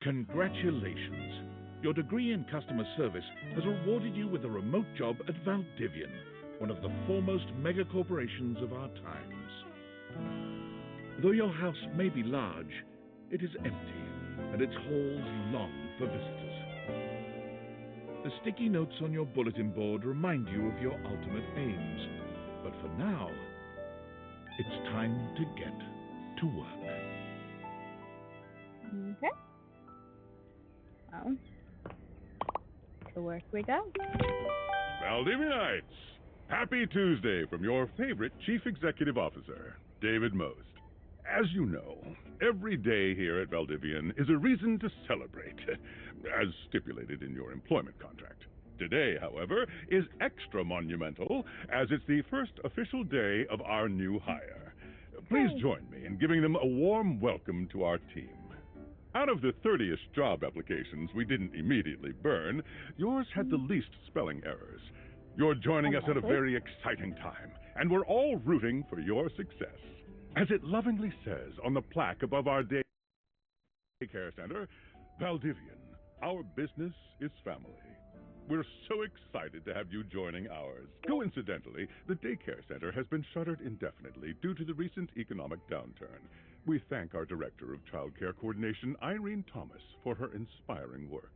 Congratulations! Your degree in customer service has rewarded you with a remote job at Valdivian, one of the foremost mega corporations of our times. Though your house may be large, it is empty, and its halls long for visitors. The sticky notes on your bulletin board remind you of your ultimate aims, but for now, it's time to get to work. Okay. Well, to work we go. Valdivianites, happy Tuesday from your favorite Chief Executive Officer, David Most. As you know, every day here at Valdivian is a reason to celebrate, as stipulated in your employment contract. Today, however, is extra monumental, as it's the first official day of our new hire. Please join me in giving them a warm welcome to our team. Out of the 30-ish job applications we didn't immediately burn, yours had the least spelling errors. You're joining us at a very exciting time, and we're all rooting for your success. As it lovingly says on the plaque above our daycare center, Valdivian, our business is family. We're so excited to have you joining ours. Coincidentally, the daycare center has been shuttered indefinitely due to the recent economic downturn. We thank our Director of Child Care Coordination, Irene Thomas, for her inspiring work.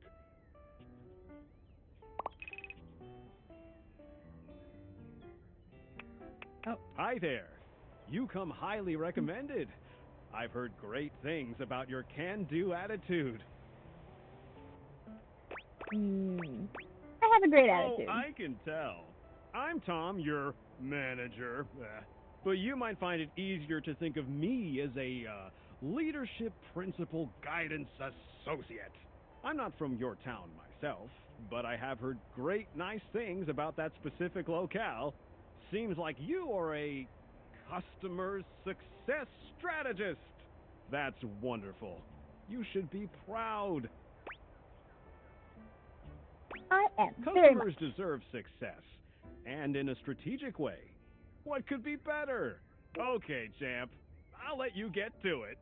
Oh. Hi there. You come highly recommended. I've heard great things about your can-do attitude. I have a great attitude. Oh, I can tell. I'm Tom, your manager. But you might find it easier to think of me as a leadership principal guidance associate. I'm not from your town myself, but I have heard great nice things about that specific locale. Seems like you are a customer success strategist. That's wonderful. You should be proud. I am very much. Customers deserve success, and in a strategic way. What could be better? Okay, champ. I'll let you get to it.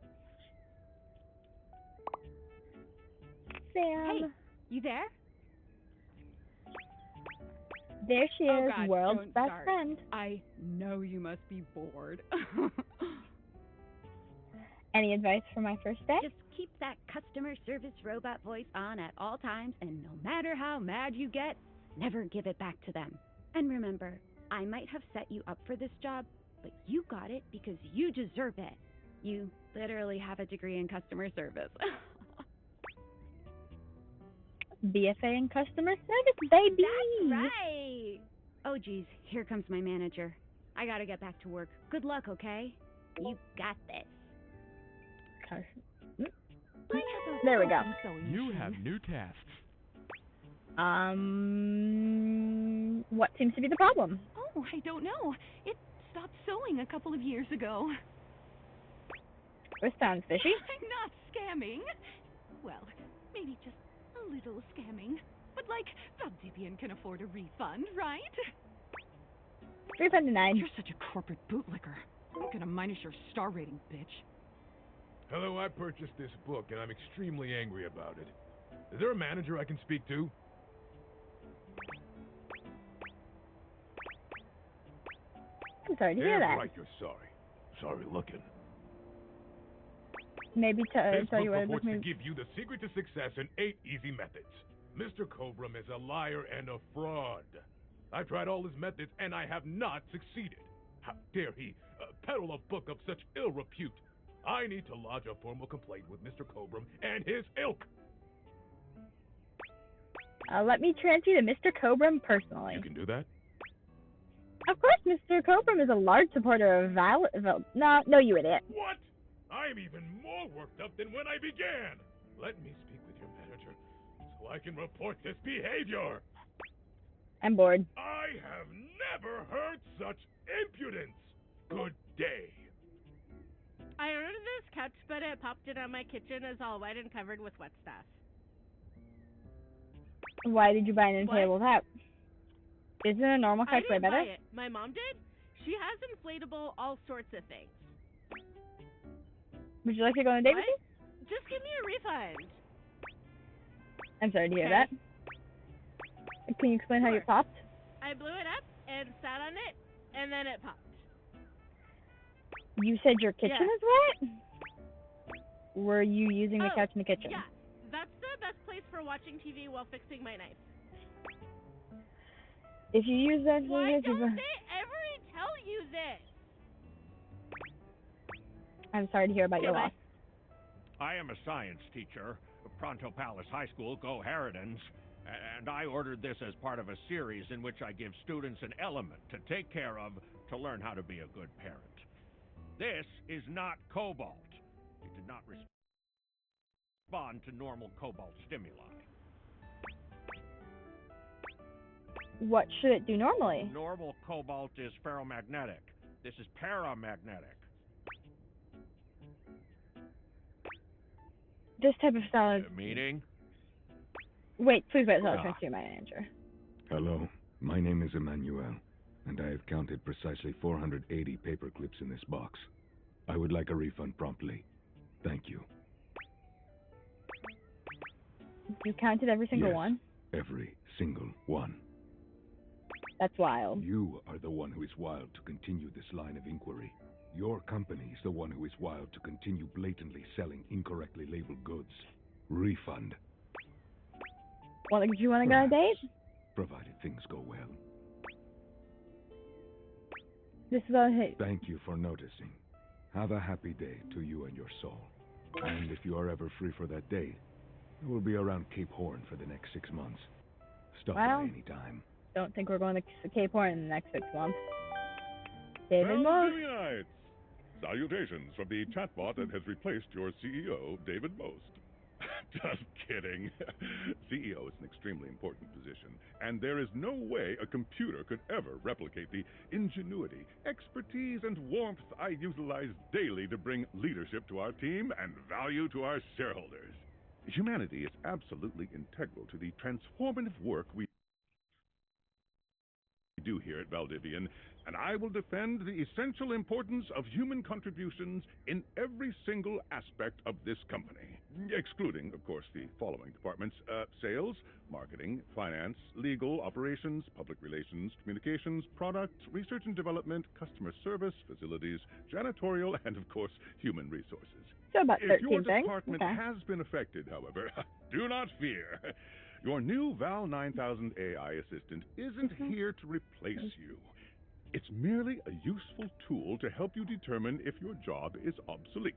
Sam. Hey, you there? There she Oh is, God, world's don't best start. friend. I know you must be bored. Any advice for my first day? Just keep that customer service robot voice on at all times, and no matter how mad you get, never give it back to them. And remember, I might have set you up for this job, but you got it because you deserve it. You literally have a degree in customer service. BFA in customer service, baby. That's right. Oh, geez, here comes my manager. I gotta get back to work. Good luck, okay? You got this. There we go. You have new tasks. What seems to be the problem? Oh, I don't know. It stopped sewing a couple of years ago. This sounds fishy. I'm not scamming. Well, maybe just a little scamming. But like, Valdivian can afford a refund, right? Refund denied. You're such a corporate bootlicker. I'm gonna minus your star rating, bitch. Hello, I purchased this book, and I'm extremely angry about it. Is there a manager I can speak to? I'm sorry to hear that. Right, you're sorry. Sorry looking. Maybe This tell book you what purports to give you the secret to success in 8 easy methods. Mr. Cobram is a liar and a fraud. I've tried all his methods, and I have not succeeded. How dare he peddle a book of such ill repute? I need to lodge a formal complaint with Mr. Cobram and his ilk. Let me transfer you to Mr. Cobram personally. You can do that? Of course, Mr. Cobram is a large supporter of No, you idiot. What? I'm even more worked up than when I began. Let me speak with your manager so I can report this behavior. I'm bored. I have never heard such impudence. Good day. I ordered this couch, but it popped in on my kitchen is all wet and covered with wet stuff. Why did you buy an inflatable couch? Isn't a normal couch way I didn't better? buy it. My mom did. She has inflatable all sorts of things. Would you like to go on a date with me? Just give me a refund. I'm sorry to hear Okay. that. Can you explain how you Sure. popped? I blew it up and sat on it, and then it popped. You said your kitchen Yeah. is wet? Were you using the couch in the kitchen? Yeah. That's the best place for watching TV while fixing my knife. If you use that, Why you don't they ever tell you this? I'm sorry to hear about your Okay, loss. I am a science teacher, Pronto Palace High School, Go Harridans, and I ordered this as part of a series in which I give students an element to take care of to learn how to be a good parent. This is not cobalt. It did not respond to normal cobalt stimuli. What should it do normally? Normal cobalt is ferromagnetic. This is paramagnetic. This type of style is... Meaning? Wait, please wait until I transfer my manager. Hello, my name is Emmanuel, and I have counted precisely 480 paper clips in this box. I would like a refund promptly. Thank you. You counted every single Yes, one? Every single one. That's wild. You are the one who is wild to continue this line of inquiry. Your company is the one who is wild to continue blatantly selling incorrectly labeled goods. Refund. Well, do you want to go on a date? Provided things go well. This is all hate. Thank you for noticing. Have a happy day to you and your soul. And if you are ever free for that date, I will be around Cape Horn for the next 6 months. Stop by anytime. Don't think we're going to Cape Horn in the next 6 months. David Most. Valdivianites! Salutations from the chatbot that has replaced your CEO, David Most. Just kidding. CEO is an extremely important position, and there is no way a computer could ever replicate the ingenuity, expertise, and warmth I utilize daily to bring leadership to our team and value to our shareholders. Humanity is absolutely integral to the transformative work we do here at Valdivian, and I will defend the essential importance of human contributions in every single aspect of this company, excluding, of course, the following departments: sales, marketing, finance, legal, operations, public relations, communications, product, research and development, customer service, facilities, janitorial, and, of course, human resources. So about 13 If your things. department Okay. has been affected, however, do not fear. Your new Val 9000 AI assistant isn't here to replace you. It's merely a useful tool to help you determine if your job is obsolete.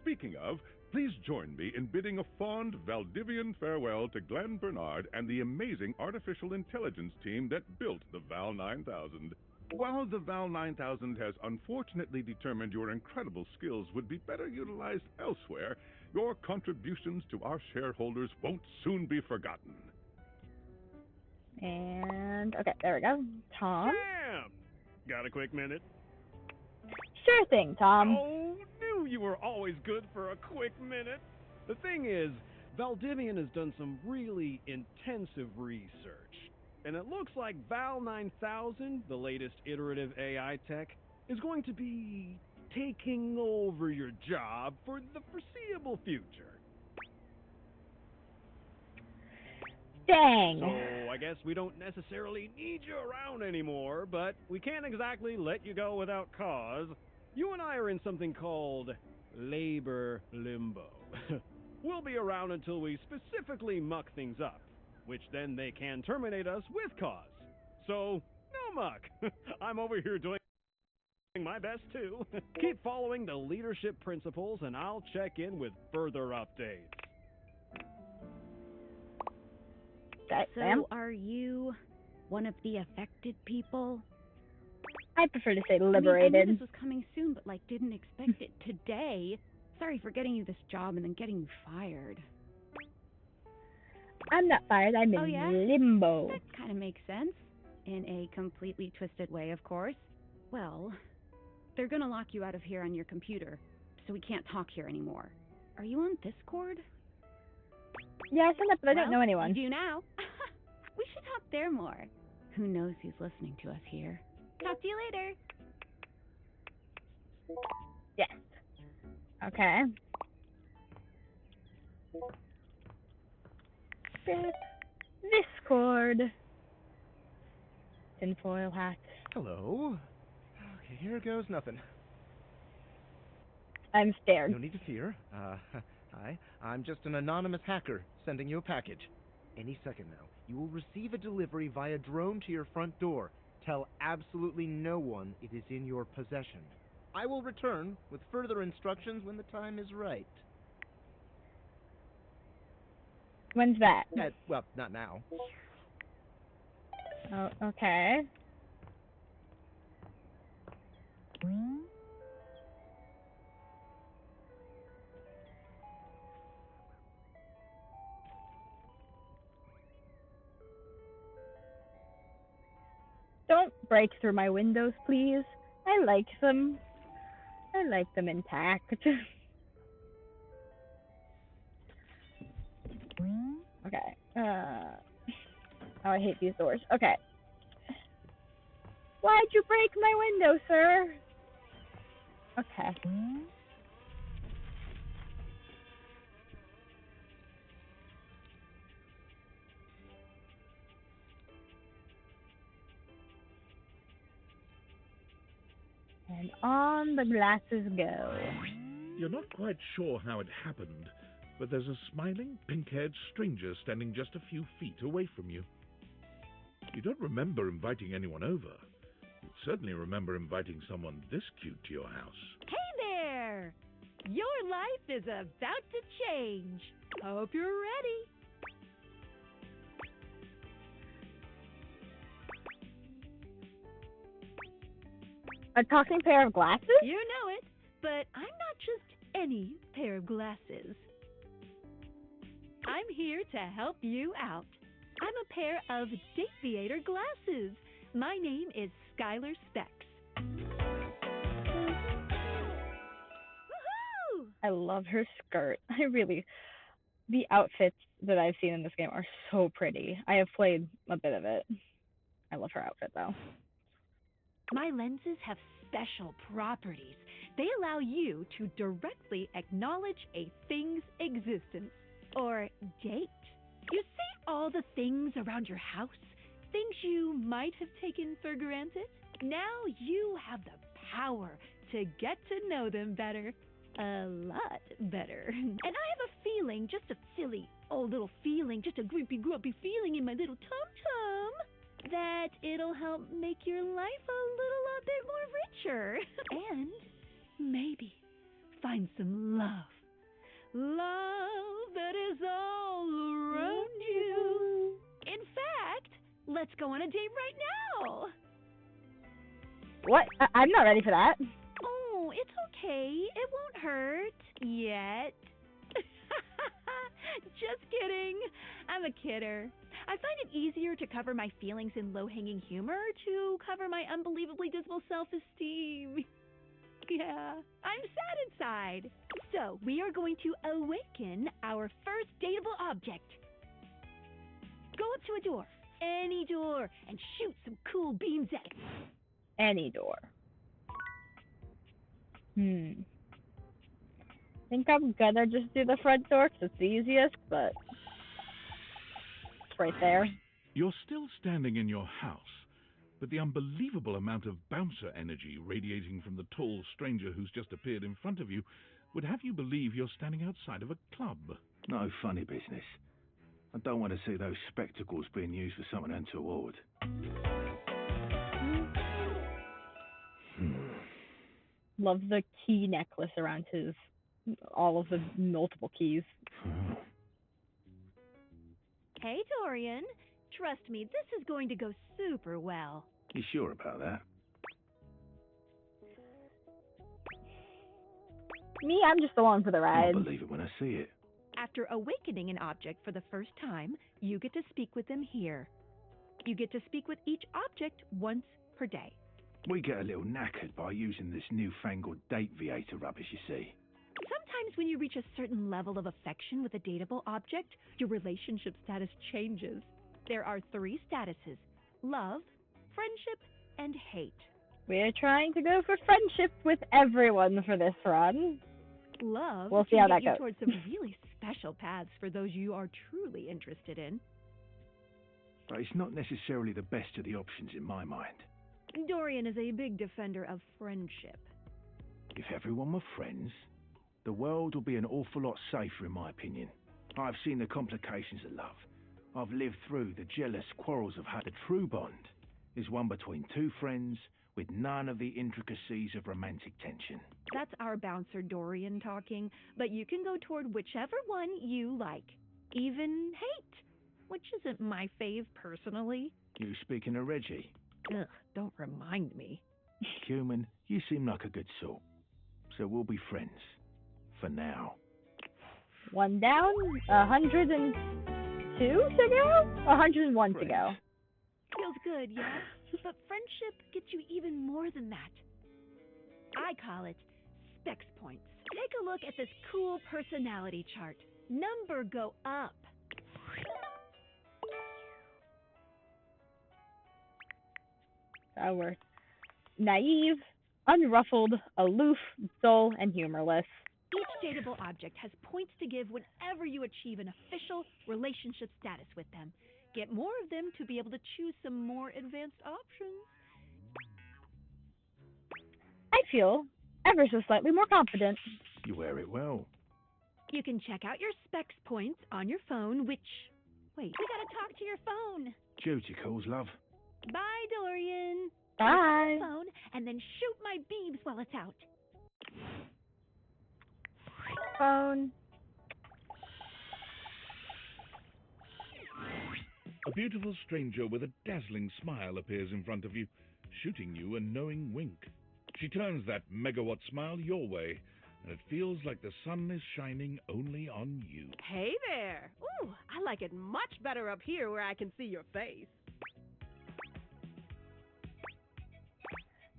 Speaking of, please join me in bidding a fond Valdivian farewell to Glenn Bernard and the amazing artificial intelligence team that built the Val 9000. While the Val 9000 has unfortunately determined your incredible skills would be better utilized elsewhere, your contributions to our shareholders won't soon be forgotten. And, okay, there we go. Tom? Sam! Got a quick minute? Sure thing, Tom. Oh, knew you were always good for a quick minute. The thing is, Valdivian has done some really intensive research. And it looks like Val 9000, the latest iterative AI tech, is going to be taking over your job for the foreseeable future. Dang. So I guess we don't necessarily need you around anymore, but we can't exactly let you go without cause. You and I are in something called labor limbo. We'll be around until we specifically muck things up, which then they can terminate us with cause. So, no muck. I'm over here doing my best too. Keep following the leadership principles and I'll check in with further updates. Sam? So, are you one of the affected people? I prefer to say I liberated. knew this was coming soon, but didn't expect it today. Sorry for getting you this job and then getting you fired. I'm not fired. I'm in Oh, yeah? limbo. That kind of makes sense. In a completely twisted way, of course. Well, they're gonna lock you out of here on your computer, so we can't talk here anymore. Are you on Discord? Yeah, I signed up, but I don't know anyone. You do now. We should talk there more. Who knows who's listening to us here. Talk to you later. Yes. Okay. Grab this cord. Tinfoil hat. Hello. Okay, here goes nothing. I'm scared. No need to fear. Hi. I'm just an anonymous hacker sending you a package. Any second now, you will receive a delivery via drone to your front door. Tell absolutely no one it is in your possession. I will return with further instructions when the time is right. When's that? Well, not now. Oh, okay. Don't break through my windows, please. I like them. I like them intact. Okay. Oh, I hate these doors. Okay. Why'd you break my window, sir? Okay. And on the glasses go. You're not quite sure how it happened, but there's a smiling, pink-haired stranger standing just a few feet away from you. You don't remember inviting anyone over. You certainly remember inviting someone this cute to your house. Hey there! Your life is about to change. Hope you're ready. A talking pair of glasses? You know it, but I'm not just any pair of glasses. I'm here to help you out. I'm a pair of Daviator glasses. My name is Skylar Specs. Woohoo! I love her skirt. The outfits that I've seen in this game are so pretty. I have played a bit of it. I love her outfit, though. My lenses have special properties. They allow you to directly acknowledge a thing's existence, or date. You see all the things around your house, things you might have taken for granted? Now you have the power to get to know them better. A lot better. And I have a feeling, just a silly old little feeling, just a creepy, grumpy feeling in my little tum-tum, that it'll help make your life a lot bit more richer. And maybe find some love. Love that is all around you. In fact, let's go on a date right now. What? I'm not ready for that. Oh, it's okay. It won't hurt. Yet. Just kidding. I'm a kidder. I find it easier to cover my feelings in low-hanging humor to cover my unbelievably dismal self-esteem. Yeah, I'm sad inside. So, we are going to awaken our first dateable object. Go up to a door, any door, and shoot some cool beams at it. Any door. Think I'm gonna just do the front door 'cause it's the easiest, but it's right there. You're still standing in your house, but the unbelievable amount of bouncer energy radiating from the tall stranger who's just appeared in front of you would have you believe you're standing outside of a club. No funny business. I don't want to see those spectacles being used for something untoward. Love the key necklace around all of the multiple keys. Hey, Dorian. Trust me, this is going to go super well. You sure about that? Me, I'm just along for the ride. I'll believe it when I see it. After awakening an object for the first time, you get to speak with them here. You get to speak with each object once per day. We get a little knackered by using this newfangled Daviator rubbish, you see. Sometimes when you reach a certain level of affection with a dateable object, your relationship status changes. There are 3 statuses: love, friendship, and hate. We're trying to go for friendship with everyone for this run. Love We'll see can how get that you goes. towards some really special paths for those you are truly interested in. But it's not necessarily the best of the options in my mind. Dorian is a big defender of friendship. If everyone were friends, the world would be an awful lot safer, in my opinion. I've seen the complications of love. I've lived through the jealous quarrels of hate. The true bond is one between two friends with none of the intricacies of romantic tension. That's our bouncer Dorian talking, but you can go toward whichever one you like. Even hate, which isn't my fave personally. You speaking of Reggie? Ugh, don't remind me. Human, you seem like a good sort. So we'll be friends. For now. One down, 102 to go? 101 to go. Feels good, yeah? But friendship gets you even more than that. I call it specs points. Take a look at this cool personality chart. Number go up. We're naive, unruffled, aloof, dull, and humorless. Each dateable object has points to give whenever you achieve an official relationship status with them. Get more of them to be able to choose some more advanced options. I feel ever so slightly more confident. You wear it well. You can check out your specs points on your phone, which... Wait, we gotta talk to your phone. Duty calls, love. Bye, Dorian. Bye. Phone, and then shoot my beams while it's out. Phone. A beautiful stranger with a dazzling smile appears in front of you, shooting you a knowing wink. She turns that megawatt smile your way, and it feels like the sun is shining only on you. Hey there. Ooh, I like it much better up here where I can see your face.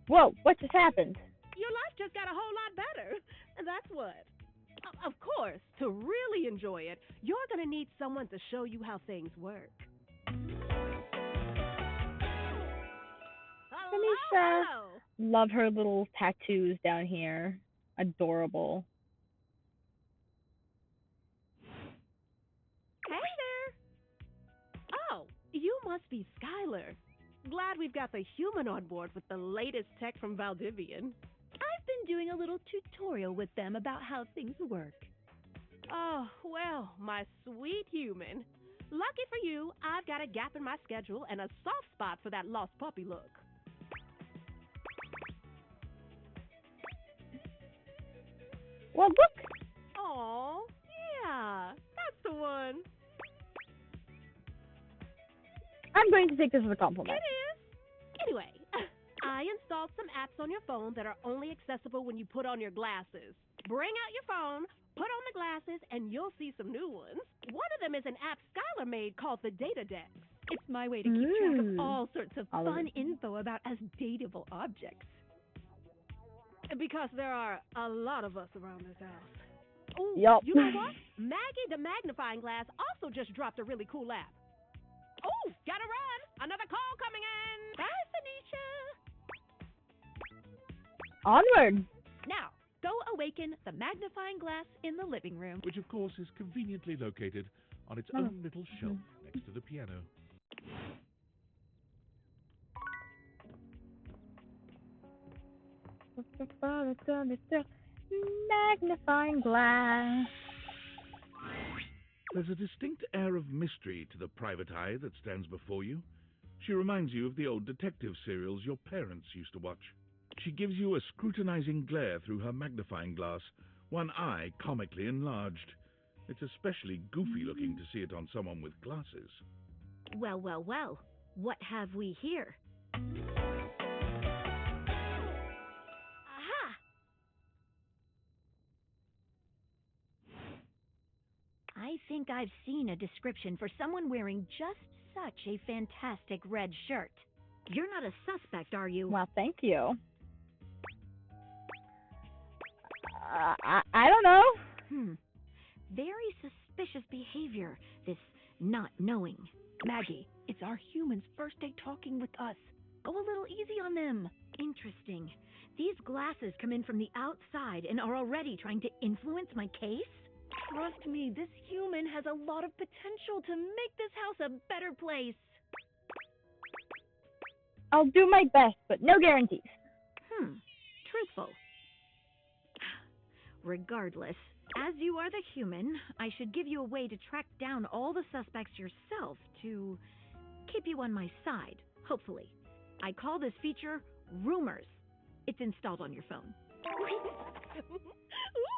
Whoa, what just happened? Your life just got a whole lot better. That's what. Of course, to really enjoy it, you're going to need someone to show you how things work. Tanisha. Hello. Love her little tattoos down here. Adorable. Hey there. Oh, you must be Skylar. Glad we've got the human on board with the latest tech from Valdivian. I've been doing a little tutorial with them about how things work. Oh, well, my sweet human. Lucky for you, I've got a gap in my schedule and a soft spot for that lost puppy look. Well, look. Aw, yeah, that's the one. I'm going to take this as a compliment. It is. Anyway, I installed some apps on your phone that are only accessible when you put on your glasses. Bring out your phone, put on the glasses, and you'll see some new ones. One of them is an app Skylar made called the Data Dex. It's my way to keep track of all sorts of fun info about us dateable objects. Because there are a lot of us around this house. Oh, Yup. You know what? Maggie the magnifying glass also just dropped a really cool app. Oh, gotta run. Another call coming in. Bye, Phoenicia. Onward. Now, go awaken the magnifying glass in the living room. Which, of course, is conveniently located on its own little shelf next to the piano. Magnifying glass. There's a distinct air of mystery to the private eye that stands before you. She reminds you of the old detective serials your parents used to watch. She gives you a scrutinizing glare through her magnifying glass, one eye comically enlarged. It's especially goofy looking to see it on someone with glasses. Well, well, well. What have we here? Aha! I think I've seen a description for someone wearing just such a fantastic red shirt. You're not a suspect, are you? Well, thank you. I don't know. Very suspicious behavior, this not knowing. Maggie, it's our humans' first day talking with us. Go a little easy on them. Interesting. These glasses come in from the outside and are already trying to influence my case? Trust me, this human has a lot of potential to make this house a better place. I'll do my best, but no guarantees. Truthful. Regardless, as you are the human, I should give you a way to track down all the suspects yourself to keep you on my side, hopefully. I call this feature Rumors. It's installed on your phone.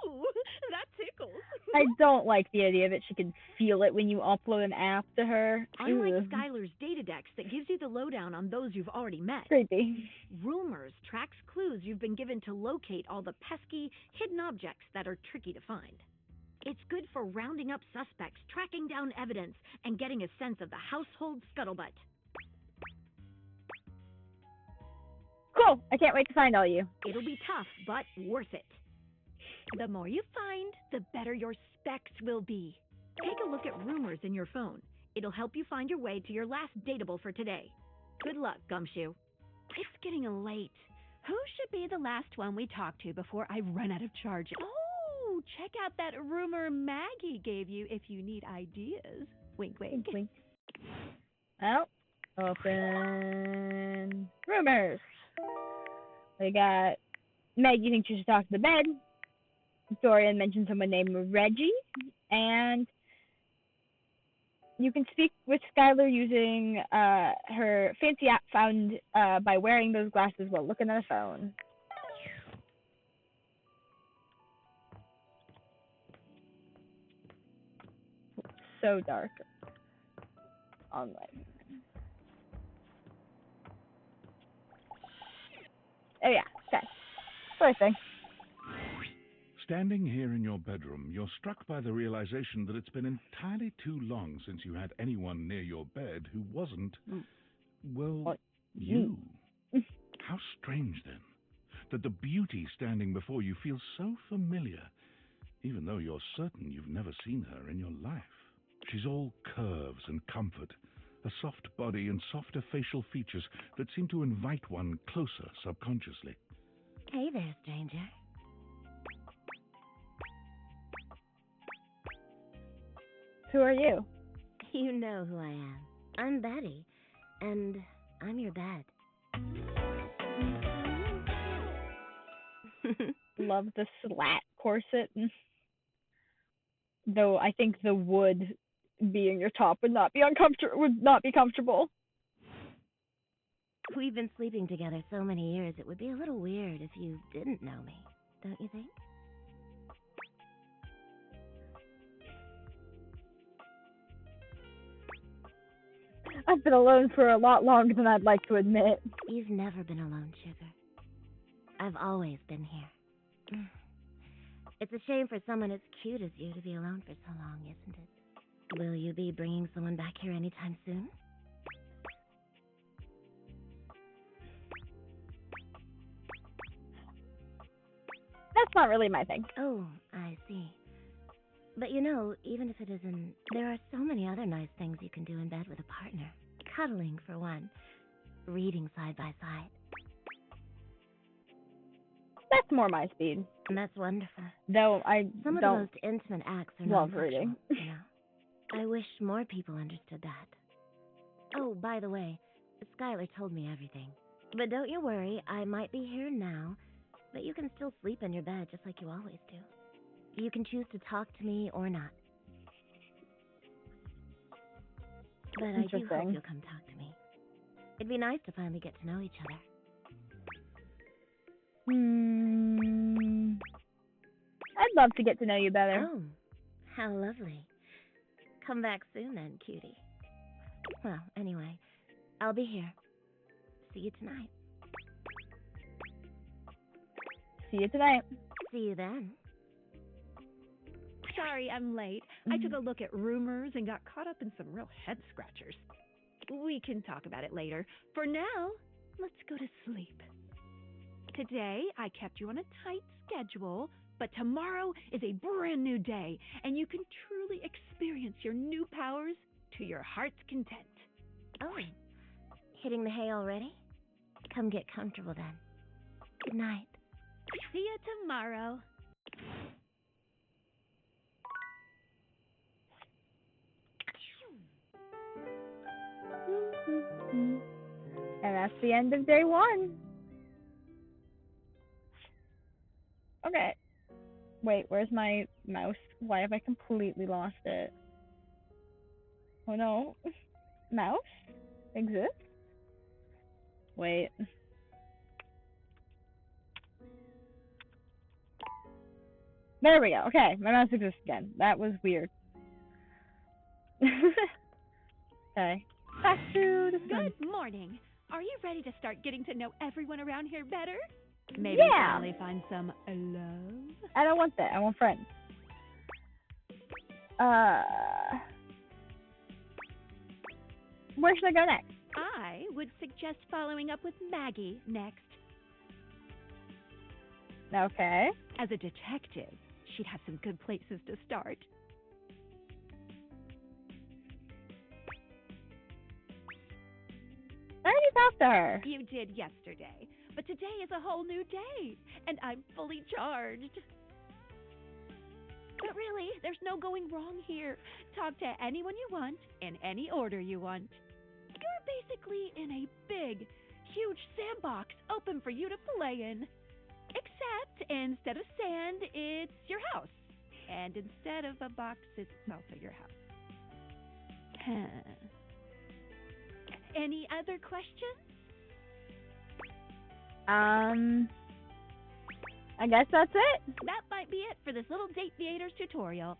Ooh, that tickles. I don't like the idea that she can feel it when you upload an app to her. Unlike Ugh. Skylar's Datadex that gives you the lowdown on those you've already met, Creepy. Rumors tracks clues you've been given to locate all the pesky, hidden objects that are tricky to find. It's good for rounding up suspects, tracking down evidence, and getting a sense of the household scuttlebutt. Cool. I can't wait to find all you. It'll be tough, but worth it. The more you find, the better your specs will be. Take a look at Rumors in your phone. It'll help you find your way to your last dateable for today. Good luck, Gumshoe. It's getting late. Who should be the last one we talk to before I run out of charges? Oh, check out that rumor Maggie gave you if you need ideas. Wink, wink. Wink. Oh, open Rumors. We got Maggie thinks you should talk to the bed. Dorian mentioned someone named Reggie, and you can speak with Skylar using her fancy app found by wearing those glasses while looking at a phone. So dark. Online. Oh yeah, okay. First thing. Standing here in your bedroom, you're struck by the realization that it's been entirely too long since you had anyone near your bed who wasn't, well, What? you. How strange, then, that the beauty standing before you feels so familiar, even though you're certain you've never seen her in your life. She's all curves and comfort, a soft body and softer facial features that seem to invite one closer subconsciously. Hey there, stranger. Who are you? You know who I am. I'm Betty, and I'm your bed. Love the slat corset. Though I think the wood being your top would not be comfortable. We've been sleeping together so many years, it would be a little weird if you didn't know me, don't you think? I've been alone for a lot longer than I'd like to admit. You've never been alone, sugar. I've always been here. It's a shame for someone as cute as you to be alone for so long, isn't it? Will you be bringing someone back here anytime soon? That's not really my thing. Oh, I see. But you know, even if it isn't, there are so many other nice things you can do in bed with a partner. Cuddling, for one. Reading side by side. That's more my speed. And that's wonderful. Though I Some of don't the most intimate acts are love non-sexual, reading. you know. I wish more people understood that. Oh, by the way, Skylar told me everything. But don't you worry, I might be here now, but you can still sleep in your bed just like you always do. You can choose to talk to me or not. But I do hope you'll come talk to me. It'd be nice to finally get to know each other. I'd love to get to know you better. Oh, how lovely. Come back soon then, cutie. Well, anyway, I'll be here. See you tonight. See you tonight. See you then. Sorry, I'm late. I took a look at Rumors and got caught up in some real head scratchers. We can talk about it later. For now, let's go to sleep. Today, I kept you on a tight schedule, but tomorrow is a brand new day, and you can truly experience your new powers to your heart's content. Oh, hitting the hay already? Come get comfortable then. Good night. See you tomorrow. And that's the end of day 1. Okay. Wait, where's my mouse? Why have I completely lost it? Oh no. Mouse? Exists? Wait. There we go. Okay, my mouse exists again. That was weird. Okay. Back to the sun. Good morning. Are you ready to start getting to know everyone around here better? Maybe Yeah. finally find some love? I don't want that. I want friends. Where should I go next? I would suggest following up with Maggie next. Okay. As a detective, she'd have some good places to start. I already talked to her. You did yesterday, but today is a whole new day, and I'm fully charged. But really, there's no going wrong here. Talk to anyone you want, in any order you want. You're basically in a big, huge sandbox open for you to play in. Except instead of sand, it's your house. And instead of a box, it's also your house. Any other questions? I guess that's it. That might be it for this little Date Theaters tutorial.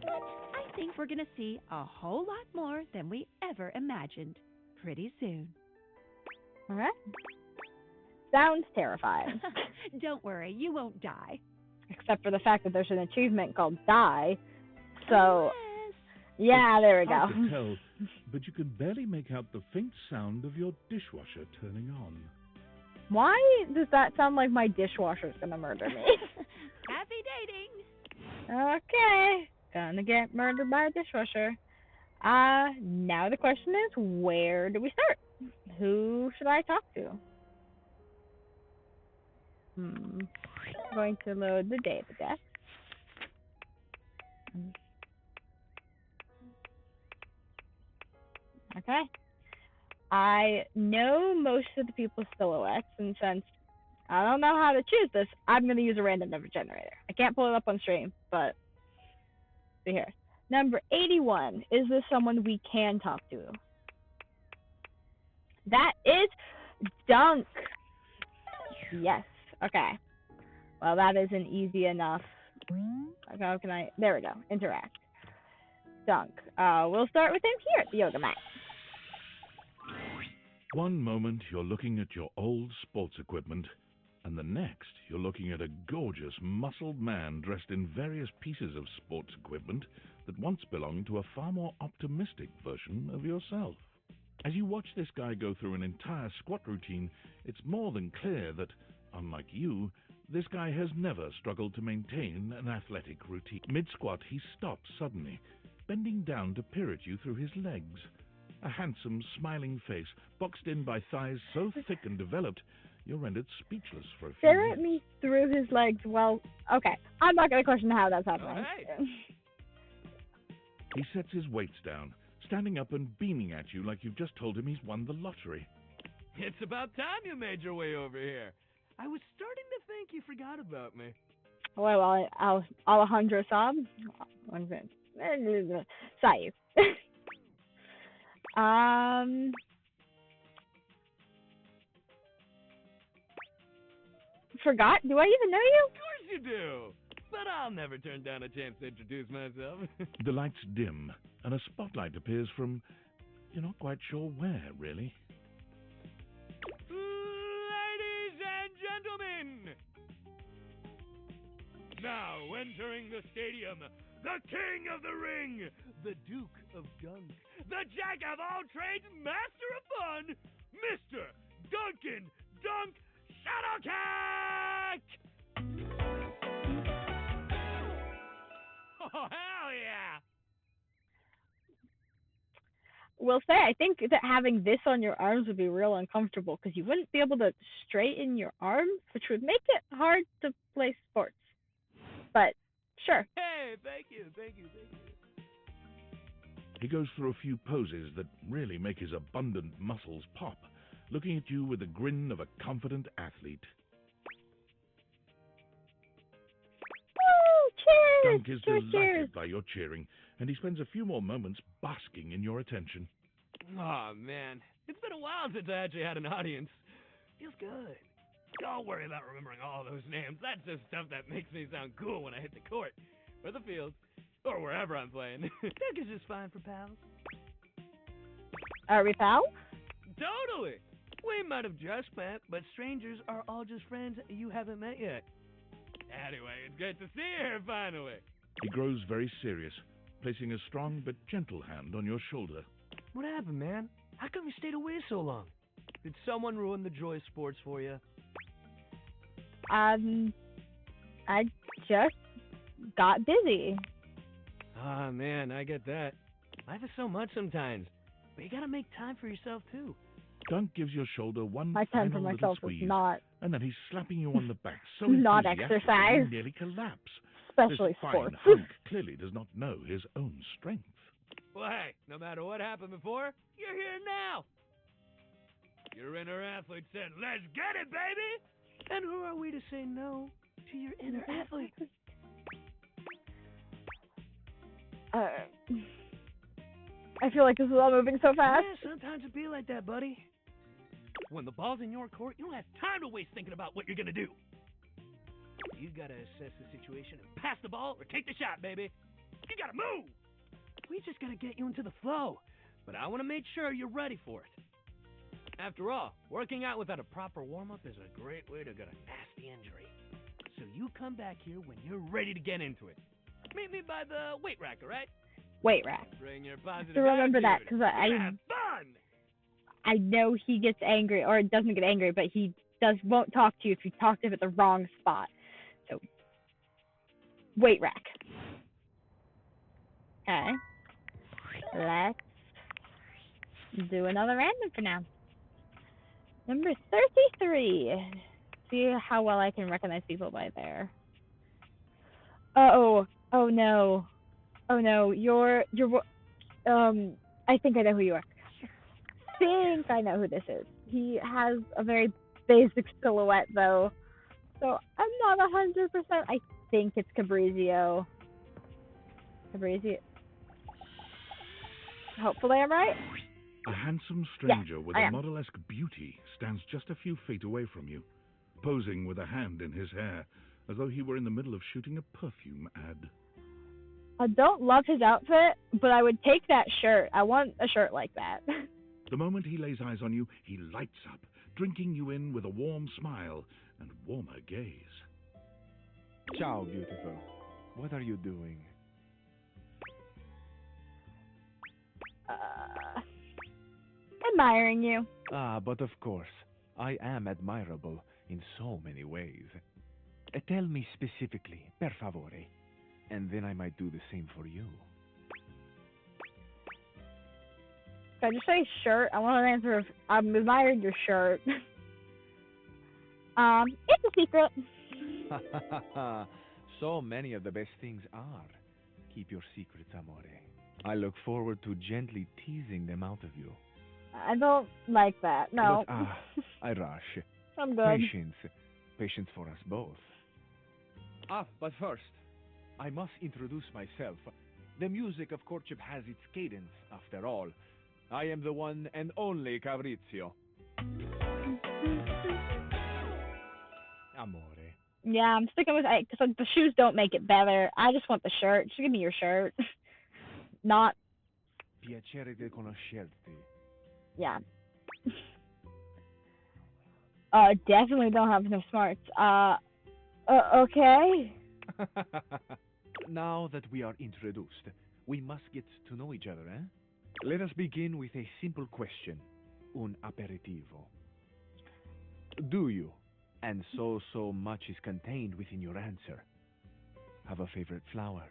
But I think we're going to see a whole lot more than we ever imagined pretty soon. Okay. Sounds terrifying. Don't worry, you won't die. Except for the fact that there's an achievement called Die. So, yeah, there we go. Hard to tell, but you can barely make out the faint sound of your dishwasher turning on. Why does that sound like my dishwasher's gonna murder me? Happy dating! Okay. Gonna get murdered by a dishwasher. Now the question is, where do we start? Who should I talk to? I'm going to load the data deck. Okay. I know most of the people's silhouettes, and since I don't know how to choose this, I'm going to use a random number generator. I can't pull it up on stream, but see here. Number 81. Is this someone we can talk to? That is Dunk. Yes. Okay. Well, that isn't easy enough. Okay, how can I? There we go. Interact. Dunk. We'll start with him here at the yoga mat. One moment you're looking at your old sports equipment, and the next you're looking at a gorgeous, muscled man dressed in various pieces of sports equipment that once belonged to a far more optimistic version of yourself. As you watch this guy go through an entire squat routine, it's more than clear that, unlike you, this guy has never struggled to maintain an athletic routine. Mid-squat, he stops suddenly, bending down to peer at you through his legs. A handsome, smiling face, boxed in by thighs so thick and developed, you're rendered speechless for a few Stare at minutes. me through his legs. Well, okay. I'm not going to question how that's happening. He sets his weights down, standing up and beaming at you like you've just told him he's won the lottery. It's about time you made your way over here. I was starting to think you forgot about me. Well, Alejandro Saab. Saif. Forgot? Do I even know you? Of course you do. But I'll never turn down a chance to introduce myself. The lights dim, and a spotlight appears from, you're not quite sure where, really. Ladies and gentlemen, now entering the stadium, the king of the ring, the Duke of Dunk, the jack of all trades, master of fun, Mr. Duncan Dunk Shadowcat! Oh, hell yeah! will say I think that having this on your arms would be real uncomfortable because you wouldn't be able to straighten your arms, which would make it hard to play sports. But sure. Hey, thank you, thank you, thank you. He goes through a few poses that really make his abundant muscles pop, looking at you with the grin of a confident athlete. Woo! Cheers! Dunk is Cheers, delighted cheers. by your cheering, and he spends a few more moments basking in your attention. Oh, man. It's been a while since I actually had an audience. Feels good. Don't worry about remembering all those names. That's just stuff that makes me sound cool when I hit the court, or the field, or wherever I'm playing. Dunk is just fine for pals. Are we pals? Totally. We might have just met, but strangers are all just friends you haven't met yet. Anyway, it's good to see you here finally. He grows very serious, placing a strong but gentle hand on your shoulder. What happened, man? How come you stayed away so long? Did someone ruin the joy of sports for you? I just got busy. Ah, man, I get that. Life is so much sometimes, but you gotta make time for yourself too. Dunk gives your shoulder one My time final for little myself is squeeze, not and then he's slapping you on the back so not enthusiastically exercise. you nearly collapse. Especially This fine sports. hunk clearly does not know his own strength. Well, hey, no matter what happened before, you're here now. Your inner athlete said, "Let's get it, baby!" And who are we to say no to your inner athlete? I feel like this is all moving so fast. Yeah, sometimes it be like that, buddy. When the ball's in your court, you don't have time to waste thinking about what you're gonna do. You gotta assess the situation and pass the ball or take the shot, baby. You gotta move. We just gotta get you into the flow. But I wanna make sure you're ready for it. After all, working out without a proper warm-up is a great way to get a nasty injury. So you come back here when you're ready to get into it. Meet me by the weight rack, all right? Weight rack. Bring your positive To remember that, attitude. because We're gonna have fun. I know he gets angry, or doesn't get angry, but he won't talk to you if you talk to him at the wrong spot. So, weight rack. Okay. Let's do another random for now. Number 33. See how well I can recognize people by there. Oh no. Oh no, I think I know who you are. I know who this is. He has a very basic silhouette though. So I'm not 100%. I think it's Cabrizio. Hopefully I'm right. A handsome stranger Yes, with I a am. model-esque beauty stands just a few feet away from you, posing with a hand in his hair, as though he were in the middle of shooting a perfume ad. I don't love his outfit, but I would take that shirt. I want a shirt like that. The moment he lays eyes on you, he lights up, drinking you in with a warm smile and warmer gaze. Ciao, beautiful. What are you doing? Admiring you. Ah, but of course, I am admirable in so many ways. Tell me specifically, per favore, and then I might do the same for you. Can I just say shirt? I want an answer of I'm admiring your shirt. It's a secret. So many of the best things are. Keep your secrets, amore. I look forward to gently teasing them out of you. I don't like that. No. But, I rush. I'm good. Patience for us both. But first, I must introduce myself. The music of courtship has its cadence, after all. I am the one and only Cabrizio. Amore. Yeah, I'm sticking with it because the shoes don't make it better. I just want the shirt. Just give me your shirt. Not. Piacere di conoscerti. Yeah. Definitely don't have enough smarts. Okay. Now that we are introduced, we must get to know each other, eh? Let us begin with a simple question. Un aperitivo. Do you, and so much is contained within your answer, have a favorite flower?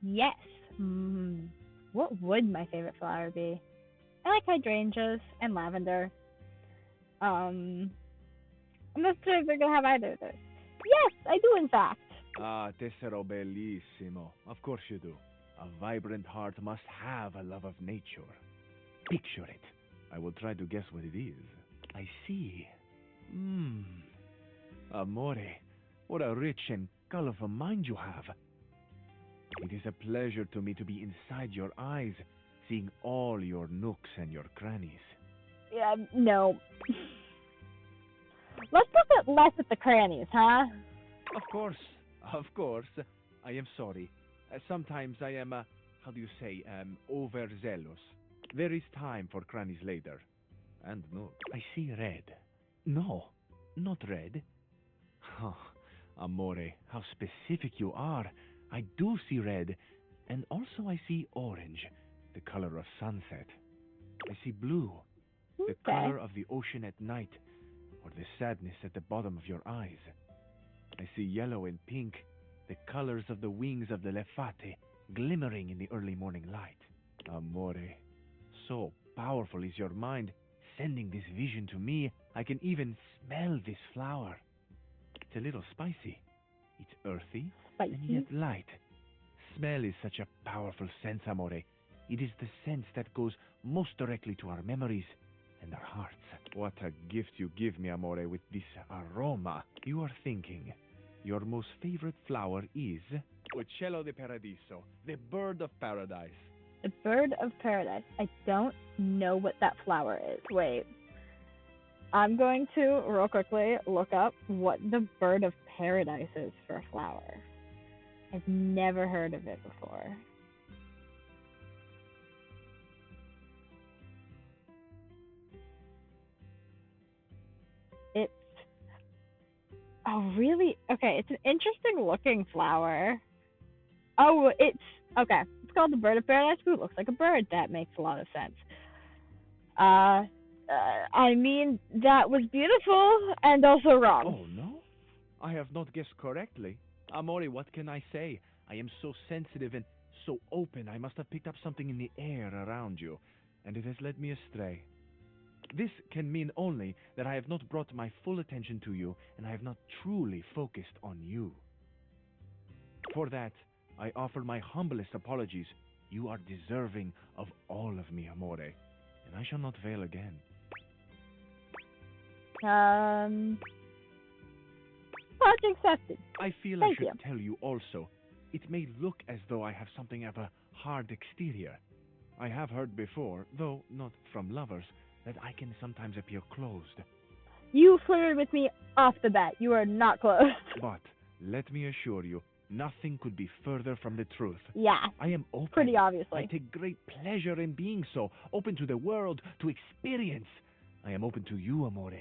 Yes. What would my favorite flower be? I like hydrangeas and lavender. I'm not sure if they're gonna have either of those. Yes, I do in fact. Ah, tessero bellissimo. Of course you do. A vibrant heart must have a love of nature. Picture it. I will try to guess what it is. I see. Amore, what a rich and colorful mind you have. It is a pleasure to me to be inside your eyes, seeing all your nooks and your crannies. Yeah, no. Let's look at less at the crannies, huh? Of course, of course. I am sorry. Sometimes I am, how do you say, overzealous. There is time for crannies later. And no, I see red. No, not red. Oh, amore, how specific you are. I do see red, and also I see orange, the color of sunset. I see blue, the color of the ocean at night, or the sadness at the bottom of your eyes. I see yellow and pink, the colors of the wings of the lefate, glimmering in the early morning light. Amore, so powerful is your mind, sending this vision to me. I can even smell this flower. It's a little spicy. It's earthy and yet light. Smell is such a powerful sense, amore. It is the sense that goes most directly to our memories and our hearts. What a gift you give me, amore, with this aroma. You are thinking your most favorite flower is Uccello di Paradiso, the bird of paradise. The bird of paradise. I don't know what that flower is. Wait. I'm going to, real quickly, look up what the bird of paradise is for a flower. I've never heard of it before. It's... Oh, really? Okay, it's an interesting looking flower. Oh, it's... Okay, it's called the bird of paradise. Ooh, it looks like a bird. That makes a lot of sense. I mean, that was beautiful and also wrong. Oh, no? I have not guessed correctly. Amore, what can I say? I am so sensitive and so open. I must have picked up something in the air around you, and it has led me astray. This can mean only that I have not brought my full attention to you, and I have not truly focused on you. For that, I offer my humblest apologies. You are deserving of all of me, amore, and I shall not fail again. Much accepted. I feel Thank I should you. tell you also. It may look as though I have something of a hard exterior. I have heard before, though not from lovers, that I can sometimes appear closed. You flirted with me off the bat. You are not close. But let me assure you, nothing could be further from the truth. Yeah. I am open. Pretty obviously. I take great pleasure in being so, open to the world, to experience. I am open to you, amore.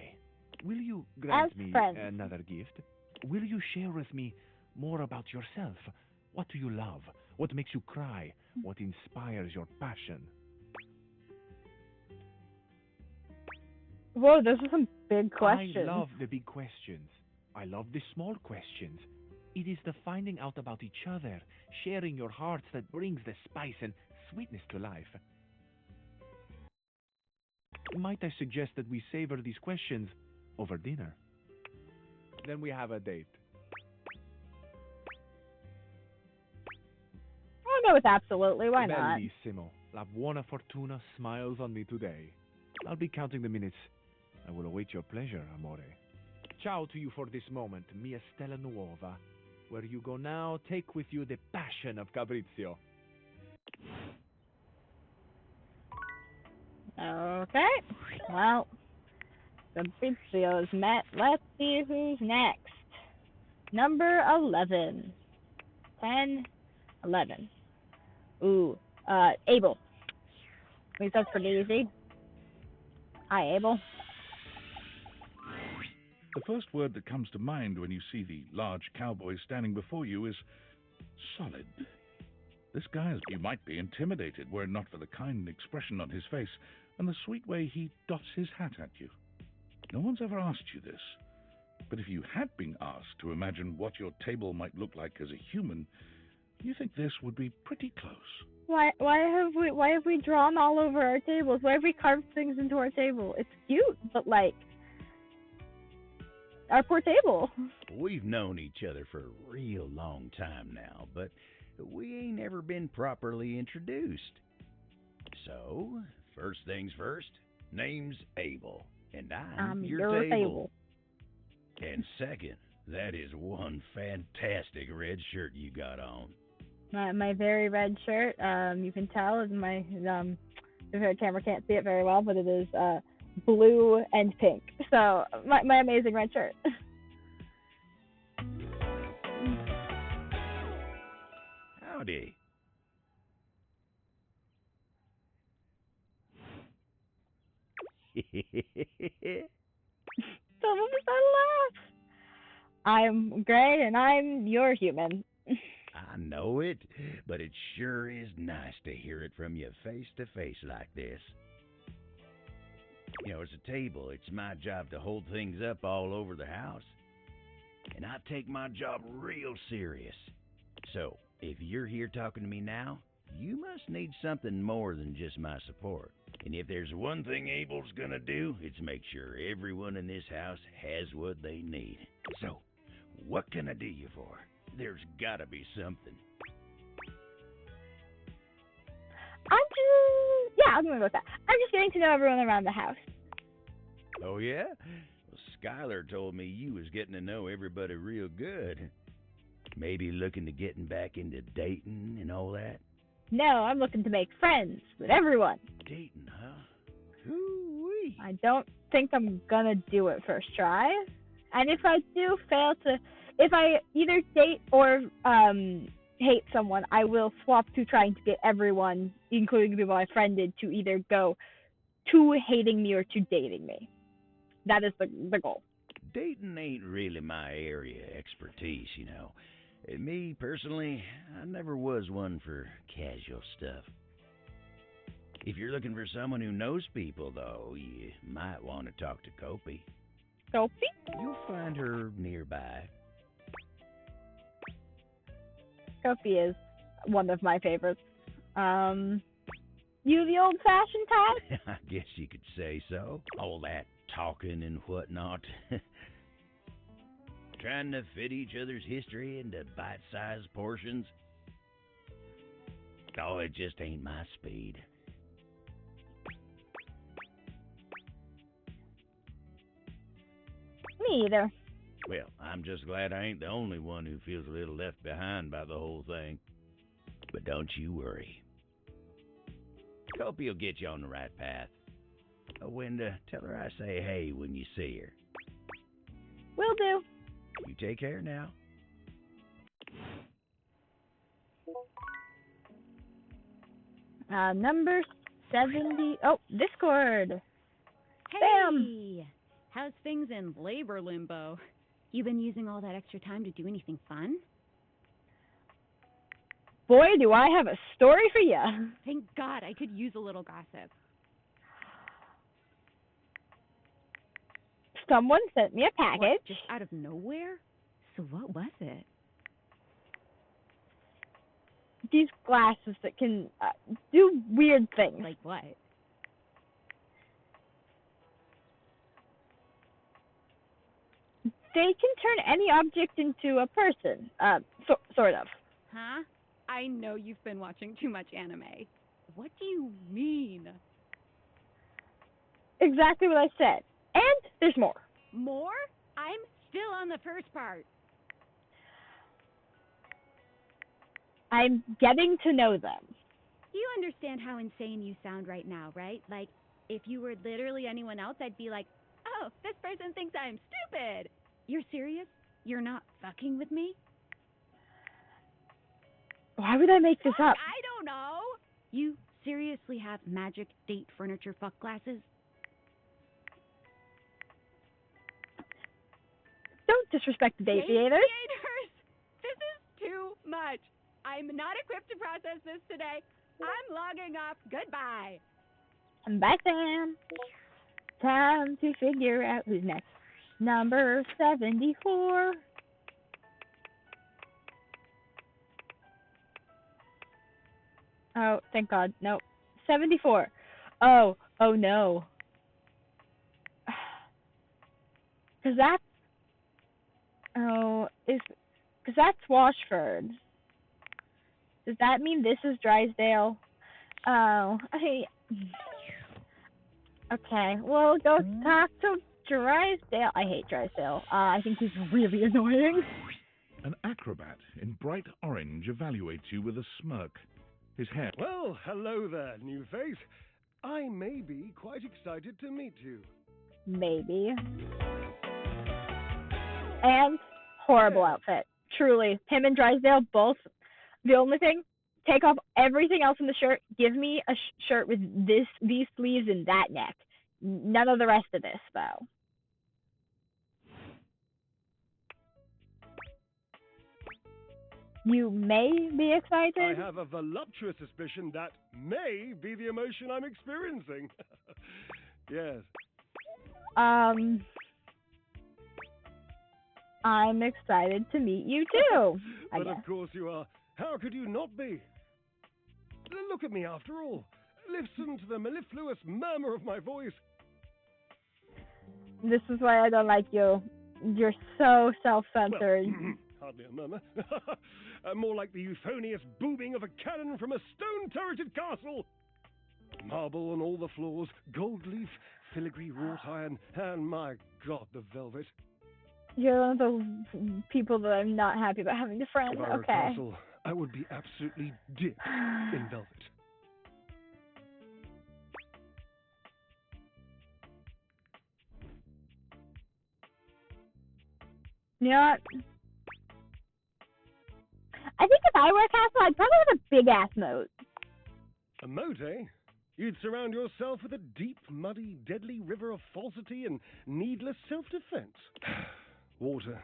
Will you grant me another gift? Will you share with me more about yourself? What do you love? What makes you cry? What inspires your passion? Whoa, those are some big questions. I love the big questions. I love the small questions. It is the finding out about each other, sharing your hearts that brings the spice and sweetness to life. Might I suggest that we savor these questions over dinner? Then we have a date. I'll go with absolutely. Why not? Bellissimo. La buona fortuna smiles on me today. I'll be counting the minutes. I will await your pleasure, amore. Ciao to you for this moment, mia stella nuova. Where you go now, take with you the passion of Fabrizio. Okay. Well, Fabrizio's met. Let's see who's next. Number 11. 10, 11. Ooh, Abel. At least that's pretty easy. Hi, Abel. The first word that comes to mind when you see the large cowboy standing before you is solid. This guy, you might be intimidated were it not for the kind expression on his face and the sweet way he doffs his hat at you. No one's ever asked you this, but if you had been asked to imagine what your table might look like as a human, you think this would be pretty close. Why have we drawn all over our tables? Why have we carved things into our table? It's cute, but like our poor table. We've known each other for a real long time now, but we ain't ever been properly introduced. So, first things first, name's Abel, and I'm your table. And second, that is one fantastic red shirt you got on. My very red shirt. You can tell my the camera can't see it very well, but it is blue and pink. So my amazing red shirt. Howdy. Some of us laugh. I'm Gray, and I'm your human. I know it, but it sure is nice to hear it from you face to face like this. You know, as a table, it's my job to hold things up all over the house. And I take my job real serious. So, if you're here talking to me now, you must need something more than just my support. And if there's one thing Abel's gonna do, it's make sure everyone in this house has what they need. So, what can I do you for? There's gotta be something. I'm gonna go with that. I'm just getting to know everyone around the house. Oh, yeah? Well, Skylar told me you was getting to know everybody real good. Maybe looking to getting back into dating and all that? No, I'm looking to make friends with everyone. Dating, huh? Hoo-wee. I don't think I'm gonna do it first try. And if I do fail to... If I either date or hate someone, I will swap to trying to get everyone, including the people I friended, to either go to hating me or to dating me. That is the goal. Dating ain't really my area of expertise, you know. And me, personally, I never was one for casual stuff. If you're looking for someone who knows people, though, you might want to talk to Kopi. Kopi? You'll find her nearby. Kopi is one of my favorites. You the old-fashioned type? I guess you could say so. All that talking and whatnot. Trying to fit each other's history into bite-sized portions. Oh, it just ain't my speed. Me either. Well, I'm just glad I ain't the only one who feels a little left behind by the whole thing. But don't you worry. Kopi will get you on the right path. Oh, Wenda, tell her I say hey when you see her. Will do. You take care now. Number 70. Oh, Discord. Hey! Bam! How's things in labor limbo? You been using all that extra time to do anything fun? Boy, do I have a story for you. Thank God, I could use a little gossip. Someone sent me a package. What, just out of nowhere? So what was it? These glasses that can do weird things. Like what? They can turn any object into a person. Sort of. Huh? I know you've been watching too much anime. What do you mean? Exactly what I said. And there's more. More? I'm still on the first part. I'm getting to know them. You understand how insane you sound right now, right? Like, if you were literally anyone else, I'd be like, oh, this person thinks I'm stupid. You're serious? You're not fucking with me? Why would I make this up? I don't know. You seriously have magic date furniture fuck glasses? Don't disrespect the date theaters. This is too much. I'm not equipped to process this today. I'm logging off. Goodbye. Bye, Sam. Time to figure out who's next. Number 74. Oh, thank God. Nope. 74. Oh no. Because that's, because that's Washford. Does that mean this is Drysdale? Oh, okay. Well, go talk to Drysdale. I hate Drysdale. I think he's really annoying. An acrobat in bright orange evaluates you with a smirk. His hair. Well, hello there, new face. I may be quite excited to meet you. Maybe. And horrible outfit. Truly. Him and Drysdale both. The only thing, take off everything else in the shirt. Give me a shirt with these sleeves and that neck. None of the rest of this, though. You may be excited. I have a voluptuous suspicion that may be the emotion I'm experiencing. Yes. I'm excited to meet you too. But of course you are. How could you not be? Look at me after all. Listen to the mellifluous murmur of my voice. This is why I don't like you. You're so self-centered. Well, hardly a murmur. More like the euphonious booming of a cannon from a stone-turreted castle. Marble on all the floors, gold leaf, filigree wrought iron, and my God, the velvet. You're one of the people that I'm not happy about having a friend. If I were a Okay. castle, I would be absolutely dipped in velvet. You know what? I think if I were a castle, I'd probably have a big-ass moat. A moat, eh? You'd surround yourself with a deep, muddy, deadly river of falsity and needless self-defense. Water.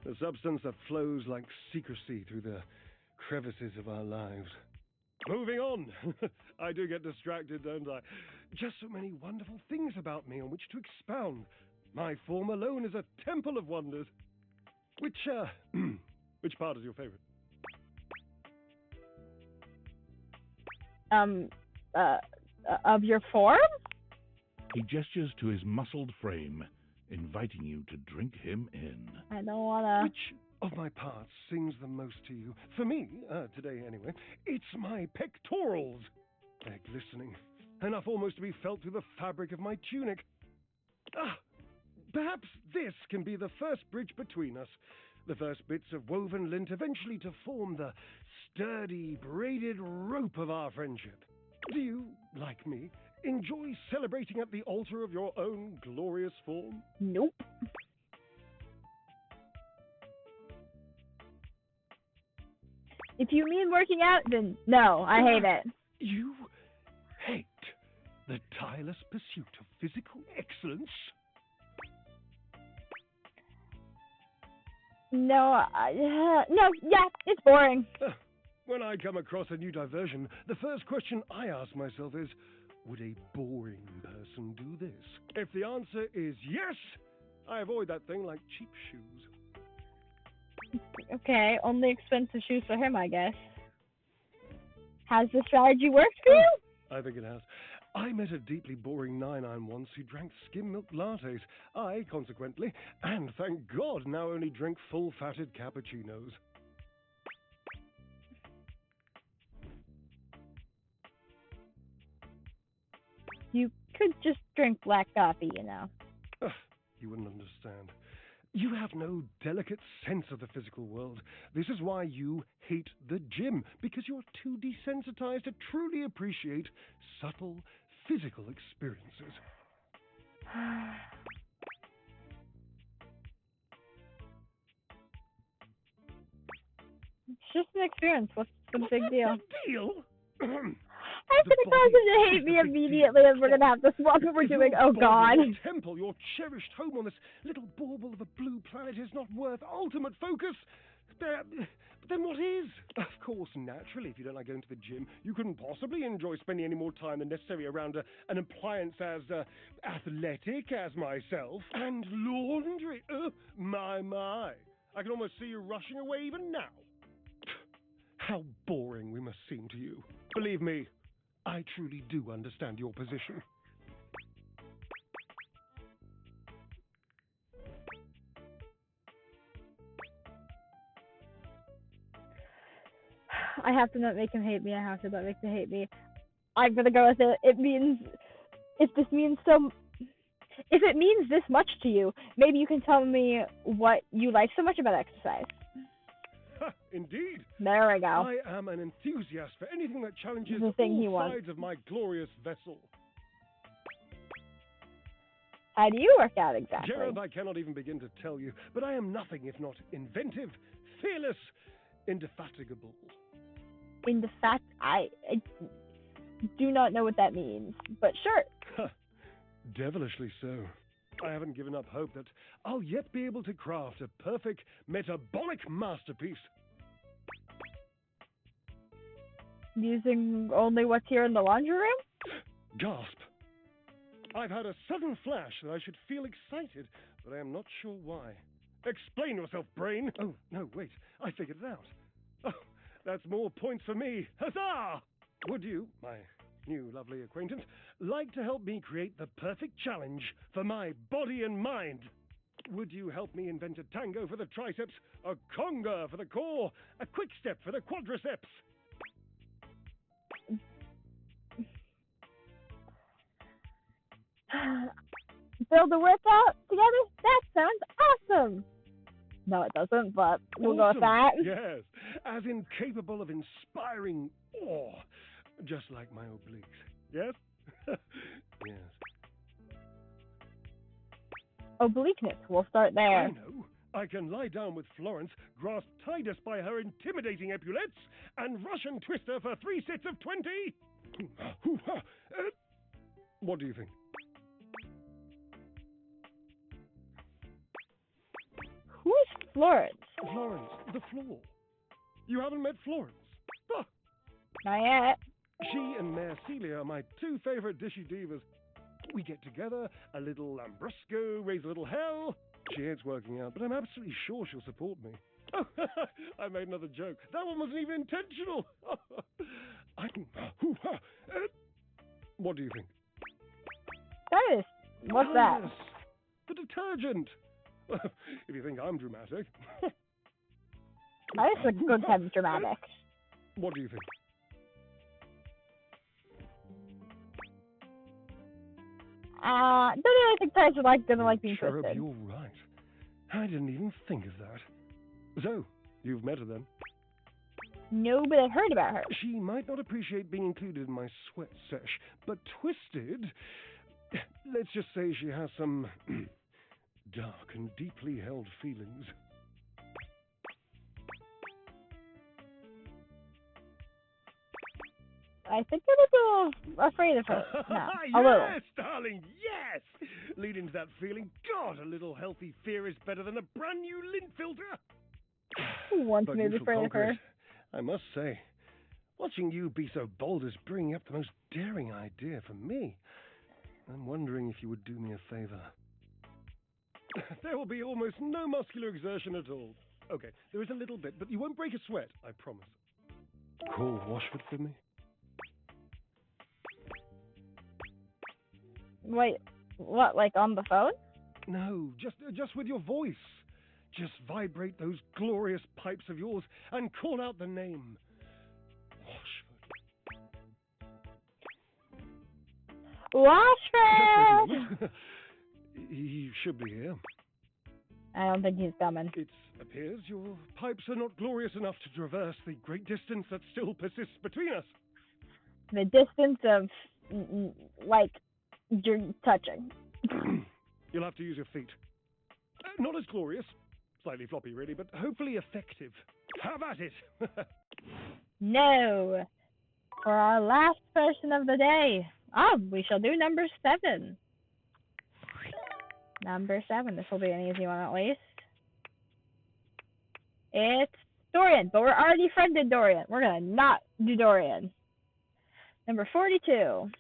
The substance that flows like secrecy through the crevices of our lives. Moving on. I do get distracted, don't I? Just so many wonderful things about me on which to expound. My form alone is a temple of wonders. Which part is your favorite? Of your form? He gestures to his muscled frame, inviting you to drink him in. I don't wanna. Which of my parts sings the most to you? For me, today anyway, it's my pectorals. They're glistening, enough almost to be felt through the fabric of my tunic. Perhaps this can be the first bridge between us. The first bits of woven lint eventually to form the sturdy, braided rope of our friendship. Do you, like me, enjoy celebrating at the altar of your own glorious form? Nope. If you mean working out, then no, I hate it. You hate the tireless pursuit of physical excellence? No, it's boring. When I come across a new diversion, the first question I ask myself is, would a boring person do this? If the answer is yes, I avoid that thing like cheap shoes. Okay, only expensive shoes for him, I guess. Has the strategy worked for you? I think it has. I met a deeply boring 9-9 once who drank skim milk lattes. I, consequently, and thank God, now only drink full-fatted cappuccinos. You could just drink black coffee, you know. You wouldn't understand. You have no delicate sense of the physical world. This is why you hate the gym, because you're too desensitized to truly appreciate subtle physical experiences. It's just an experience. What's the big deal? Deal? I'm gonna cause you to hate me immediately, and we're gonna have to swap what we're doing. Oh God! Your temple, your cherished home on this little bauble of a blue planet is not worth ultimate focus. But then what is? Of course, naturally, if you don't like going to the gym, you couldn't possibly enjoy spending any more time than necessary around an appliance as athletic as myself. And laundry. My. I can almost see you rushing away even now. How boring we must seem to you. Believe me, I truly do understand your position. I have to not make him hate me. I have to not make him hate me. I'm gonna go with it. It means, if it means this much to you, maybe you can tell me what you like so much about exercise. Indeed. There we go. I am an enthusiast for anything that challenges The thing he all wants. sides of my glorious vessel. How do you work out exactly? Gerald, I cannot even begin to tell you, but I am nothing if not inventive, fearless, indefatigable. I do not know what that means, but sure. Devilishly so. I haven't given up hope that I'll yet be able to craft a perfect metabolic masterpiece. Using only what's here in the laundry room? Gasp. I've had a sudden flash that I should feel excited, but I am not sure why. Explain yourself, brain. Oh, no, wait. I figured it out. Oh, that's more points for me. Huzzah! Would you, my new lovely acquaintance, like to help me create the perfect challenge for my body and mind? Would you help me invent a tango for the triceps, a conga for the core, a quick step for the quadriceps? Build a workout together? That sounds awesome! No, it doesn't, but we'll go with that. Yes, as incapable of inspiring awe, just like my obliques. Yes? Yes. Obliqueness, we'll start there. I know. I can lie down with Florence, grasp Titus by her intimidating epaulets, and Russian twist her for 3 sets of 20. What do you think? Who's Florence? Florence, the floor. You haven't met Florence? Ah. Not yet. She and Mare Celia are my 2 favorite dishy divas. We get together, a little lambrusco, raise a little hell. She hates working out, but I'm absolutely sure she'll support me. Oh, I made another joke. That one wasn't even intentional. What do you think? Titus, what's that? Yes, the detergent. If you think I'm dramatic. Titus is a good type of dramatic. What do you think? Don't really think Titus is gonna like being Cherub, twisted. you're right. I didn't even think of that. So, you've met her then? No, but I've heard about her. She might not appreciate being included in my sweat sesh, but twisted, let's just say she has some dark and deeply held feelings. I think I'm a little afraid of her now. A little. Yes, darling, yes! Lead into that feeling. God, a little healthy fear is better than a brand new lint filter. Who wants But me to you be shall afraid of conquer her? it. I must say, watching you be so bold is bringing up the most daring idea for me. I'm wondering if you would do me a favor. There will be almost no muscular exertion at all. Okay, there is a little bit, but you won't break a sweat, I promise. Call Washford for me? Wait, what, like on the phone? No, just with your voice. Just vibrate those glorious pipes of yours and call out the name. Washford! He should be here. I don't think he's coming. It appears your pipes are not glorious enough to traverse the great distance that still persists between us. The distance of, like, you're touching. You'll have to use your feet. Not as glorious. Slightly floppy, really, but hopefully effective. Have at it! No. For our last person of the day. We shall do number 7. Number 7. This will be an easy one at least. It's Dorian, but we're already friended Dorian. We're gonna not do Dorian. Number 42.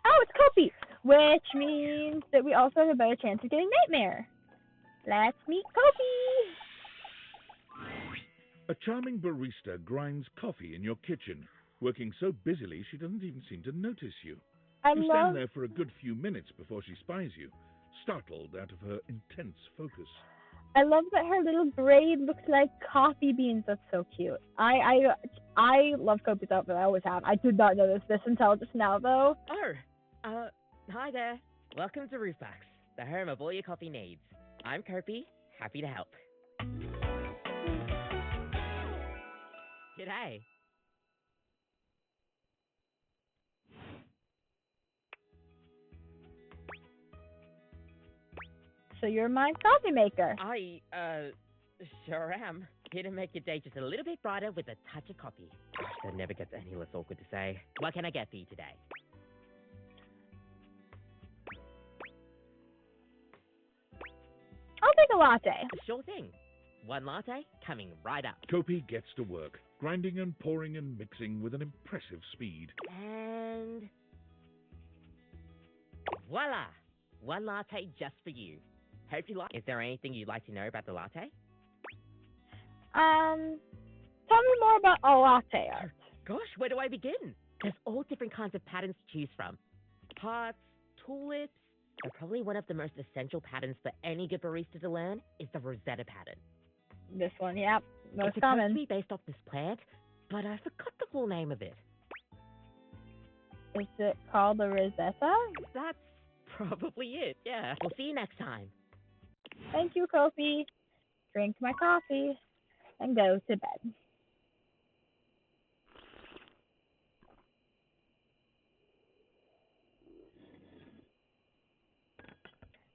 Oh, it's Kopi, which means that we also have a better chance of getting Nightmare. Let's meet Kopi. A charming barista grinds coffee in your kitchen, working so busily she doesn't even seem to notice you. You stand there for a good few minutes before she spies you, startled out of her intense focus. I love that her little braid looks like coffee beans. That's so cute. I love Kopi's outfit. I always have. I did not notice this until just now, though. Hi there. Welcome to Roofbox, the home of all your coffee needs. I'm Kopi, happy to help. G'day. So you're my coffee maker. I sure am. Here to make your day just a little bit brighter with a touch of coffee. Gosh, that never gets any less awkward to say. What can I get for you today? I'll take a latte. Sure thing. One latte coming right up. Kopi gets to work, grinding and pouring and mixing with an impressive speed. And voila! One latte just for you. Hope you like. Is there anything you'd like to know about the latte? Tell me more about a latte art. Gosh, where do I begin? There's all different kinds of patterns to choose from. Hearts, tulips, but probably one of the most essential patterns for any good barista to learn is the Rosetta pattern. This one, yep, most it's common. supposed to be based off this plant, but I forgot the full name of it. Is it called the Rosetta? That's probably it, yeah. We'll see you next time. Thank you, Kopi. Drink my coffee and go to bed.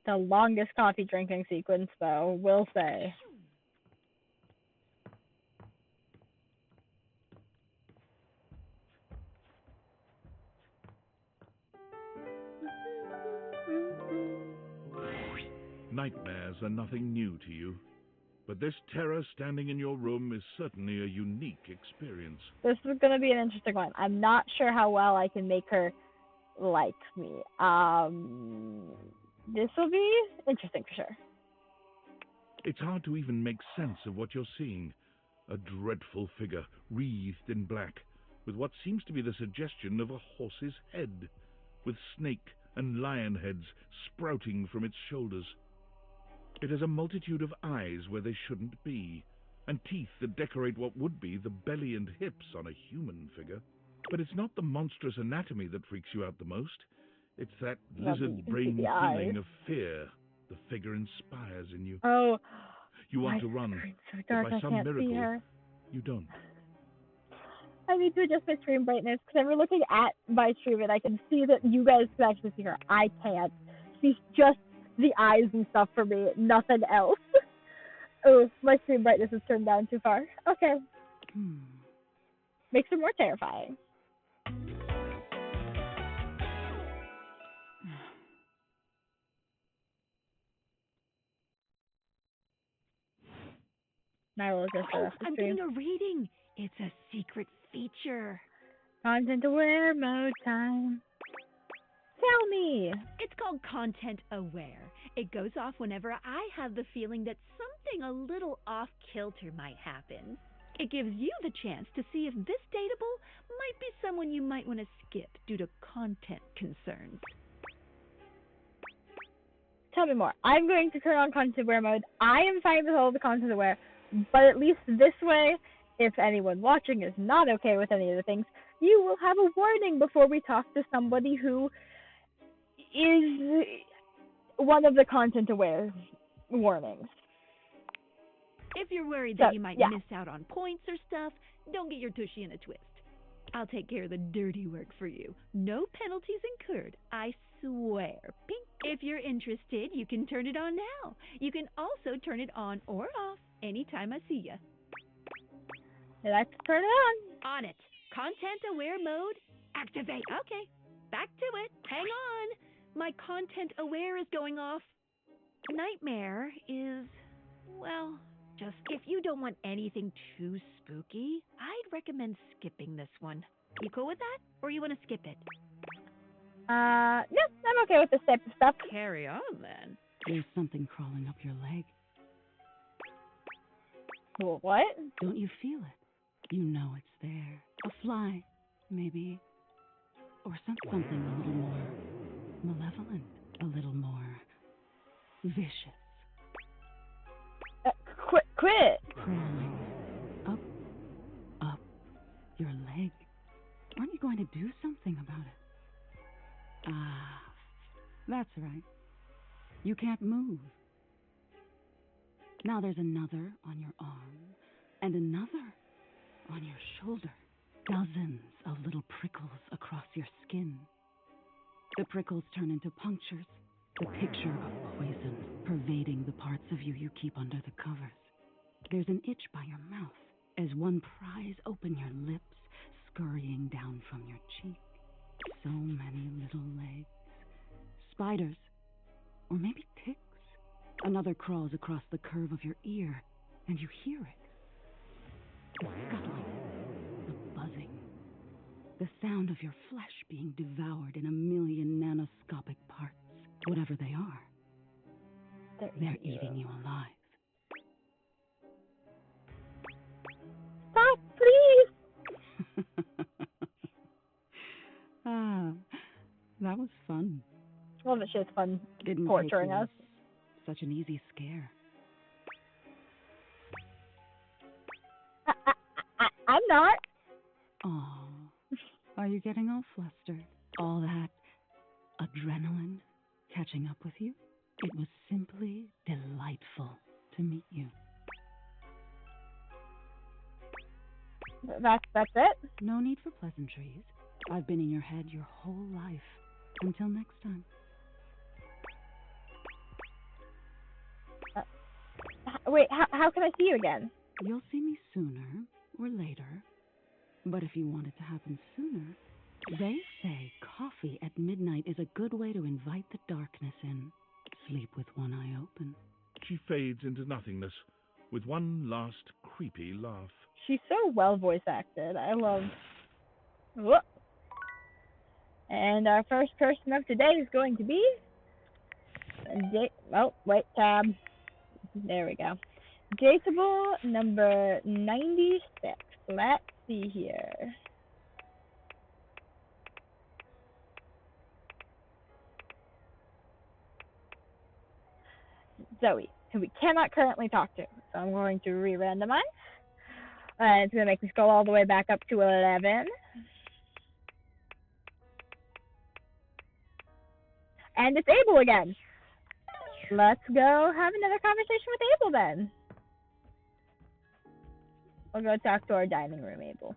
The longest coffee drinking sequence, though, will say. Nightmares are nothing new to you, but this terror standing in your room is certainly a unique experience. This is going to be an interesting one. I'm not sure how well I can make her like me. This will be interesting for sure. It's hard to even make sense of what you're seeing. A dreadful figure, wreathed in black, with what seems to be the suggestion of a horse's head, with snake and lion heads sprouting from its shoulders. It has a multitude of eyes where they shouldn't be, and teeth that decorate what would be the belly and hips on a human figure. But it's not the monstrous anatomy that freaks you out the most. It's that lizard brain feeling of fear the figure inspires in you. Oh, you want to run, so dark, but by some I can't see miracle, her. you don't. I need to adjust my screen brightness because I'm looking at my stream and I can see that you guys can actually see her. I can't. She's just the eyes and stuff for me, nothing else. Oh, my screen brightness is turned down too far. Okay. Makes her more terrifying. I will adjust the rest of the I'm stream. getting a reading. It's a secret feature. Content aware mode time. Tell me. It's called Content Aware. It goes off whenever I have the feeling that something a little off kilter might happen. It gives you the chance to see if this dateable might be someone you might want to skip due to content concerns. Tell me more. I'm going to turn on content aware mode. I am fine with all the content aware, but at least this way, if anyone watching is not okay with any of the things, you will have a warning before we talk to somebody who is one of the content aware warnings. If you're worried that you might miss out on points or stuff, don't get your tushy in a twist. I'll take care of the dirty work for you. No penalties incurred, I swear. Pink. If you're interested, you can turn it on now. You can also turn it on or off anytime I see you. Let's turn it on. On it. Content aware mode, activate. Okay, back to it. Hang on. My content aware is going off. Nightmare is, well, just if you don't want anything too spooky, I'd recommend skipping this one. You cool with that? Or you want to skip it? No, I'm okay with this type of stuff. Carry on then. There's something crawling up your leg. Well, what? Don't you feel it? You know it's there. A fly, maybe. Or something a little more malevolent, a little more vicious. Quit! Crawling up your leg. Aren't you going to do something about it? Ah, that's right. You can't move. Now there's another on your arm, and another on your shoulder. Dozens of little prickles across your skin. The prickles turn into punctures, the picture of poison pervading the parts of you you keep under the covers. There's an itch by your mouth as one pries open your lips, scurrying down from your cheek. So many little legs. Spiders, or maybe ticks. Another crawls across the curve of your ear, and you hear it. The scuttling, the buzzing, the sound of your flesh being devoured in a million nanoscopic parts, whatever they are. They're eating you alive. Stop, please! Ah, that was fun. Well, it's just fun Didn't torturing take you us. Such an easy scare. I'm not. Aw, are you getting all flustered? All that adrenaline catching up with you? It was simply delightful to meet you. That's it? No need for pleasantries. I've been in your head your whole life. Until next time. Wait, how can I see you again? You'll see me sooner or later. But if you want it to happen sooner, they say coffee at midnight is a good way to invite the darkness in. Sleep with one eye open. She fades into nothingness with one last creepy laugh. She's so well voice acted. I love. Whoop. And our first person of today is going to be. Oh, wait, tab. There we go. Dateable number 96. Let's see here. Zoe, who we cannot currently talk to. So I'm going to re-randomize. It's going to make me scroll all the way back up to 11. And it's Abel again. Let's go have another conversation with Abel then. We'll go talk to our dining room, Abel.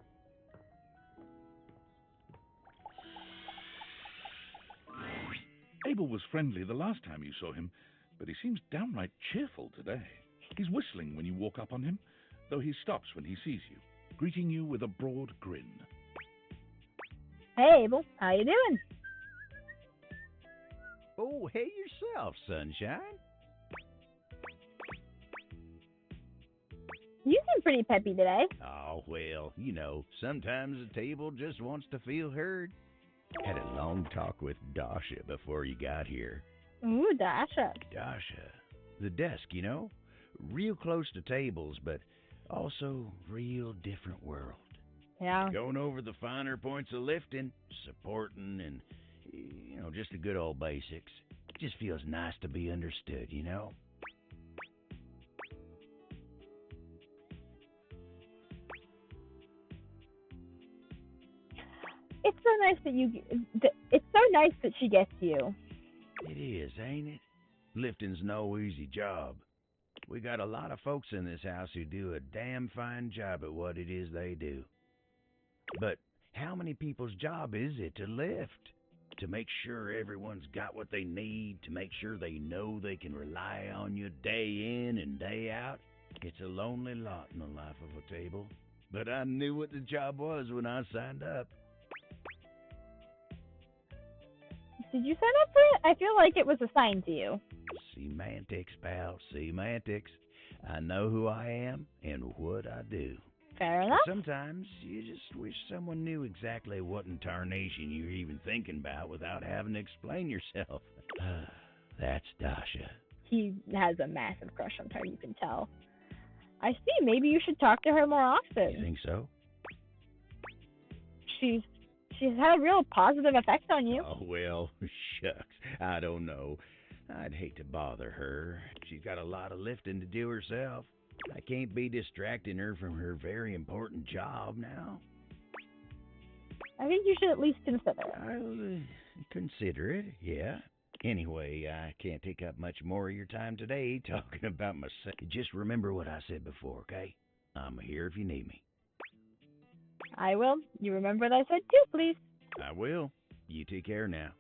Abel was friendly the last time you saw him, but he seems downright cheerful today. He's whistling when you walk up on him, though he stops when he sees you, greeting you with a broad grin. Hey, Abel. How you doing? Oh, hey yourself, sunshine. You seem pretty peppy today. Oh, well, you know, sometimes the table just wants to feel heard. Had a long talk with Dasha before you got here. Ooh, Dasha. Dasha. The desk, you know? Real close to tables, but also real different world. Yeah. Going over the finer points of lifting, supporting, and, you know, just the good old basics. It just feels nice to be understood, you know? It's so nice it's so nice that she gets you. It is, ain't it? Lifting's no easy job. We got a lot of folks in this house who do a damn fine job at what it is they do. But how many people's job is it to lift? To make sure everyone's got what they need, to make sure they know they can rely on you day in and day out? It's a lonely lot in the life of a table. But I knew what the job was when I signed up. Did you sign up for it? I feel like it was assigned to you. Semantics, pal, semantics. I know who I am and what I do. Fair enough. But sometimes you just wish someone knew exactly what in tarnation you're even thinking about without having to explain yourself. That's Dasha. He has a massive crush on her, you can tell. I see. Maybe you should talk to her more often. You think so? She's had a real positive effect on you. Oh, well, shucks. I don't know. I'd hate to bother her. She's got a lot of lifting to do herself. I can't be distracting her from her very important job now. I think you should at least consider it. I'll consider it, yeah. Anyway, I can't take up much more of your time today talking about myself. Just remember what I said before, okay? I'm here if you need me. I will. You remember what I said too, please. I will. You take care now.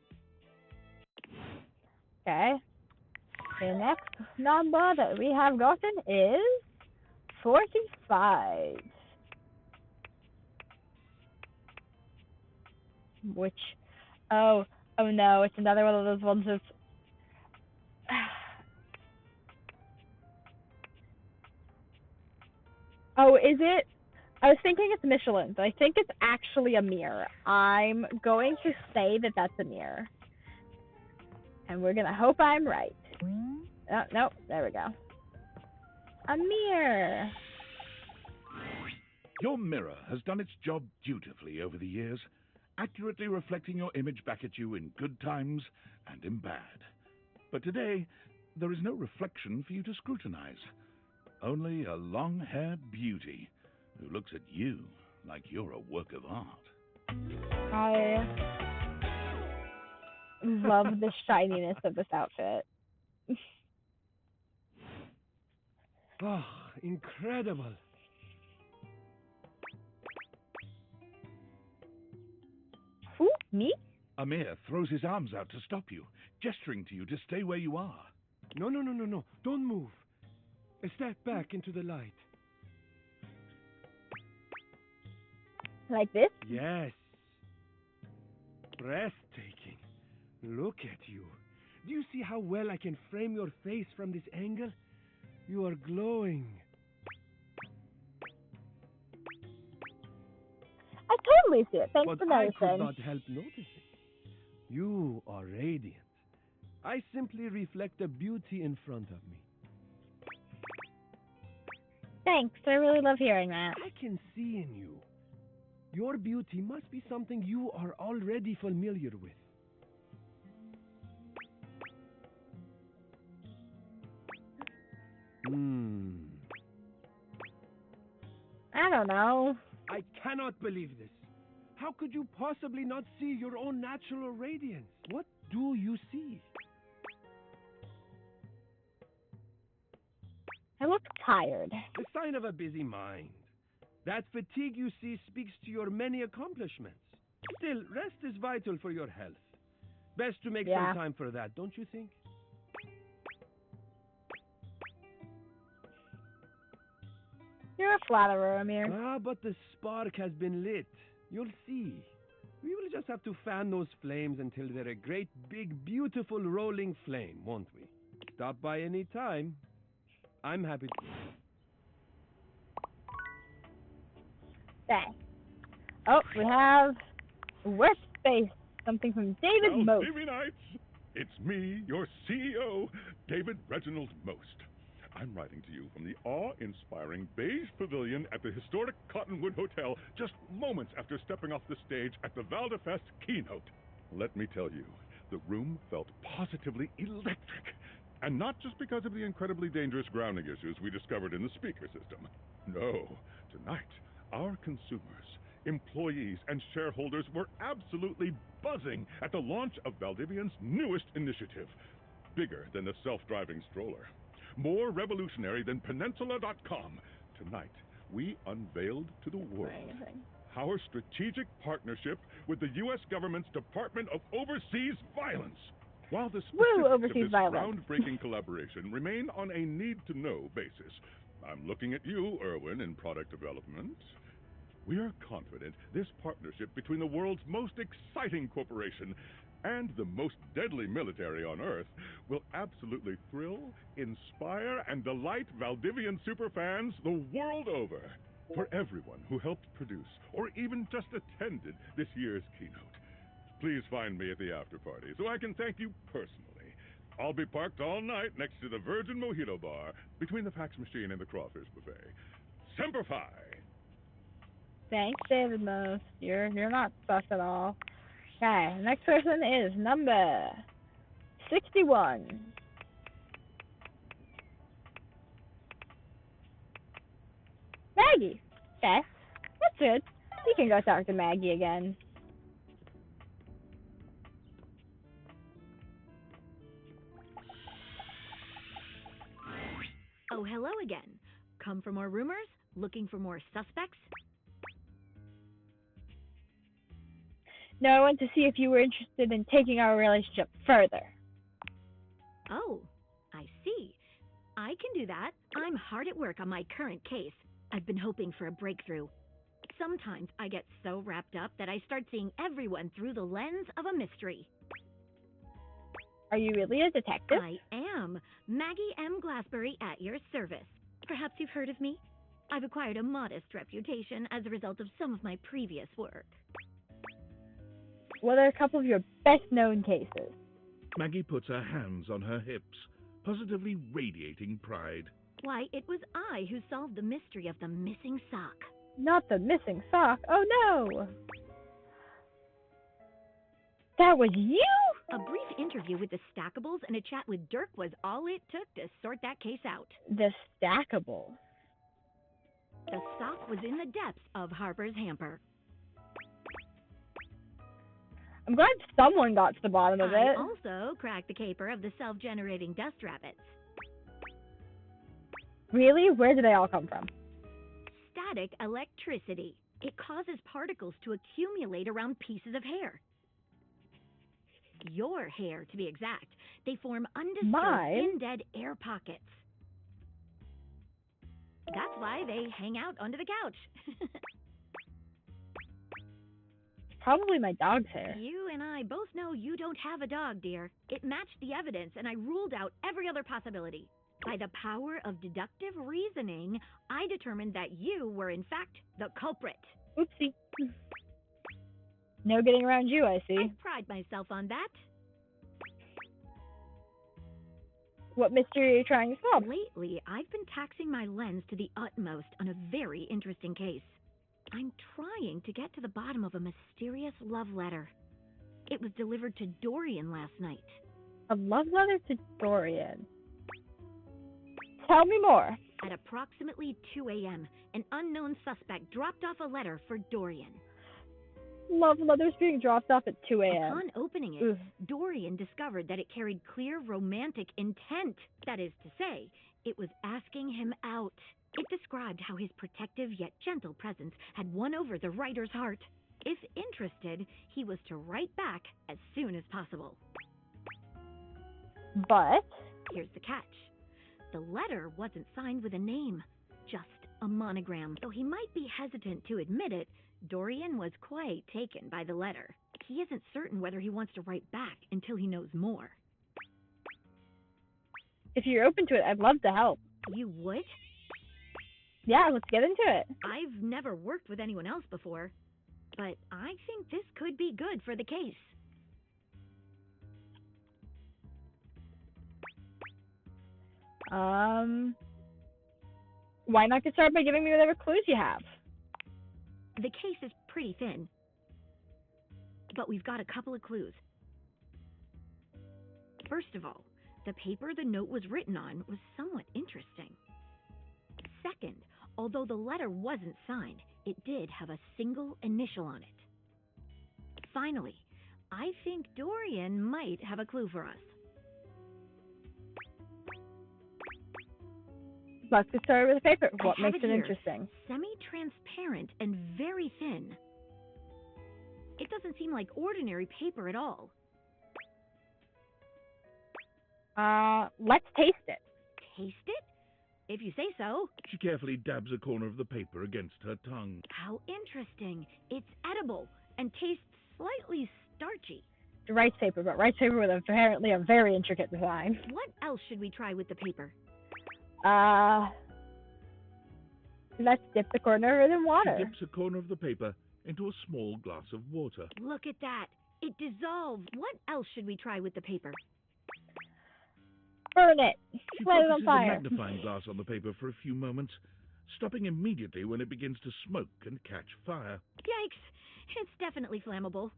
Okay. The next number that we have gotten is 45. Which, oh no, it's another one of those ones that's, oh, is it? I was thinking it's Michelin, but I think it's actually a mirror. I'm going to say that that's a mirror. And we're going to hope I'm right. Oh, no, there we go. A mirror. Your mirror has done its job dutifully over the years, accurately reflecting your image back at you in good times and in bad. But today, there is no reflection for you to scrutinize. Only a long-haired beauty who looks at you like you're a work of art. I love the shininess of this outfit. Oh, incredible. Who? Me? Amir throws his arms out to stop you, gesturing to you to stay where you are. No. Don't move. Step back into the light. Like this? Yes. Breathtaking. Look at you. Do you see how well I can frame your face from this angle? You are glowing. I totally see it. Thanks But for noticing. I could not help noticing. You are radiant. I simply reflect the beauty in front of me. Thanks. I really love hearing that. I can see in you. Your beauty must be something you are already familiar with. I don't know. I cannot believe this. How could you possibly not see your own natural radiance? What do you see? I look tired. The sign of a busy mind. That fatigue you see speaks to your many accomplishments. Still, rest is vital for your health. Best to make some time for that, don't you think? You're a flatterer, Amir. Ah, but the spark has been lit. You'll see. We will just have to fan those flames until they're a great, big, beautiful rolling flame, won't we? Stop by any time. I'm happy to... Thanks. Oh, we have Workspace. Something from David Most. Nights. It's me, your CEO, David Reginald Most. I'm writing to you from the awe-inspiring beige pavilion at the historic Cottonwood Hotel just moments after stepping off the stage at the Valdefest keynote. Let me tell you, the room felt positively electric. And not just because of the incredibly dangerous grounding issues we discovered in the speaker system. No, tonight, our consumers, employees, and shareholders were absolutely buzzing at the launch of Valdivian's newest initiative. Bigger than the self-driving stroller. More revolutionary than Peninsula.com. Tonight, we unveiled to the world our strategic partnership with the U.S. government's Department of Overseas Violence. While the specifics of this groundbreaking collaboration remain on a need-to-know basis, I'm looking at you, Erwin, in product development. We are confident this partnership between the world's most exciting corporation and the most deadly military on Earth will absolutely thrill, inspire, and delight Valdivian superfans the world over. For everyone who helped produce or even just attended this year's keynote, please find me at the after party so I can thank you personally. I'll be parked all night next to the Virgin Mojito Bar, between the fax machine and the crawfish buffet. Semper Fi! Thanks, David Most. You're not sus at all. Okay, next person is number 61. Maggie. Okay, that's good. You can go talk to Maggie again. Oh, hello again. Come for more rumors? Looking for more suspects? No, I want to see if you were interested in taking our relationship further. Oh, I see. I can do that. I'm hard at work on my current case. I've been hoping for a breakthrough. Sometimes I get so wrapped up that I start seeing everyone through the lens of a mystery. Are you really a detective? I am. Maggie M. Glassbury at your service. Perhaps you've heard of me? I've acquired a modest reputation as a result of some of my previous work. What are a couple of your best-known cases? Maggie puts her hands on her hips, positively radiating pride. Why, it was I who solved the mystery of the missing sock. Not the missing sock. Oh no! That was you? A brief interview with the Stackables and a chat with Dirk was all it took to sort that case out. The Stackables. The sock was in the depths of Harper's hamper. I'm glad someone got to the bottom of I it. also cracked the caper of the self-generating dust rabbits. Really? Where do they all come from? Static electricity. It causes particles to accumulate around pieces of hair. Your hair, to be exact. They form undisturbed, in-dead air pockets. That's why they hang out under the couch. Probably my dog's hair. You and I both know you don't have a dog, dear. It matched the evidence, and I ruled out every other possibility. By the power of deductive reasoning, I determined that you were, in fact, the culprit. Oopsie. No getting around you, I see. I pride myself on that. What mystery are you trying to solve? Lately, I've been taxing my lens to the utmost on a very interesting case. I'm trying to get to the bottom of a mysterious love letter. It was delivered to Dorian last night. A love letter to Dorian. Tell me more. At approximately 2 a.m., an unknown suspect dropped off a letter for Dorian. Love letters being dropped off at 2 a.m. Upon opening it, Dorian discovered that it carried clear romantic intent. That is to say, it was asking him out. It described how his protective yet gentle presence had won over the writer's heart. If interested, he was to write back as soon as possible. But here's the catch. The letter wasn't signed with a name, just a monogram. Though he might be hesitant to admit it, Dorian was quite taken by the letter. He isn't certain whether he wants to write back until he knows more. If you're open to it, I'd love to help. You would? Yeah, let's get into it. I've never worked with anyone else before, but I think this could be good for the case. Why not get started by giving me whatever clues you have? The case is pretty thin, but we've got a couple of clues. First of all, the paper the note was written on was somewhat interesting. Second, although the letter wasn't signed, it did have a single initial on it. Finally, I think Dorian might have a clue for us. Let's get started with the paper. What I have makes it here. interesting? Semi-transparent and very thin. It doesn't seem like ordinary paper at all. Let's taste it. Taste it? If you say so. She carefully dabs a corner of the paper against her tongue. How interesting. It's edible and tastes slightly starchy. It's rice paper, but rice paper with apparently a very intricate design. What else should we try with the paper? Let's dip the corner of it in water. She dips a corner of the paper into a small glass of water. Look at that. It dissolves. What else should we try with the paper? Burn it. She Light it on focuses a fire. magnifying glass on the paper for a few moments, stopping immediately when it begins to smoke and catch fire. Yikes. It's definitely flammable.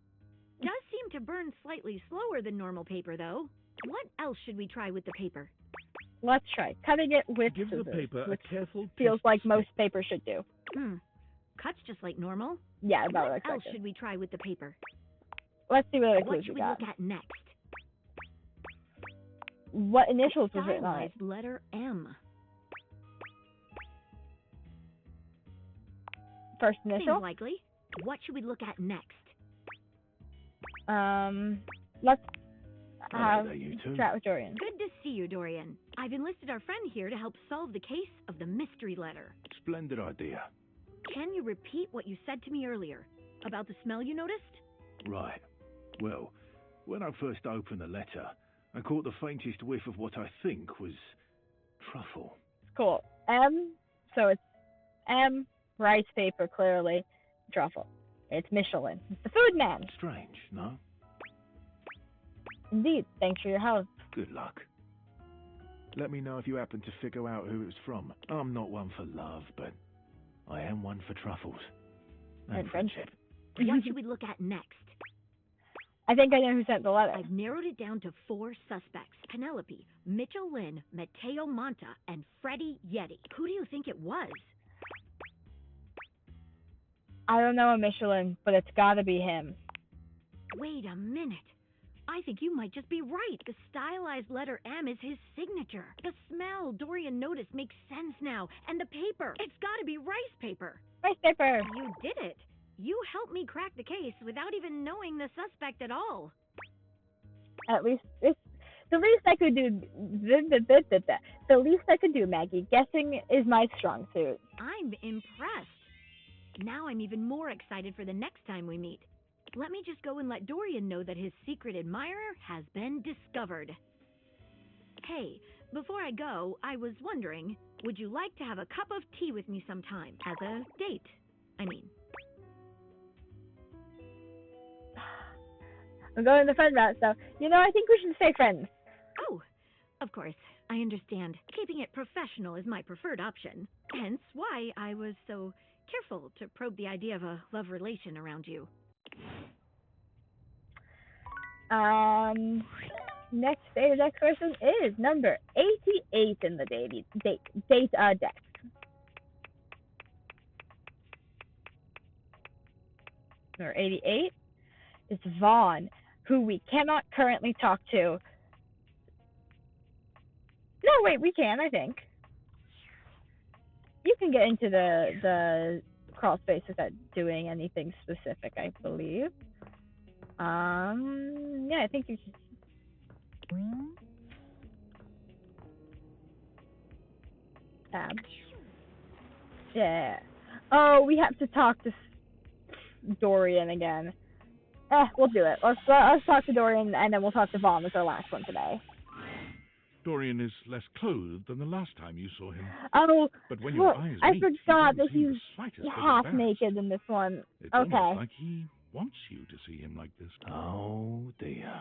Does seem to burn slightly slower than normal paper, though. What else should we try with the paper? Let's try cutting it with Give the scissors, paper which a careful feels test like stick. most paper should do. Cuts just like normal. Yeah, about what I What else expected. should we try with the paper? Let's see what other What clues should we we got. look at next? What initials was written on it? Stylized letter M. First initial? Seems likely. What should we look at next? Let's Hello there, you two. chat with Dorian. Good to see you, Dorian. I've enlisted our friend here to help solve the case of the mystery letter. Splendid idea. Can you repeat what you said to me earlier about the smell you noticed? Right. Well, when I first opened the letter, I caught the faintest whiff of what I think was truffle. Cool. M, so it's M, rice paper, clearly. Truffle. It's Michelin. It's the food man. Strange, no? Indeed. Thanks for your help. Good luck. Let me know if you happen to figure out who it was from. I'm not one for love, but I am one for truffles. And friendship. What should we look at next? I think I know who sent the letter. I've narrowed it down to 4 suspects. Penelope, Mitchell Lynn, Mateo Monta, and Freddie Yeti. Who do you think it was? I don't know a Michelin, but it's gotta be him. Wait a minute. I think you might just be right. The stylized letter M is his signature. The smell Dorian noticed makes sense now. And the paper. It's gotta be rice paper. Rice paper. You did it. You helped me crack the case without even knowing the suspect at all. At least it's the least I could do. The least I could do, Maggie. Guessing is my strong suit. I'm impressed. Now I'm even more excited for the next time we meet. Let me just go and let Dorian know that his secret admirer has been discovered. Hey, before I go, I was wondering, would you like to have a cup of tea with me sometime? As a date, I mean. I'm going the friend route, so I think we should stay friends. Oh, of course, I understand. Keeping it professional is my preferred option. Hence why I was so careful to probe the idea of a love relation around you. Next person is number 88 in the date deck. Number 88 is Vaughn, who we cannot currently talk to. No, wait, we can, I think. You can get into the crawl space without doing anything specific, I believe. Yeah, I think you can. Tab. Yeah. Oh, we have to talk to Dorian again. We'll do it. Let's talk to Dorian, and then we'll talk to Vaughn as our last one today. Dorian is less clothed than the last time you saw him. Oh, but when your eyes I meet, forgot you don't that seem he's the slightest bit half embarrassed. naked in this one. It's Okay. almost like he wants you to see him like this. Oh, dear.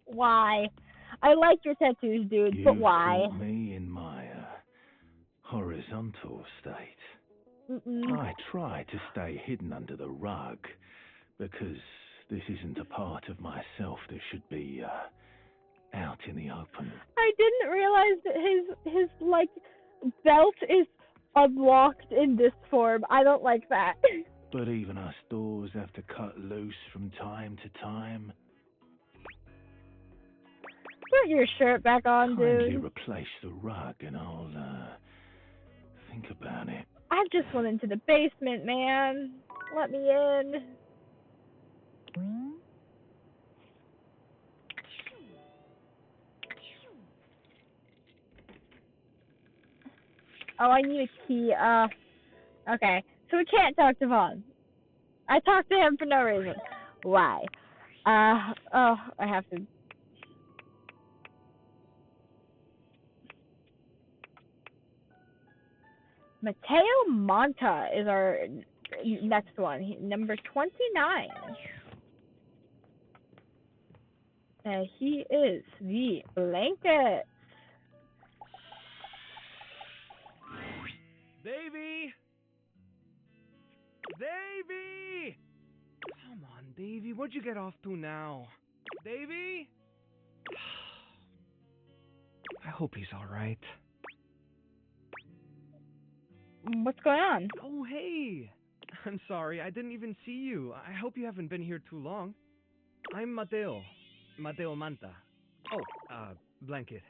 Why? I like your tattoos, dude, You but why? caught me in my horizontal state. Mm-mm. I try to stay hidden under the rug because this isn't a part of myself that should be out in the open. I didn't realize that his like belt is unlocked in this form. I don't like that. But even us doors have to cut loose from time to time. Put your shirt back on, Kindly dude. replace the rug and I'll think about it. I just went into the basement, man. Let me in. Oh, I need a key. Okay. So we can't talk to Vaughn. I talked to him for no reason. Why? I have to. Mateo Monta is our next one. Number 29. He is the blanket. Davy! Davy! Come on, Davy, what'd you get off to now? Davy? I hope he's alright. What's going on? Oh, hey! I'm sorry, I didn't even see you. I hope you haven't been here too long. I'm Mateo. Mateo Manta. Oh, Blanket.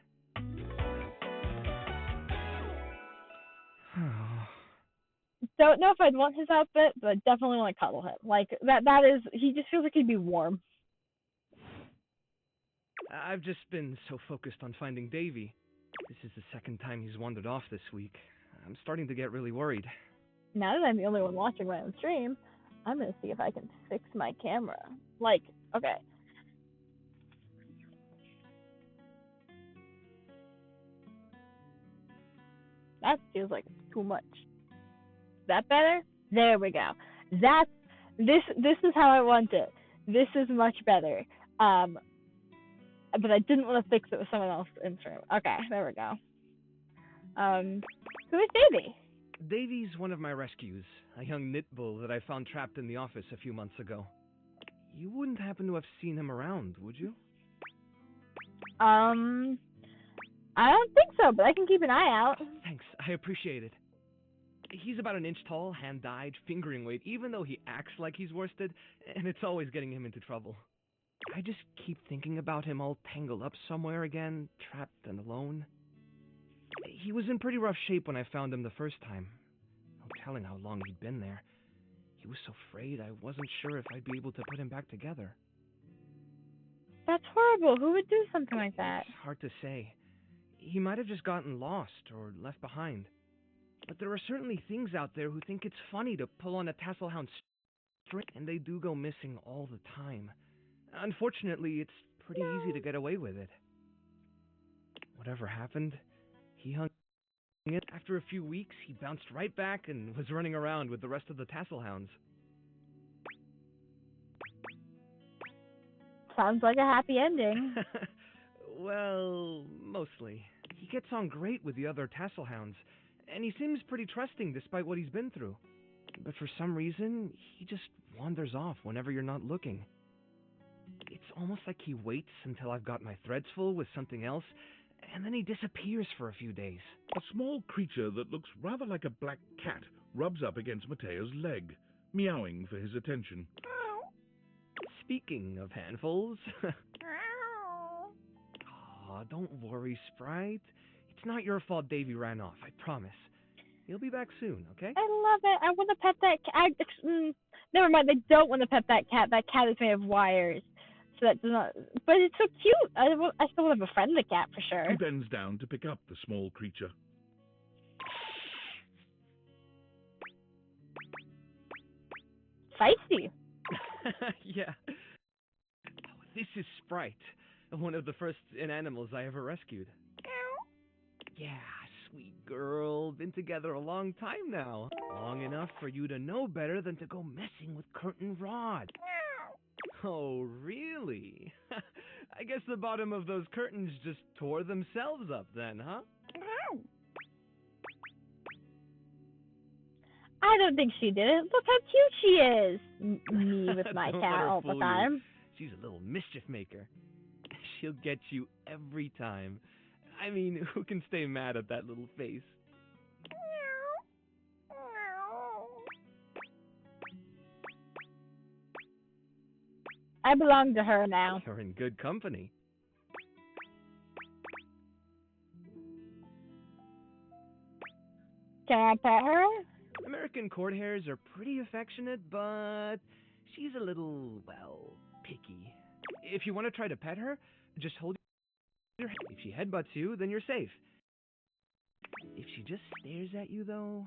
Don't know if I'd want his outfit, but definitely want to cuddle him. Like, that is, he just feels like he'd be warm. I've just been so focused on finding Davy. This is the second time he's wandered off this week. I'm starting to get really worried. Now that I'm the only one watching my own stream, I'm going to see if I can fix my camera. Like, okay. That feels like too much. Is that better? There we go. This is how I want it. This is much better. But I didn't want to fix it with someone else in the room. Okay, there we go. Who is Davy? Davy's one of my rescues, a young knit bull that I found trapped in the office a few months ago. You wouldn't happen to have seen him around, would you? I don't think so, but I can keep an eye out. Thanks, I appreciate it. He's about an inch tall, hand-dyed, fingering weight, even though he acts like he's worsted, and it's always getting him into trouble. I just keep thinking about him all tangled up somewhere again, trapped and alone. He was in pretty rough shape when I found him the first time. No telling how long he'd been there. He was so frayed I wasn't sure if I'd be able to put him back together. That's horrible. Who would do something like that? It's hard to say. He might have just gotten lost or left behind. But there are certainly things out there who think it's funny to pull on a tassel hound string, and they do go missing all the time. Unfortunately, it's pretty easy to get away with it. Whatever happened, he hung it. After a few weeks, he bounced right back and was running around with the rest of the tassel hounds. Sounds like a happy ending. Well, mostly. He gets on great with the other tassel hounds, and he seems pretty trusting despite what he's been through. But for some reason, he just wanders off whenever you're not looking. It's almost like he waits until I've got my threads full with something else, and then he disappears for a few days. A small creature that looks rather like a black cat rubs up against Mateo's leg, meowing for his attention. Speaking of handfuls... Aw, don't worry, Sprite. It's not your fault Davy ran off, I promise. He'll be back soon, okay? I love it. I want to pet that cat. Never mind, I don't want to pet that cat. That cat is made of wires. So that does not... But it's so cute. I still want to befriend the cat for sure. He bends down to pick up the small creature. Feisty. Yeah. Oh, this is Sprite, one of the first animals I ever rescued. Yeah, sweet girl. Been together a long time now. Long enough for you to know better than to go messing with Curtain Rod. Oh, really? I guess the bottom of those curtains just tore themselves up then, huh? I don't think she did it. Look how cute she is. Me with my Don't let cat her all the fool you. time. She's a little mischief maker. She'll get you every time. I mean, who can stay mad at that little face? I belong to her now. You're in good company. Can I pet her? American court hares are pretty affectionate, but she's a little, well, picky. If you want to try to pet her, just hold your head. If she headbutts you, then you're safe. If she just stares at you, though...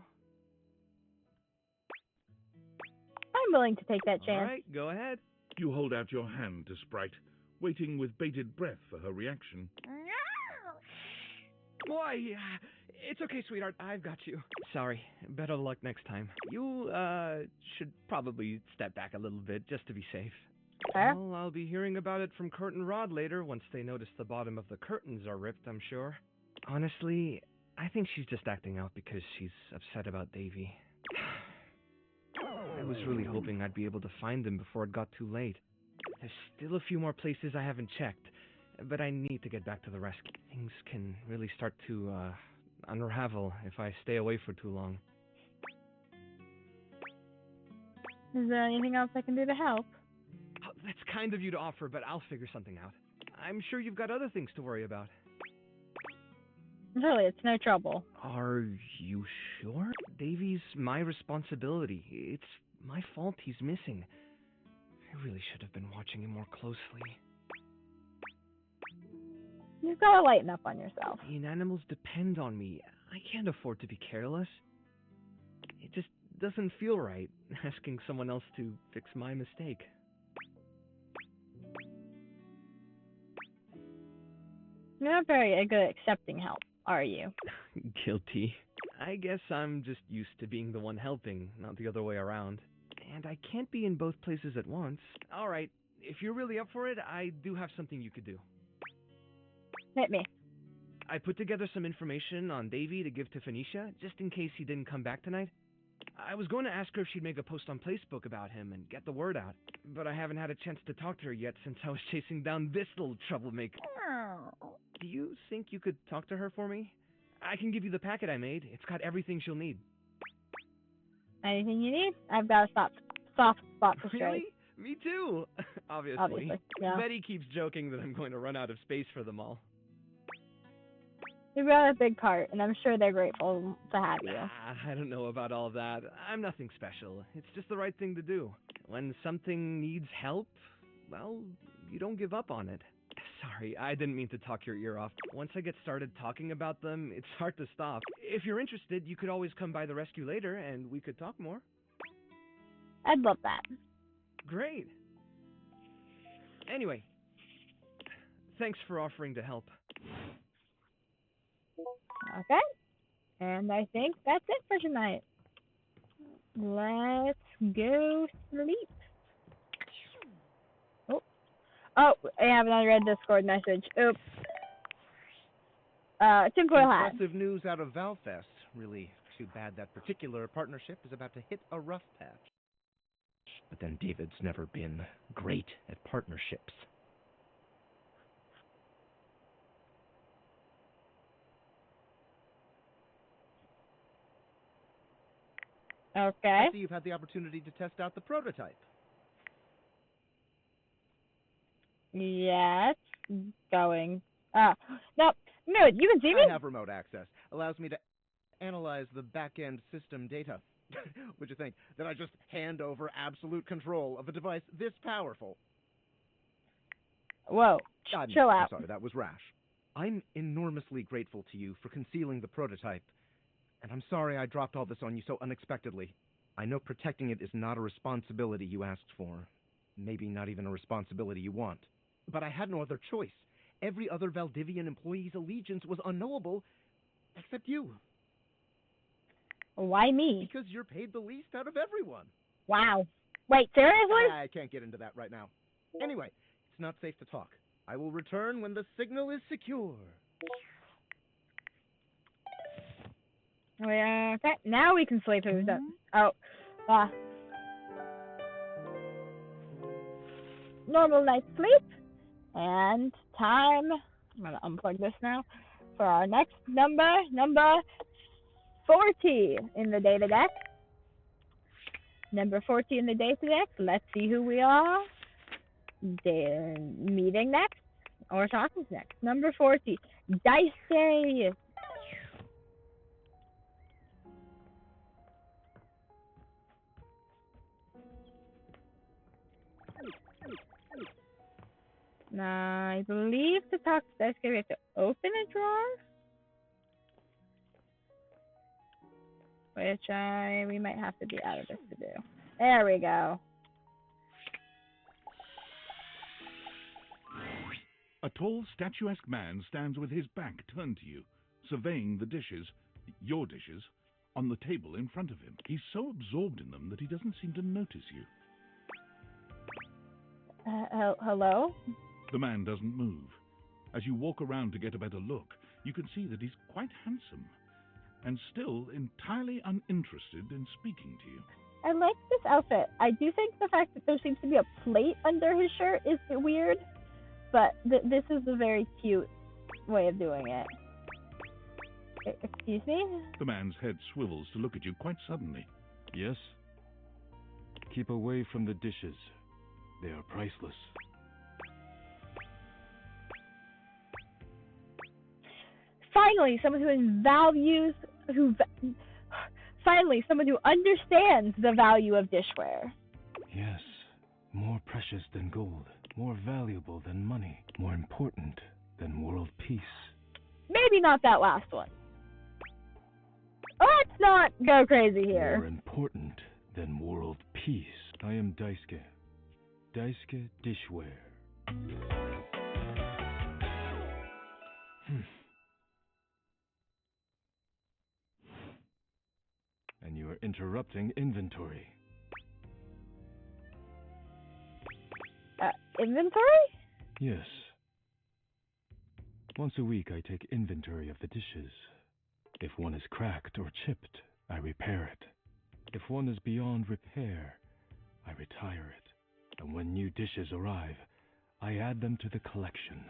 I'm willing to take that chance. All right, go ahead. You hold out your hand to Sprite, waiting with bated breath for her reaction. Boy, it's okay, sweetheart. I've got you. Sorry. Better luck next time. You, should probably step back a little bit just to be safe. Fair. Well, I'll be hearing about it from Kurt and Rod later once they notice the bottom of the curtains are ripped, I'm sure. Honestly, I think she's just acting out because she's upset about Davy. I was really hoping I'd be able to find them before it got too late. There's still a few more places I haven't checked, but I need to get back to the rescue. Things can really start to, unravel if I stay away for too long. Is there anything else I can do to help? Oh, that's kind of you to offer, but I'll figure something out. I'm sure you've got other things to worry about. Really, it's no trouble. Are you sure? Davy's my responsibility. It's my fault he's missing. I really should have been watching him more closely. You've got to lighten up on yourself. The animals depend on me. I can't afford to be careless. It just doesn't feel right, asking someone else to fix my mistake. You're not very good at accepting help, are you? Guilty. I guess I'm just used to being the one helping, not the other way around. And I can't be in both places at once. Alright, if you're really up for it, I do have something you could do. Hit me. I put together some information on Davy to give to Phoenicia, just in case he didn't come back tonight. I was going to ask her if she'd make a post on Facebook about him and get the word out, but I haven't had a chance to talk to her yet since I was chasing down this little troublemaker. Do you think you could talk to her for me? I can give you the packet I made. It's got everything she'll need. Anything you need? I've got a soft spot for straight. Really? Me too. Obviously. Yeah. Betty keeps joking that I'm going to run out of space for them all. You've got a big cart, and I'm sure they're grateful to have you. I don't know about all that. I'm nothing special. It's just the right thing to do. When something needs help, well, you don't give up on it. Sorry, I didn't mean to talk your ear off. Once I get started talking about them, it's hard to stop. If you're interested, you could always come by the rescue later, and we could talk more. I'd love that. Great. Anyway, thanks for offering to help. Okay. And I think that's it for tonight. Let's go sleep. Oh, I have another red Discord message. Oops. Tinfoil hat. Impressive news out of Valfest. Really too bad that particular partnership is about to hit a rough patch. But then David's never been great at partnerships. Okay. I see you've had the opportunity to test out the prototype. Yes. Going. Nope. No, you can see me? I have remote access. Allows me to analyze the back-end system data. Would you think that I just hand over absolute control of a device this powerful? Whoa. Chill out. I'm sorry, that was rash. I'm enormously grateful to you for concealing the prototype. And I'm sorry I dropped all this on you so unexpectedly. I know protecting it is not a responsibility you asked for. Maybe not even a responsibility you want. But I had no other choice. Every other Valdivian employee's allegiance was unknowable, except you. Why me? Because you're paid the least out of everyone. Wow. Wait, seriously? I can't get into that right now. Anyway, it's not safe to talk. I will return when the signal is secure. Okay, now we can sleep. Who's up? Oh, normal night's sleep, and time. I'm gonna unplug this now for our next number 40 in the data deck. Number 40 in the data deck. Let's see who we are. Meeting next or talking next. Number 40, Dicey. I believe to talk to Dicey, we have to open a drawer. Which we might have to be out of this to do. There we go. A tall, statuesque man stands with his back turned to you, surveying the dishes, your dishes, on the table in front of him. He's so absorbed in them that he doesn't seem to notice you. Hello? The man doesn't move. As you walk around to get a better look, you can see that he's quite handsome and still entirely uninterested in speaking to you. I like this outfit. I do think the fact that there seems to be a plate under his shirt is weird, but this is a very cute way of doing it. Excuse me? The man's head swivels to look at you quite suddenly. Yes? Keep away from the dishes. They are priceless. Finally, someone finally, someone who understands the value of dishware. Yes. More precious than gold. More valuable than money. More important than world peace. Maybe not that last one. Let's not go crazy here. More important than world peace. I am Daisuke. Daisuke Dishware. And you are interrupting inventory. Inventory? Yes. Once a week I take inventory of the dishes. If one is cracked or chipped, I repair it. If one is beyond repair, I retire it. And when new dishes arrive, I add them to the collection.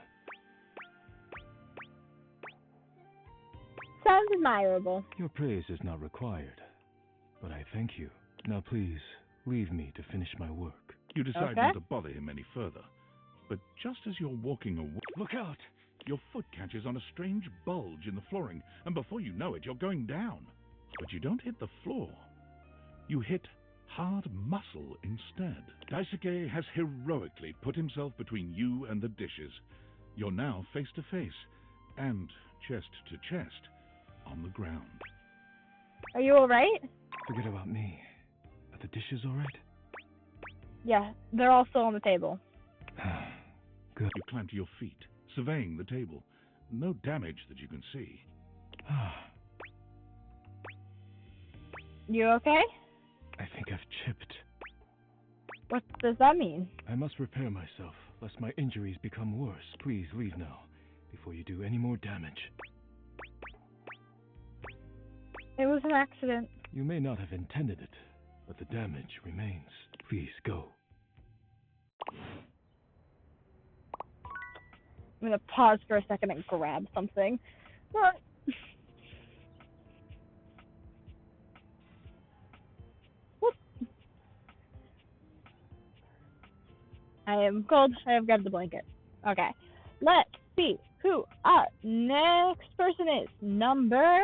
Sounds admirable. Your praise is not required, but I thank you. Now please, leave me to finish my work. You decide not to bother him any further. But just as you're walking away, look out! Your foot catches on a strange bulge in the flooring, and before you know it, you're going down. But you don't hit the floor. You hit hard muscle instead. Daisuke has heroically put himself between you and the dishes. You're now face to face, and chest to chest, on the ground. Are you alright? Forget about me. Are the dishes alright? Yeah, they're all still on the table. Good. You climb to your feet, surveying the table. No damage that you can see. You okay? I think I've chipped. What does that mean? I must repair myself, lest my injuries become worse. Please leave now, before you do any more damage. It was an accident. You may not have intended it, but the damage remains. Please go. I'm gonna pause for a second and grab something. I am cold. I have grabbed the blanket. Okay. Let's see who our next person is. Number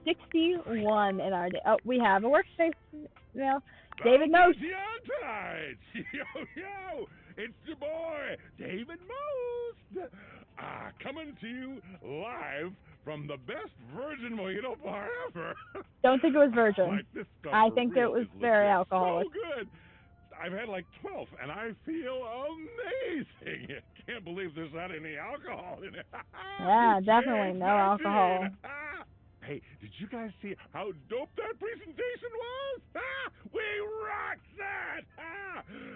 61 in our day. Oh, we have a workspace now. David Most. Yo, it's your boy, David Most. Coming to you live from the best virgin mojito bar ever. Don't think it was virgin. Like this stuff I for think real it was is very legit. alcoholic. So good. I've had like 12, and I feel amazing. Can't believe there's not any alcohol in it. Yeah, definitely no alcohol. Hey, did you guys see how dope that presentation was? We rocked that!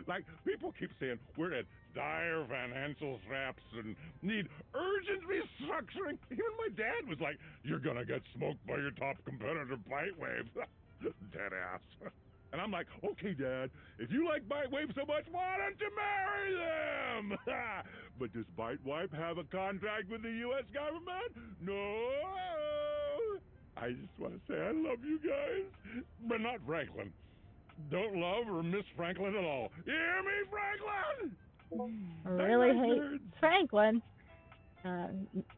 Like, people keep saying we're at dire financial straps and need urgent restructuring. Even my dad was like, you're gonna get smoked by your top competitor, Bitewave. Dead ass. And I'm like, okay, Dad, if you like Bitewave so much, why don't you marry them? But does Bitewave have a contract with the U.S. government? No. I just want to say I love you guys, but not Franklin. Don't love or miss Franklin at all. You hear me, Franklin? I really hate Franklin.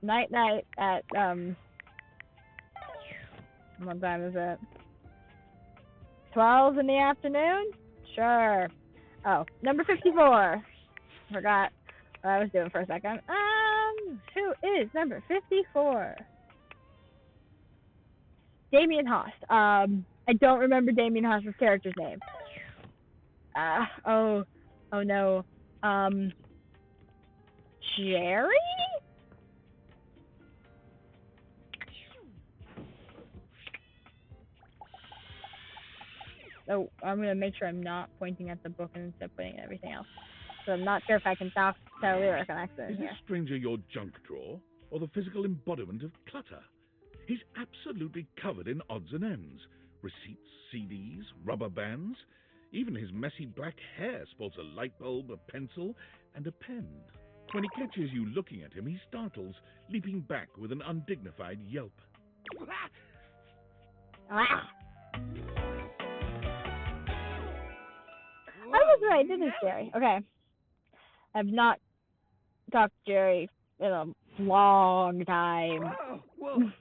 Night at what time is it? 12 in the afternoon? Sure. Oh, number 54. Forgot what I was doing for a second. Who is number 54? Damien Haas. I don't remember Damien Haas's character's name. Oh no. Jerry? Oh, I'm gonna make sure I'm not pointing at the book and instead pointing at everything else. so I'm not sure if I can talk to lyric an accent Is here. this stranger your junk drawer, or the physical embodiment of clutter? He's absolutely covered in odds and ends. Receipts, CDs, rubber bands. Even his messy black hair sports a light bulb, a pencil, and a pen. When he catches you looking at him, he startles, leaping back with an undignified yelp. Ah. I was right, didn't it, Jerry? Okay. I've not talked to Jerry in a long time. Whoa.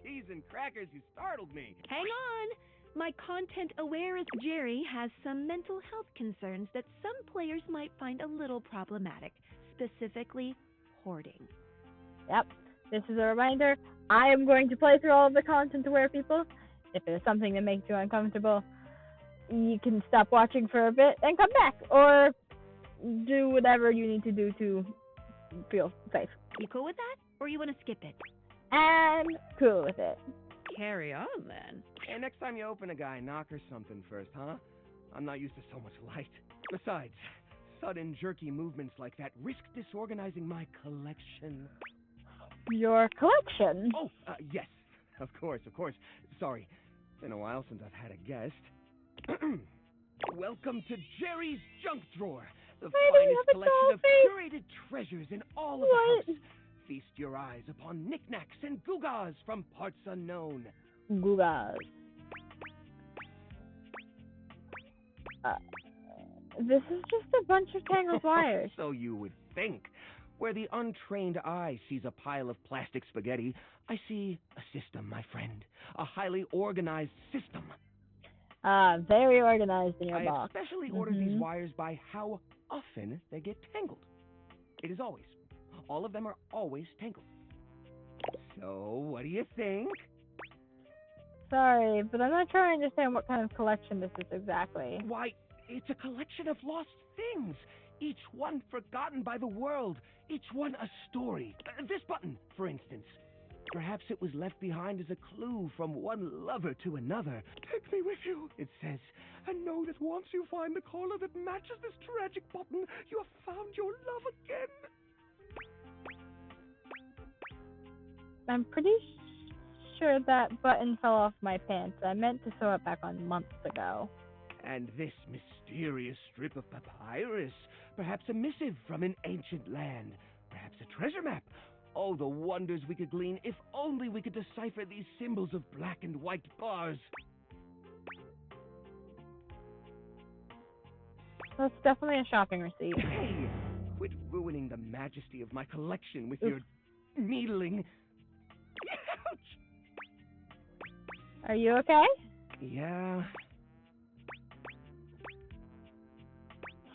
Cheese and crackers, you startled me. Hang on. My content-aware Jerry has some mental health concerns that some players might find a little problematic, specifically hoarding. Yep. This is a reminder. I am going to play through all of the content-aware people. If there's something that makes you uncomfortable, you can stop watching for a bit and come back, or do whatever you need to do to feel safe. You cool with that, or you want to skip it? I'm cool with it. Carry on, then. Hey, next time you open a guy, knock her something first, huh? I'm not used to so much light. Besides, sudden jerky movements like that risk disorganizing my collection. Your collection? Oh, yes. Of course. Sorry. Been a while since I've had a guest. Welcome to Jerry's Junk Drawer, the finest collection of curated treasures in all of the house. Feast your eyes upon knickknacks and gewgaws from parts unknown. Gewgaws. This is just a bunch of tangled wires. So you would think. Where the untrained eye sees a pile of plastic spaghetti, I see a system, my friend. A highly organized system. Very organized in your I box. especially order these wires by how often they get tangled. It is always. All of them are always tangled. So, what do you think? Sorry, but I'm not sure I understand what kind of collection this is exactly. Why, it's a collection of lost things. Each one forgotten by the world. Each one a story. This button, for instance. Perhaps it was left behind as a clue from one lover to another. Take me with you, it says. And know that once you find the collar that matches this tragic button, you have found your love again. I'm pretty sure that button fell off my pants. I meant to sew it back on months ago. And this mysterious strip of papyrus, perhaps a missive from an ancient land, perhaps a treasure map. Oh, the wonders we could glean if only we could decipher these symbols of black and white bars. That's definitely a shopping receipt. Hey, quit ruining the majesty of my collection with your needling. Ouch! Are you okay? Yeah.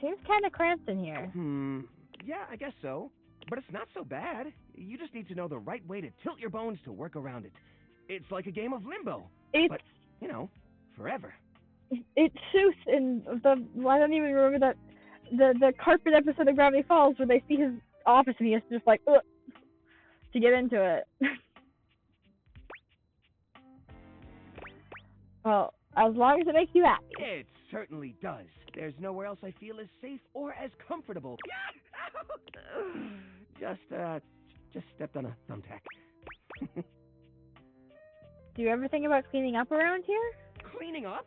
Seems kind of cramped in here. Yeah, I guess so. But it's not so bad. You just need to know the right way to tilt your bones to work around it. It's like a game of limbo. But, you know, forever. It's Seuss in the... I don't even remember that... The carpet episode of Gravity Falls where they see his office and he has to just like... to get into it. Well, as long as it makes you happy. It certainly does. There's nowhere else I feel as safe or as comfortable. Just stepped on a thumbtack. Do you ever think about cleaning up around here? Cleaning up?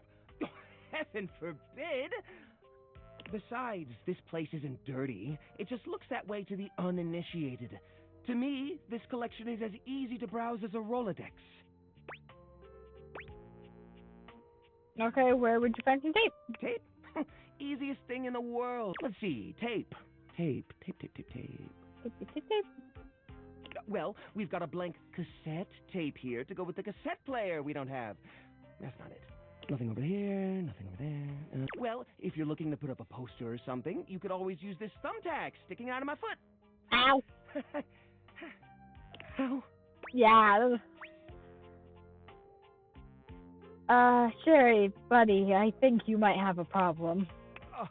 Heaven forbid! Besides, this place isn't dirty. It just looks that way to the uninitiated. To me, this collection is as easy to browse as a Rolodex. Okay, where would you find some tape? Tape? Easiest thing in the world. Let's see. Tape. Tape. Well, we've got a blank cassette tape here to go with the cassette player we don't have. That's not it. Nothing over here, nothing over there. Well, if you're looking to put up a poster or something, you could always use this thumbtack sticking out of my foot. Ow! Ow? Yeah. Sherry, buddy, I think you might have a problem.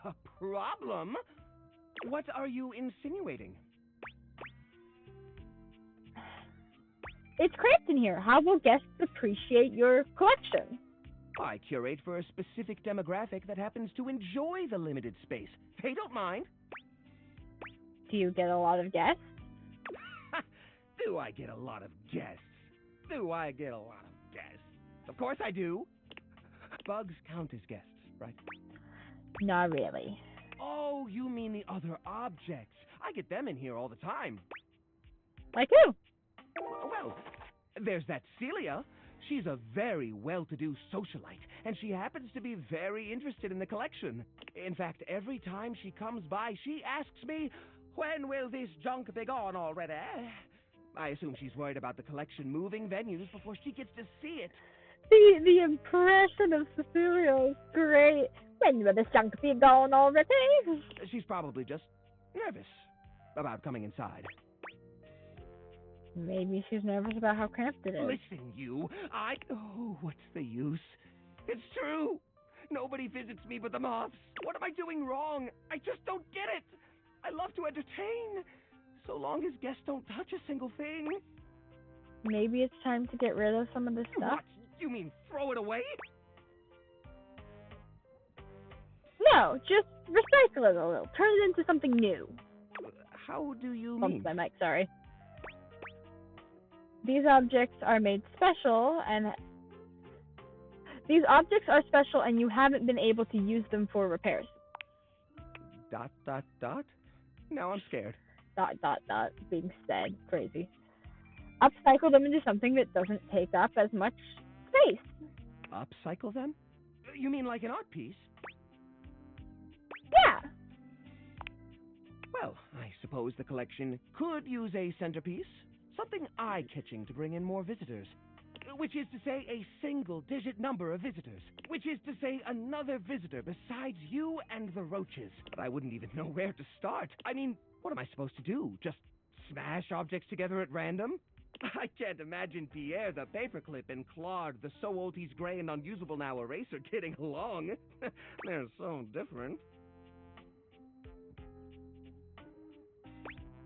A problem? What are you insinuating? It's cramped in here. How will guests appreciate your collection? I curate for a specific demographic that happens to enjoy the limited space. They don't mind. Do you get a lot of guests? Do I get a lot of guests? Do I get a lot of guests? Of course I do. Bugs count as guests, right? Not really. Oh, you mean the other objects. I get them in here all the time. Like who? Well, there's that Celia. She's a very well-to-do socialite, and she happens to be very interested in the collection. In fact, every time she comes by, she asks me, when will this junk be gone already? I assume she's worried about the collection moving venues before she gets to see it. The impression of Cecilia is great. When will this junk be gone already? She's probably just nervous about coming inside. Maybe she's nervous about how cramped it is. Listen, you. Oh, what's the use? It's true. Nobody visits me but the moths. What am I doing wrong? I just don't get it. I love to entertain, so long as guests don't touch a single thing. Maybe it's time to get rid of some of this stuff. What? You mean throw it away? No, just recycle it a little. Turn it into something new. How do you mean? My mic, sorry. These objects are made special, and you haven't been able to use them for repairs. ... Now I'm scared. ... being said. Crazy. Upcycle them into something that doesn't take up as much space. Upcycle them? You mean like an art piece? Yeah. Well, I suppose the collection could use a centerpiece. Something eye-catching to bring in more visitors. Which is to say a single-digit number of visitors. Which is to say another visitor besides you and the roaches. But I wouldn't even know where to start. I mean, what am I supposed to do? Just smash objects together at random? I can't imagine Pierre the paperclip and Claude the so old he's gray and unusable now eraser getting along. They're so different.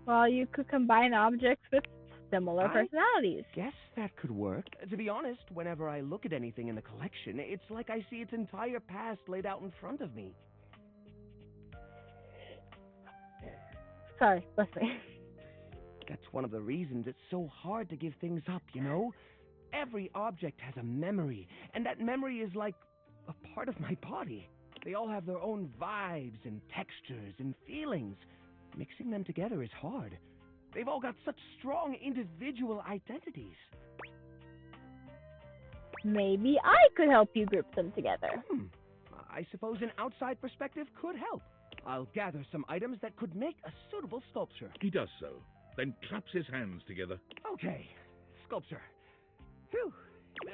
Well, you could combine objects with similar personalities. Guess that could work. To be honest, whenever I look at anything in the collection, it's like I see its entire past laid out in front of me. Sorry, listening. That's one of the reasons it's so hard to give things up, you know? Every object has a memory, and that memory is like a part of my body. They all have their own vibes and textures and feelings. Mixing them together is hard. They've all got such strong individual identities. Maybe I could help you group them together. I suppose an outside perspective could help. I'll gather some items that could make a suitable sculpture. He does so, then claps his hands together. Okay, sculpture. Phew.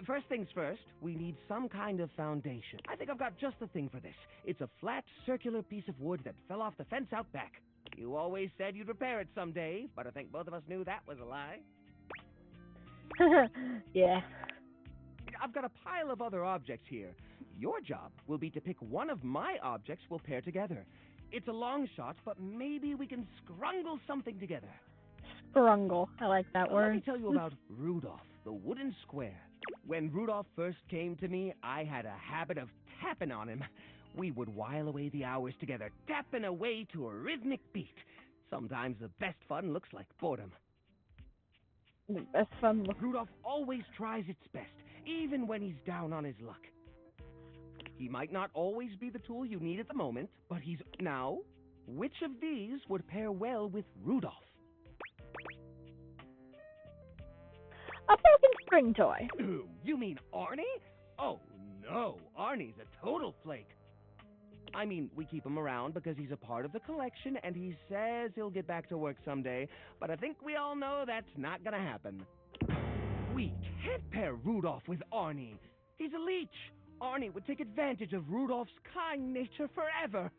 First things first, we need some kind of foundation. I think I've got just the thing for this. It's a flat, circular piece of wood that fell off the fence out back. You always said you'd repair it someday, but I think both of us knew that was a lie. Yeah. I've got a pile of other objects here. Your job will be to pick one of my objects we'll pair together. It's a long shot, but maybe we can scrungle something together. Scrungle. I like that word. Let me tell you about Rudolph, the wooden square. When Rudolph first came to me, I had a habit of tapping on him. We would while away the hours together, tapping away to a rhythmic beat. Sometimes the best fun looks like boredom. The best fun Rudolph always tries its best, even when he's down on his luck. He might not always be the tool you need at the moment, but he's... Now, which of these would pair well with Rudolph? A broken spring toy. You mean Arnie? Oh, no. Arnie's a total flake. I mean, we keep him around because he's a part of the collection and he says he'll get back to work someday, but I think we all know that's not gonna happen. We can't pair Rudolph with Arnie. He's a leech. Arnie would take advantage of Rudolph's kind nature forever.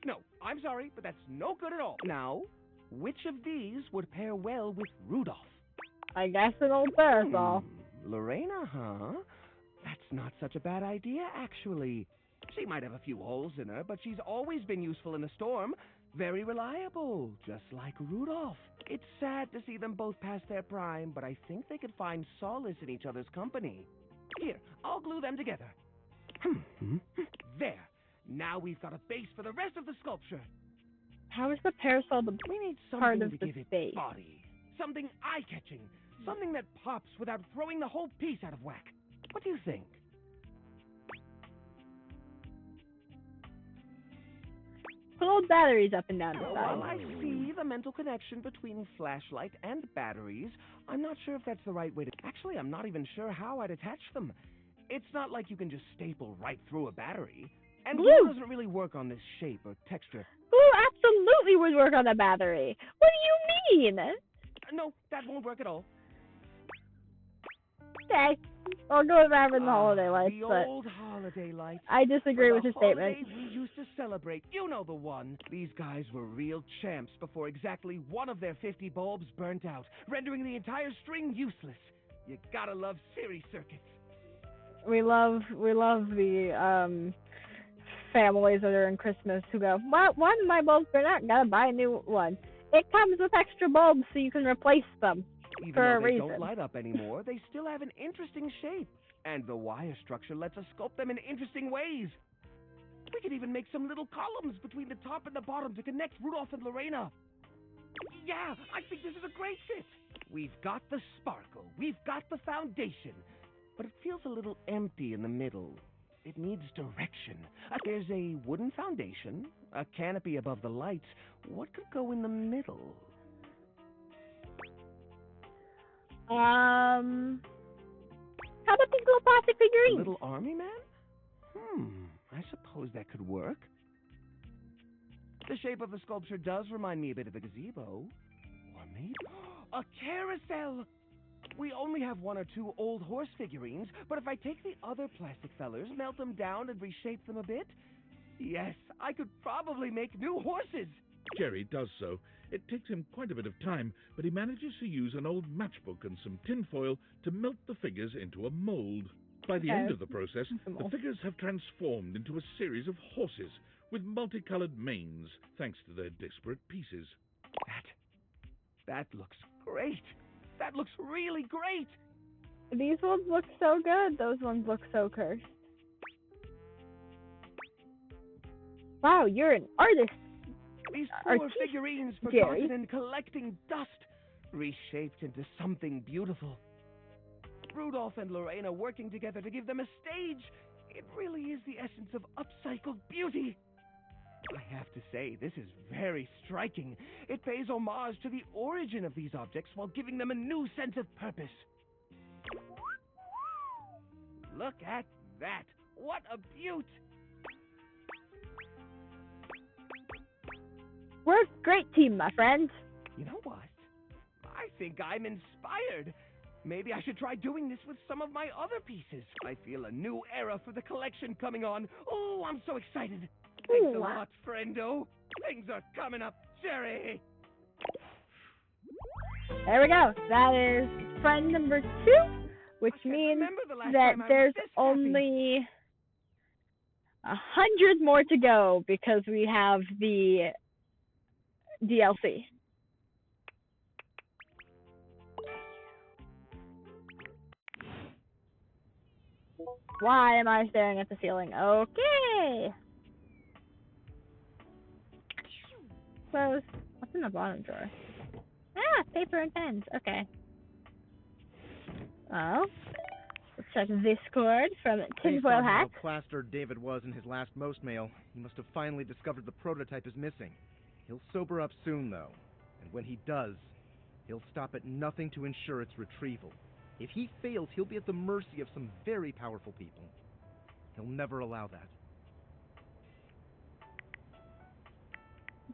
No, I'm sorry, but that's no good at all. Now, which of these would pair well with Rudolph? I guess an old parasol. Lorena, huh? That's not such a bad idea, actually. She might have a few holes in her, but she's always been useful in a storm. Very reliable, just like Rudolph. It's sad to see them both past their prime, but I think they could find solace in each other's company. Here, I'll glue them together. There. Now we've got a base for the rest of the sculpture. How is the parasol the We need part something of to the give it space? body. Something eye-catching. Something that pops without throwing the whole piece out of whack. What do you think? Put old batteries up and down the While I side. see the mental connection between flashlight and batteries, I'm not sure if that's the right way to... Actually, I'm not even sure how I'd attach them. It's not like you can just staple right through a battery. And glue doesn't really work on this shape or texture. Glue absolutely would work on a battery. What do you mean? No, that won't work at all. Okay. I'll go with having the holiday lights, The but old holiday lights. I disagree with the his statement. holidays we used to celebrate. You know the one. These guys were real champs before exactly one of their 50 bulbs burnt out, rendering the entire string useless. You gotta love series circuits. We love the families that are in Christmas who go, well, one of my bulbs burned out, gotta buy a new one. It comes with extra bulbs so you can replace them. Even for though a they reason. don't light up anymore, they still have an interesting shape. And the wire structure lets us sculpt them in interesting ways. We could even make some little columns between the top and the bottom to connect Rudolph and Lorena. Yeah, I think this is a great fit. We've got the sparkle. We've got the foundation. But it feels a little empty in the middle. It needs direction. There's a wooden foundation, a canopy above the lights. What could go in the middle? How about these little plastic figurines? A little army man? I suppose that could work. The shape of the sculpture does remind me a bit of a gazebo. Or maybe a carousel! We only have one or two old horse figurines, but if I take the other plastic fellers, melt them down and reshape them a bit, yes, I could probably make new horses! Jerry does so. It takes him quite a bit of time, but he manages to use an old matchbook and some tinfoil to melt the figures into a mold. By the end of the process, the figures have transformed into a series of horses with multicolored manes, thanks to their disparate pieces. That looks great! That looks really great! These ones look so good. Those ones look so cursed. Wow, you're an artist. These poor figurines forgotten and collecting dust, reshaped into something beautiful. Rudolph and Lorena working together to give them a stage. It really is the essence of upcycled beauty. I have to say, this is very striking. It pays homage to the origin of these objects while giving them a new sense of purpose. Look at that. What a beaut! We're a great team, my friend. You know what? I think I'm inspired. Maybe I should try doing this with some of my other pieces. I feel a new era for the collection coming on. Oh, I'm so excited. Thanks a lot, friendo. Things are coming up, Jerry. There we go. That is friend number 2, which means that there's only 100 more to go because we have the DLC. Why am I staring at the ceiling? Okay. Close. What's in the bottom drawer? Ah, paper and pens. Okay. Well, let's check this cord from Tinfoil Based on Hat. how plastered David was in his last most mail, he must have finally discovered the prototype is missing. He'll sober up soon, though, and when he does, he'll stop at nothing to ensure its retrieval. If he fails, he'll be at the mercy of some very powerful people. He'll never allow that.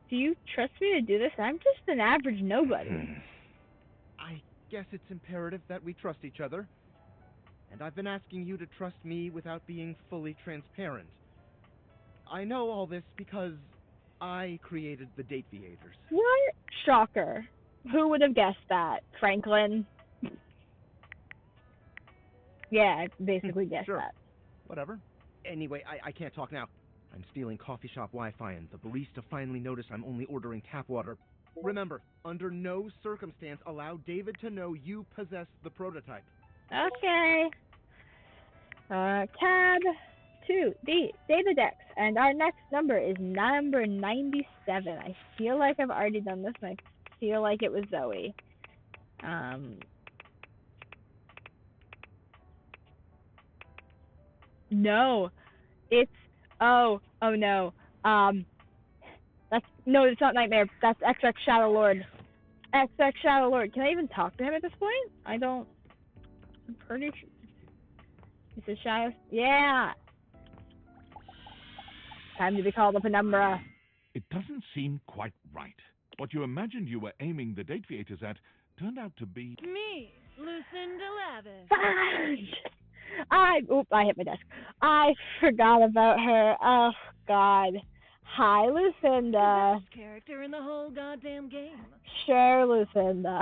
Do you trust me to do this? I'm just an average nobody. I guess it's imperative that we trust each other. And I've been asking you to trust me without being fully transparent. I know all this because I created the date behaviors. What? Shocker. Who would have guessed that? Franklin? Yeah, I basically guessed Sure. that. Whatever. Anyway, I can't talk now. I'm stealing coffee shop Wi-Fi, and the barista finally noticed I'm only ordering tap water. Remember, under no circumstance allow David to know you possess the prototype. Okay. Tab, to the data decks, and our next number is number 97. I feel like I've already done this, and I feel like it was Zoe. No, it's oh no. It's not Nightmare. That's XX Shadow Lord. XX Shadow Lord. Can I even talk to him at this point? I'm pretty sure. This is Shadow. Yeah. Time to be called a penumbra. It doesn't seem quite right. What you imagined you were aiming the date theaters at turned out to be... Me, Lucinda Lavish. Fudge! I hit my desk. I forgot about her. Oh, God. Hi, Lucinda. The best character in the whole goddamn game. Sure, Lucinda.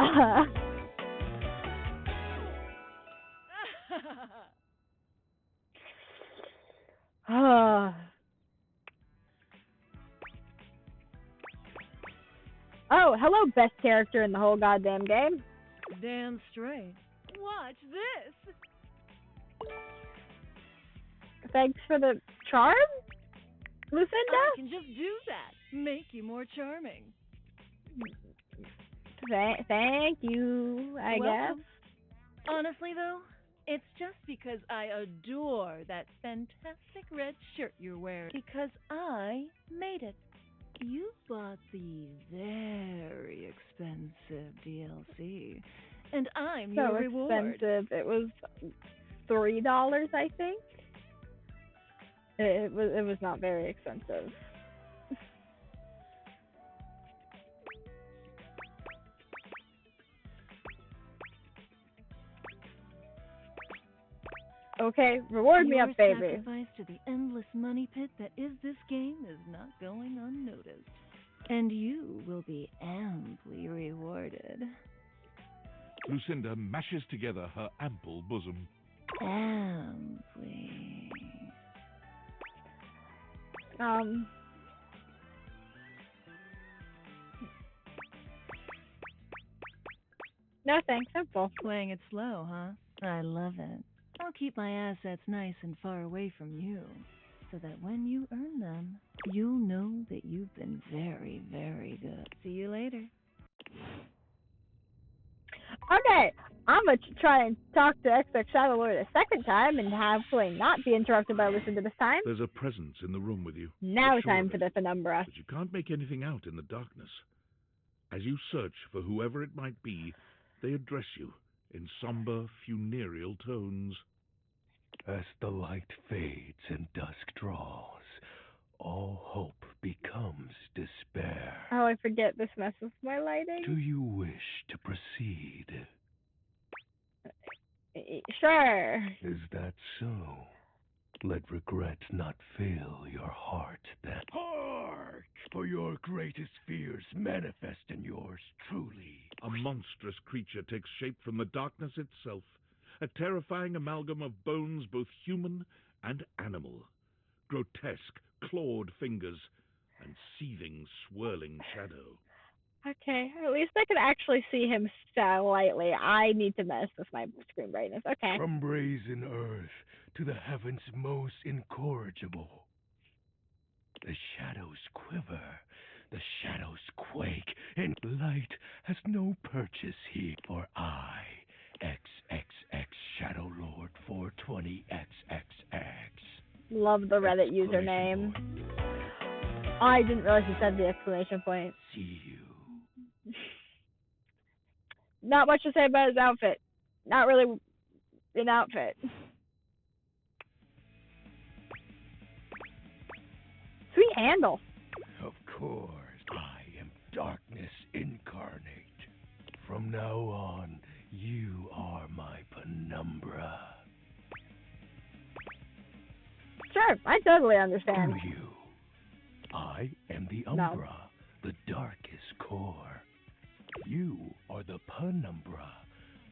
Oh, hello, best character in the whole goddamn game. Damn straight. Watch this. Thanks for the charm, Lucinda? I can just do that. Make you more charming. Thank you, I Welcome. guess. Honestly, though, it's just because I adore that fantastic red shirt you're wearing. Because I made it. You bought the very expensive DLC, and I'm your reward. Expensive. It was $3, I think. It was not very expensive. Okay, reward me up, baby. Your sacrifice to the endless money pit that is this game is not going unnoticed. And you will be amply rewarded. Lucinda mashes together her ample bosom. Amply. No thanks, I'm full. Playing it slow, huh? I love it. I'll keep my assets nice and far away from you, so that when you earn them, you'll know that you've been very, very good. See you later. Okay, I'm going to try and talk to XX Shadow Lord a second time and hopefully not be interrupted by Lucinda this time. There's a presence in the room with you. Now time for the penumbra. But you can't make anything out in the darkness. As you search for whoever it might be, they address you in somber, funereal tones. As the light fades and dusk draws, all hope becomes despair. Oh, I forget this messes with my lighting. Do you wish to proceed? Sure. Is that so? Let regret not fill your heart then. Hark! For your greatest fears manifest in yours truly. A monstrous creature takes shape from the darkness itself, a terrifying amalgam of bones both human and animal, grotesque, clawed fingers, and seething, swirling shadow. Okay, at least I can actually see him slightly. I need to mess with my screen brightness. Okay. From brazen earth to the heavens most incorrigible. The shadows quiver, the shadows quake, and light has no purchase here. For I, XXX Shadow Lord 420XXX. Love the Reddit username. I didn't realize you said the exclamation point. See you. Not much to say about his outfit. Not really an outfit. Sweet handle. Of course, I am darkness incarnate. From now on, you are my penumbra. Sure, I totally understand. Do you? I am the umbra, the darkest core. You are the penumbra,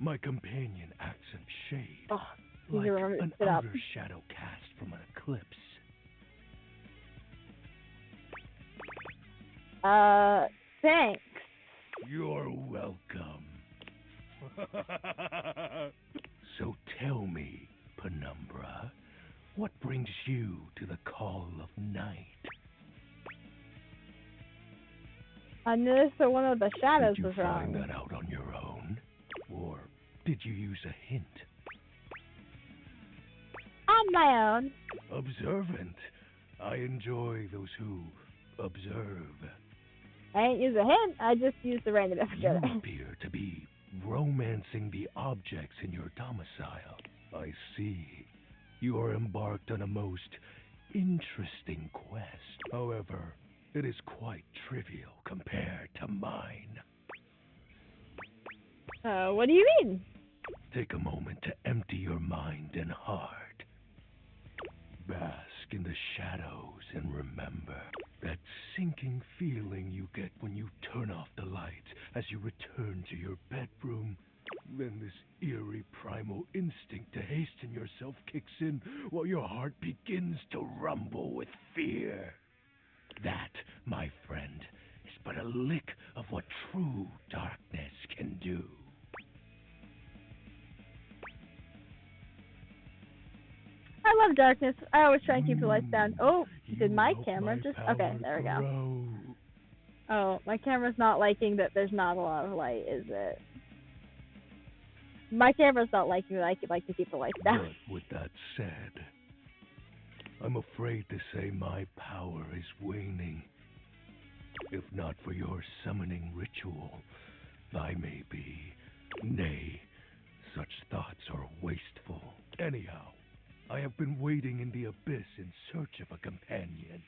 my companion accent shade, like an outer shadow cast from an eclipse. Thanks. You're welcome. So tell me, penumbra, What brings you to the call of night? I noticed that one of the shadows Did you was find wrong. that out on your own? Or did you use a hint? On my own. Observant. I enjoy those who observe. I ain't use a hint, I just used the random You generator. appear to be romancing the objects in your domicile. I see. You are embarked on a most interesting quest. However, it is quite trivial compared to mine. What do you mean? Take a moment to empty your mind and heart. Bask in the shadows and remember that sinking feeling you get when you turn off the lights as you return to your bedroom. Then this eerie primal instinct to hasten yourself kicks in while your heart begins to rumble with fear. That, my friend, is but a lick of what true darkness can do. I love darkness. I always try and keep the lights down. Oh, did my camera just... Okay, there we go. Oh, my camera's not liking that there's not a lot of light, is it? My camera's not liking that I like to keep the lights down. But with that said, I'm afraid to say my power is waning. If not for your summoning ritual, I may be. Nay, such thoughts are wasteful. Anyhow, I have been waiting in the abyss in search of a companion.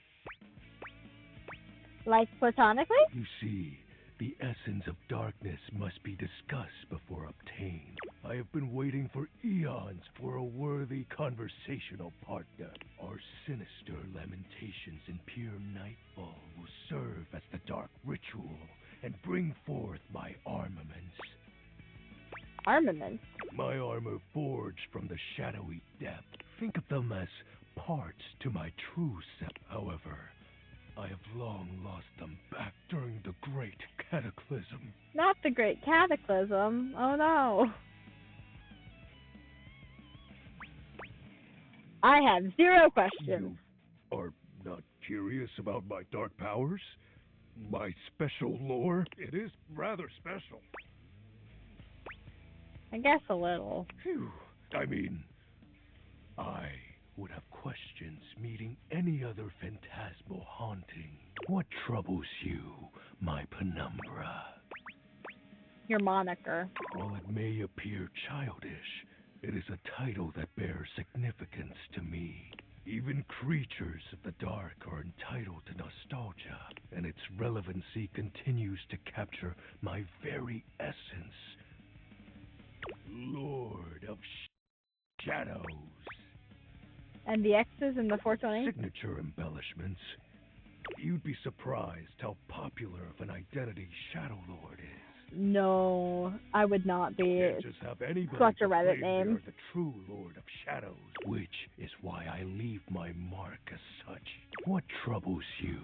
Like platonically? You see, the essence of darkness must be discussed before obtained. I have been waiting for eons for a worthy conversational partner. Our sinister lamentations in pure nightfall will serve as the dark ritual and bring forth my armaments. Armaments? My armor forged from the shadowy depth. Think of them as parts to my true self. However, I have long lost them back during the Great Cataclysm. Not the Great Cataclysm. Oh no. I have 0 questions. You are not curious about my dark powers? My special lore? It is rather special. I guess a little. Phew. I mean, I would have questions meeting any other phantasmal haunting. What troubles you, my penumbra? Your moniker. While it may appear childish, it is a title that bears significance to me. Even creatures of the dark are entitled to nostalgia, and its relevancy continues to capture my very essence. Lord of Shadows. And the X's in the 420? Signature embellishments. You'd be surprised how popular of an identity Shadow Lord is. No, I would not be. Can't just have anybody Such a Reddit proclaim name. they are the true Lord of Shadows, which is why I leave my mark as such. What troubles you,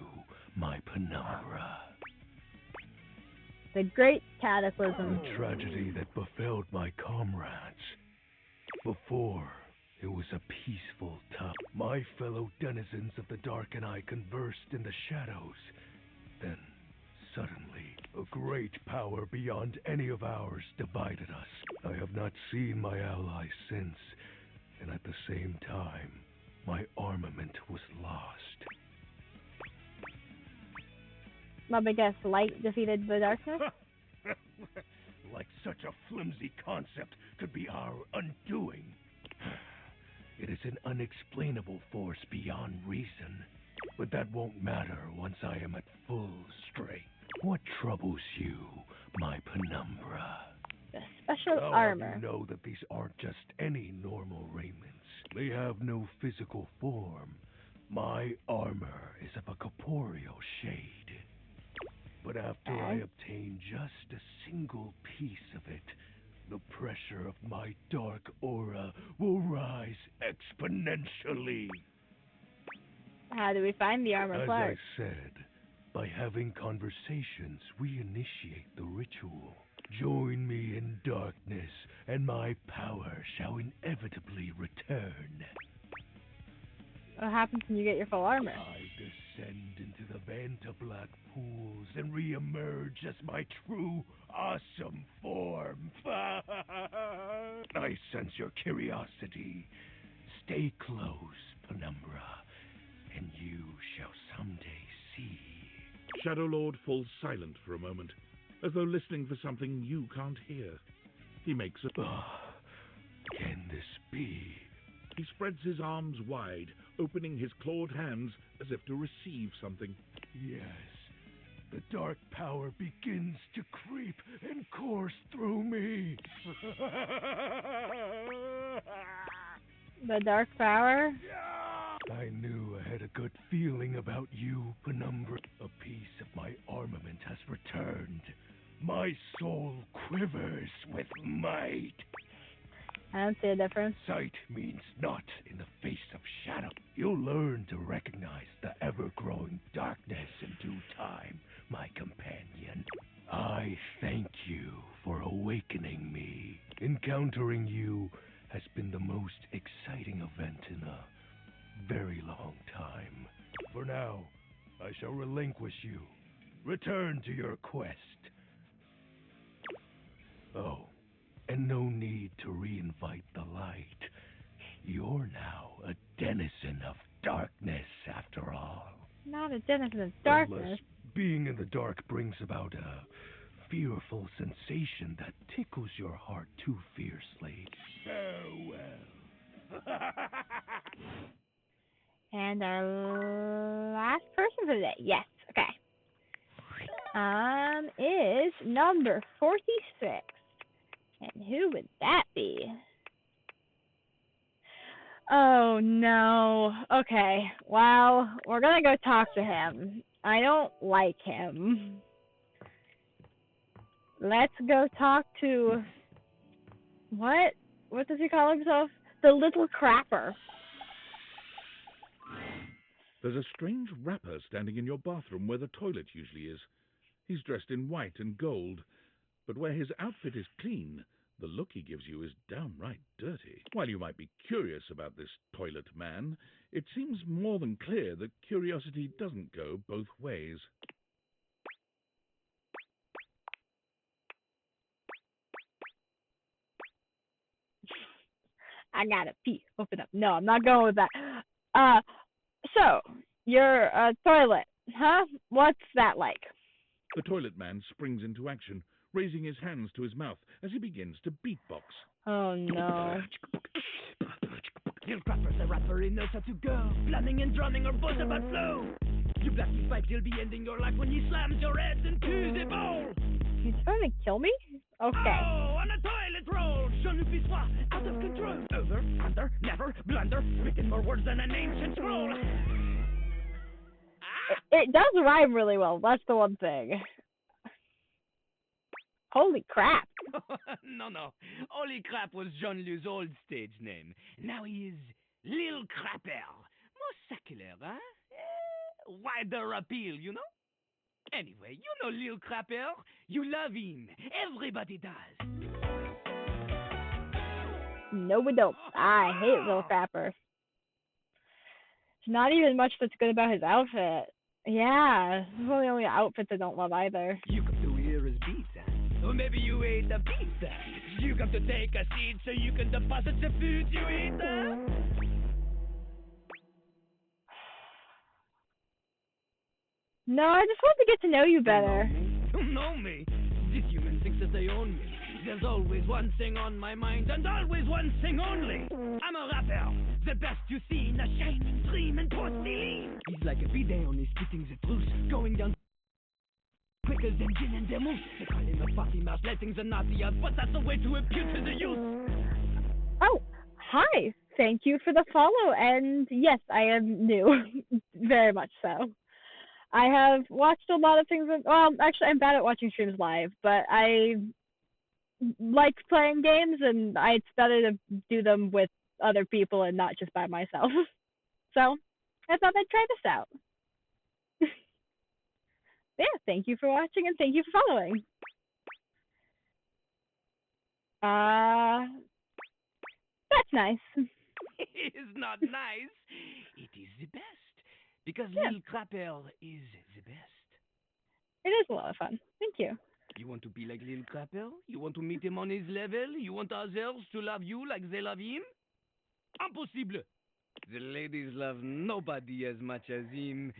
my penumbra? The Great Cataclysm. The tragedy that befell my comrades. Before, it was a peaceful time. My fellow denizens of the dark and I conversed in the shadows. Then, suddenly, a great power beyond any of ours divided us. I have not seen my ally since, and at the same time, my armament was lost. My biggest light defeated the darkness? Like such a flimsy concept could be our undoing. It is an unexplainable force beyond reason, but that won't matter once I am at full strength. What troubles you, my penumbra? The special I'll armor. have you know that these aren't just any normal raiments. They have no physical form. My armor is of a corporeal shade. But after I obtain just a single piece of it, the pressure of my dark aura will rise exponentially. How do we find the armor As part? I said, by having conversations, we initiate the ritual. Join me in darkness, and my power shall inevitably return. What happens when you get your full armor? I descend into the Vantablack pools and re-emerge as my true, awesome form. I sense your curiosity. Stay close, Penumbra, and you shall someday see. Shadow Lord falls silent for a moment, as though listening for something you can't hear. He makes a... Can this be? He spreads his arms wide, opening his clawed hands as if to receive something. Yes. The dark power begins to creep and course through me. The dark power? I knew I had a good feeling about you, Penumbra. A piece of my armament has returned. My soul quivers with might. I don't see a difference. Sight means naught in the face of shadow. You'll learn to recognize the ever-growing darkness in due time, my companion. I thank you for awakening me. Encountering you has been the most exciting event in a very long time. For now, I shall relinquish you. Return to your quest. Oh, and no need to reinvite the light. You're now a denizen of darkness, after all. Not a denizen of darkness. Unless being in the dark brings about a fearful sensation that tickles your heart too fiercely. Farewell. And our last person for the day. Yes, okay. Is number 46. And who would that be? Oh, no. Okay, well, we're gonna go talk to him. I don't like him. Let's go talk to... What? What does he call himself? The Little Crapper. There's a strange rapper standing in your bathroom where the toilet usually is. He's dressed in white and gold, but where his outfit is clean, the look he gives you is downright dirty. While you might be curious about this toilet man, it seems more than clear that curiosity doesn't go both ways. I gotta pee. Open up. No, I'm not going with that. So, your toilet, huh? What's that like? The toilet man springs into action, raising his hands to his mouth as he begins to beatbox. Oh no. Little Crapper's a rapper, he knows how to go. Planning and drumming or both about flow. You blast his pipe, he'll be ending your life when he slams your head into the bowl. He's trying to kill me? Okay. Oh, on a toilet roll, Jean-Luc Pissoir, out of control. Over, under, never, blunder, written more words than an ancient scroll. It does rhyme really well, that's the one thing. Holy crap. No. Holy Crap was Jean-Luc's old stage name. Now he is Lil Crapper. More secular, huh? Wider appeal, you know? Anyway, you know Lil Crapper. You love him. Everybody does. No, we don't. I hate Little Crapper. There's not even much that's good about his outfit. Yeah, it's one of the only outfits I don't love either. You come to hear his beats, huh? Or maybe you ate a pizza. You come to take a seat so you can deposit the food you eat, huh? No, I just want to get to know you better. Know me? This human thinks that they own me. There's always one thing on my mind, and always one thing only. I'm a rapper, the best you've seen, a shining dream and porcelain. He's like a bidet, only spitting the truth, going down quicker than gin and demos. They call him a potty mouth, letting the naughty out, but that's a way to appeal to the youth. Oh, hi. Thank you for the follow, and yes, I am new. Very much so. I have watched a lot of things, well, actually, I'm bad at watching streams live, but I like playing games, and it's better to do them with other people and not just by myself. So, I thought I'd try this out. Yeah, thank you for watching, and thank you for following. That's nice. It is not nice. It is the best. Because Yeah. Lil Crapper is the best. It is a lot of fun. Thank you. You want to be like Lil Crapper? You want to meet him on his level? You want others to love you like they love him? Impossible! The ladies love nobody as much as him.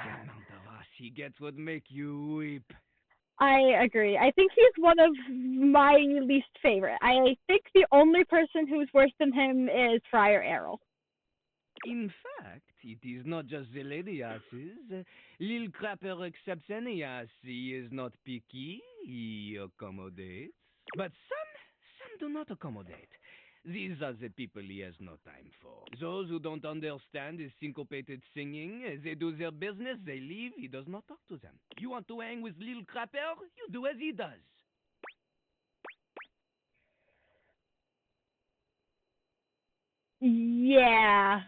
The amount of ass he gets would make you weep. I agree. I think he's one of my least favorite. I think the only person who's worse than him is Friar Errol. In fact, it is not just the lady asses. Lil Crapper accepts any ass. He is not picky. He accommodates. But some do not accommodate. These are the people he has no time for. Those who don't understand his syncopated singing, they do their business, they leave, he does not talk to them. You want to hang with Lil Crapper? You do as he does. Yeah.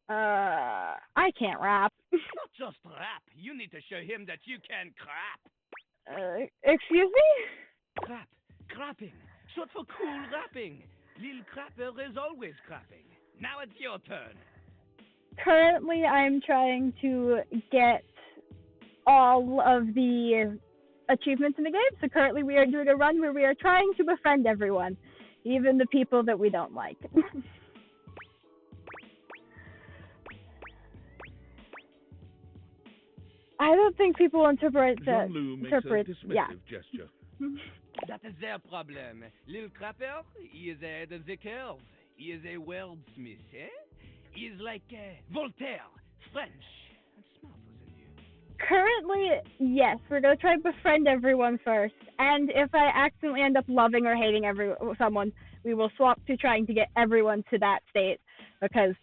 I can't rap. Not just rap. You need to show him that you can crap. Excuse me? Crap. Crapping. Short for cool rapping. Lil Crapper is always crapping. Now it's your turn. Currently, I'm trying to get all of the achievements in the game. So currently, we are doing a run where we are trying to befriend everyone, even the people that we don't like. I don't think people interpret that. Jean-Loup makes a dismissive gesture. That is their problem. Lil Crapper, he is ahead of the curve. He is a wordsmith, eh? He is like Voltaire, French, and smarter than you. Currently, yes. We're going to try to befriend everyone first. And if I accidentally end up loving or hating someone, we will swap to trying to get everyone to that state. Because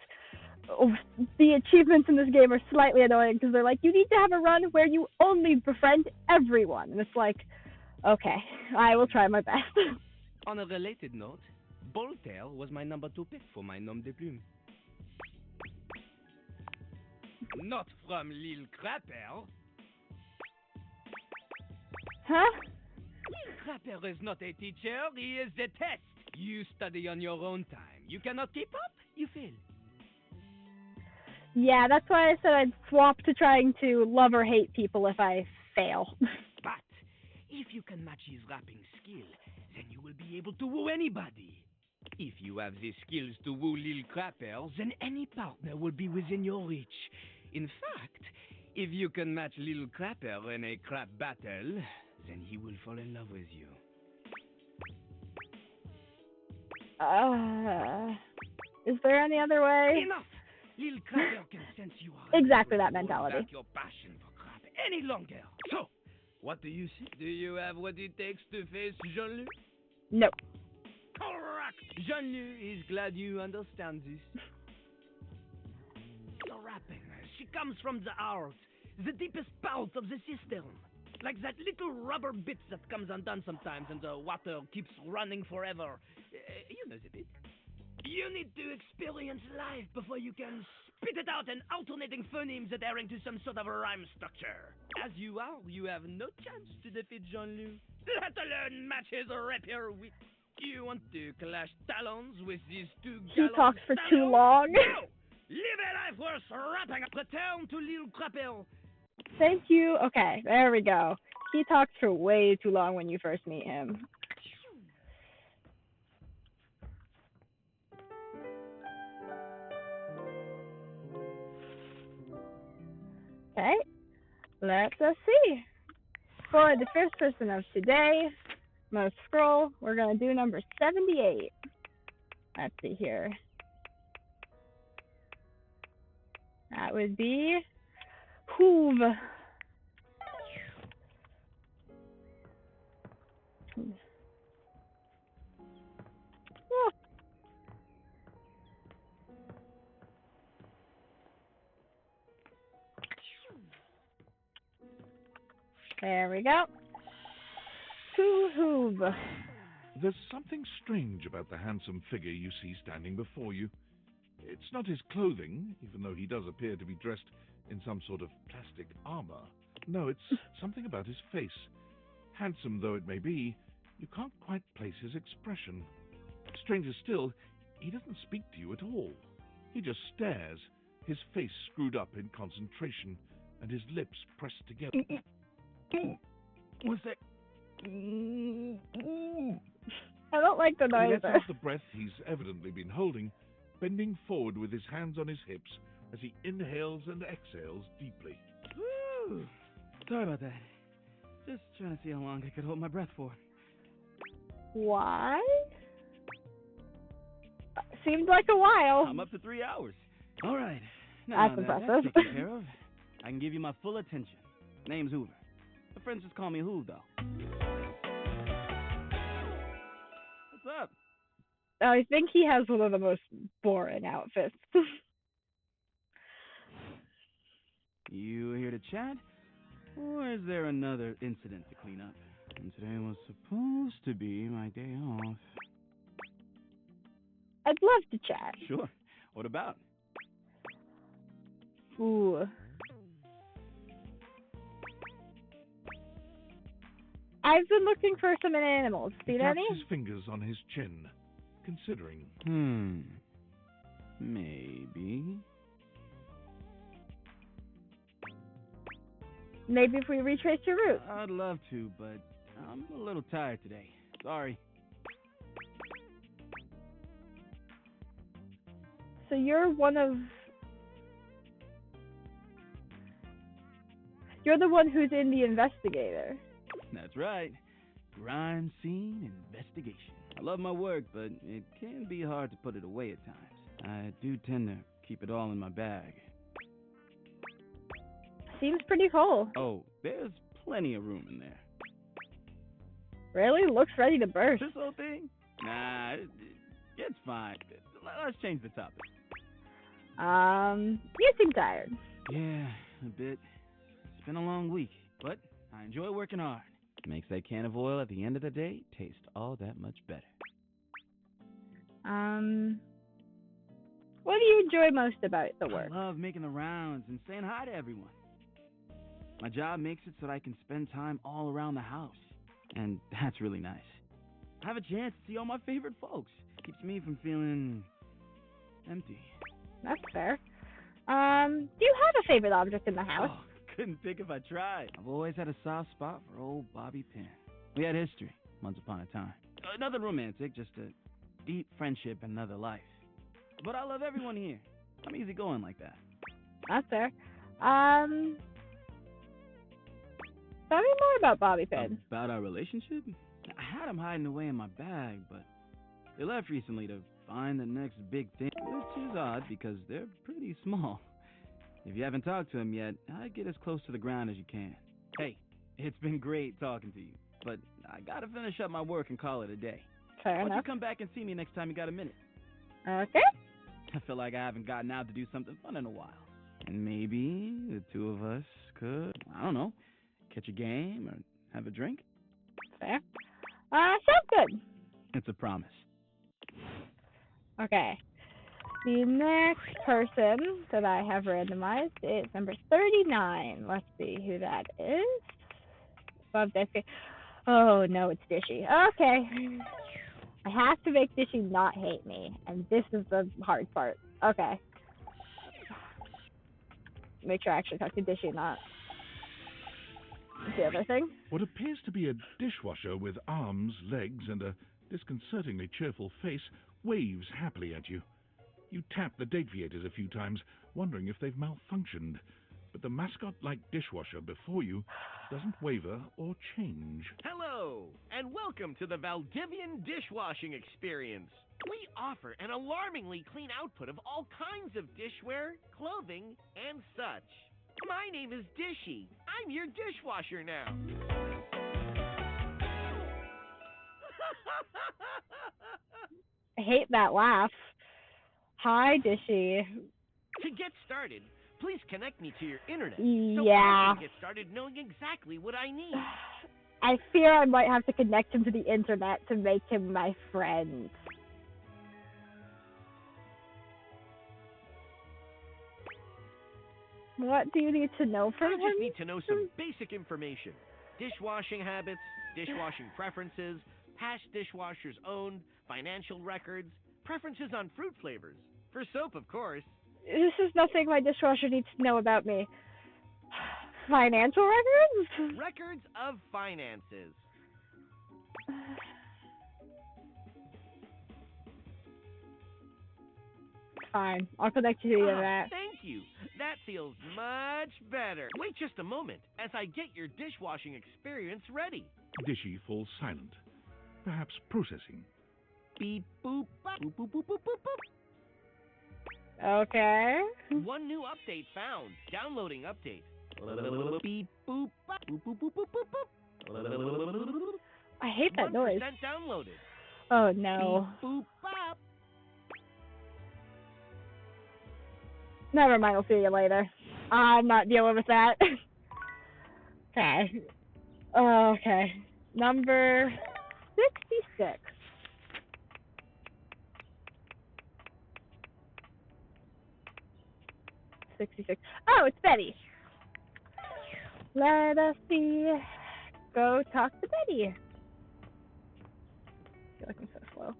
the achievements in this game are slightly annoying because they're like, you need to have a run where you only befriend everyone. And it's like, okay, I will try my best. On a related note, Voltaire was my number 2 pick for my nom de plume. Not from Lil Crapper. Huh? Lil Crapper is not a teacher, he is the test. You study on your own time. You cannot keep up, you fail. Yeah, that's why I said I'd swap to trying to love or hate people if I fail. But if you can match his rapping skill, then you will be able to woo anybody. If you have the skills to woo Lil Crapper, then any partner will be within your reach. In fact, if you can match Lil Crapper in a crap battle, then he will fall in love with you. Is there any other way? Enough! Lil Crapper can sense you are exactly that hold mentality. back your passion for crap any longer. So, what do you see? Do you have what it takes to face Jean-Loup? No. Correct! Jean-Loup is glad you understand this. So rapping, she comes from the heart, the deepest part of the system. Like that little rubber bit that comes undone sometimes and the water keeps running forever. You know the bit. You need to experience life before you can spit it out in alternating phonemes adhering to some sort of a rhyme structure. As you are, you have no chance to defeat Jean-Loup, let alone match his rapier wit. You want to clash talons with these two He talks for too long. No! Live a life worth rapping. Return to Lil Crapper. Thank you. Okay, there we go. He talks for way too long when you first meet him. Okay, let us see. For the first person of today, I'm going to scroll. We're going to do number 78. Let's see here. That would be Hoove. There we go. Hoove. There's something strange about the handsome figure you see standing before you. It's not his clothing, even though he does appear to be dressed in some sort of plastic armor. No, it's something about his face. Handsome though it may be, you can't quite place his expression. Stranger still, he doesn't speak to you at all. He just stares, his face screwed up in concentration, and his lips pressed together. What's that? I don't like the He noise. lets out the breath he's evidently been holding, bending forward with his hands on his hips as he inhales and exhales deeply. Woo! Sorry about that. Just trying to see how long I could hold my breath for. Why? Seemed like a while. I'm up to 3 hours. All right. That's Now impressive. that's taken care of, I can give you my full attention. Name's Hoover. My friends just call me Hoov, though. What's up? I think he has one of the most boring outfits. You here to chat? Or is there another incident to clean up? And today was supposed to be my day off. I'd love to chat. Sure. What about? Ooh. I've been looking for some animals. He Seen taps any? his fingers on his chin, considering. Maybe. Maybe if we retrace your route. I'd love to, but I'm a little tired today. Sorry. So you're the one who's in the investigator. That's right. Crime scene investigation. I love my work, but it can be hard to put it away at times. I do tend to keep it all in my bag. Seems pretty full. Oh, there's plenty of room in there. Really? Looks ready to burst. This whole thing? Nah, it's fine. Let's change the topic. You seem tired. Yeah, a bit. It's been a long week, but I enjoy working hard. Makes that can of oil at the end of the day taste all that much better. What do you enjoy most about the work? I love making the rounds and saying hi to everyone. My job makes it so that I can spend time all around the house, and that's really nice. I have a chance to see all my favorite folks. Keeps me from feeling empty. That's fair. Do you have a favorite object in the house? Oh, couldn't pick if I tried. I've always had a soft spot for old Bobby Pin. We had history, once upon a time. Nothing romantic, just a deep friendship and another life. But I love everyone here. I'm easygoing like that. That's fair. Tell me more about Bobby Pin. About our relationship? I had him hiding away in my bag, but they left recently to find the next big thing, which is odd because they're pretty small. If you haven't talked to him yet, I'd get as close to the ground as you can. Hey, it's been great talking to you, but I gotta finish up my work and call it a day. Fair Why don't you enough. come back and see me next time you got a minute? Okay. I feel like I haven't gotten out to do something fun in a while. And maybe the two of us could, I don't know, catch a game or have a drink? Fair. Sounds good. It's a promise. Okay. The next person that I have randomized is number 39. Let's see who that is. Above Dishy. Oh, no, it's Dishy. Okay. I have to make Dishy not hate me, and this is the hard part. Okay. Make sure I actually talk to Dishy and not the other thing. What appears to be a dishwasher with arms, legs, and a disconcertingly cheerful face waves happily at you. You tap the deviators a few times, wondering if they've malfunctioned, but the mascot-like dishwasher before you doesn't waver or change. Hello, and welcome to the Valdivian dishwashing experience. We offer an alarmingly clean output of all kinds of dishware, clothing, and such. My name is Dishy. I'm your dishwasher now. I hate that laugh. Hi, Dishy. To get started, please connect me to your internet so Yeah. I can get started knowing exactly what I need. I fear I might have to connect him to the internet to make him my friend. What do you need to know from I him? just need to know some basic information. Dishwashing habits, dishwashing preferences, past dishwashers owned, financial records, Preferences on fruit flavors. For soap, of course. This is nothing my dishwasher needs to know about me. Financial records? Records of finances. Fine. I'll connect you to the internet. Thank you. That feels much better. Wait just a moment as I get your dishwashing experience ready. Dishy falls silent, perhaps processing. Beep boop bop, boop boop boop boop boop boop. Okay. One new update found. Downloading update. Beep boop bop, boop boop boop boop boop boop. I hate that noise. 1% downloaded. Oh no. Beep boop bop. Never mind, I'll see you later. I'm not dealing with that. Okay. Okay. Number 66. Oh, it's Betty. Let us see. Go talk to Betty. I feel like I'm so slow.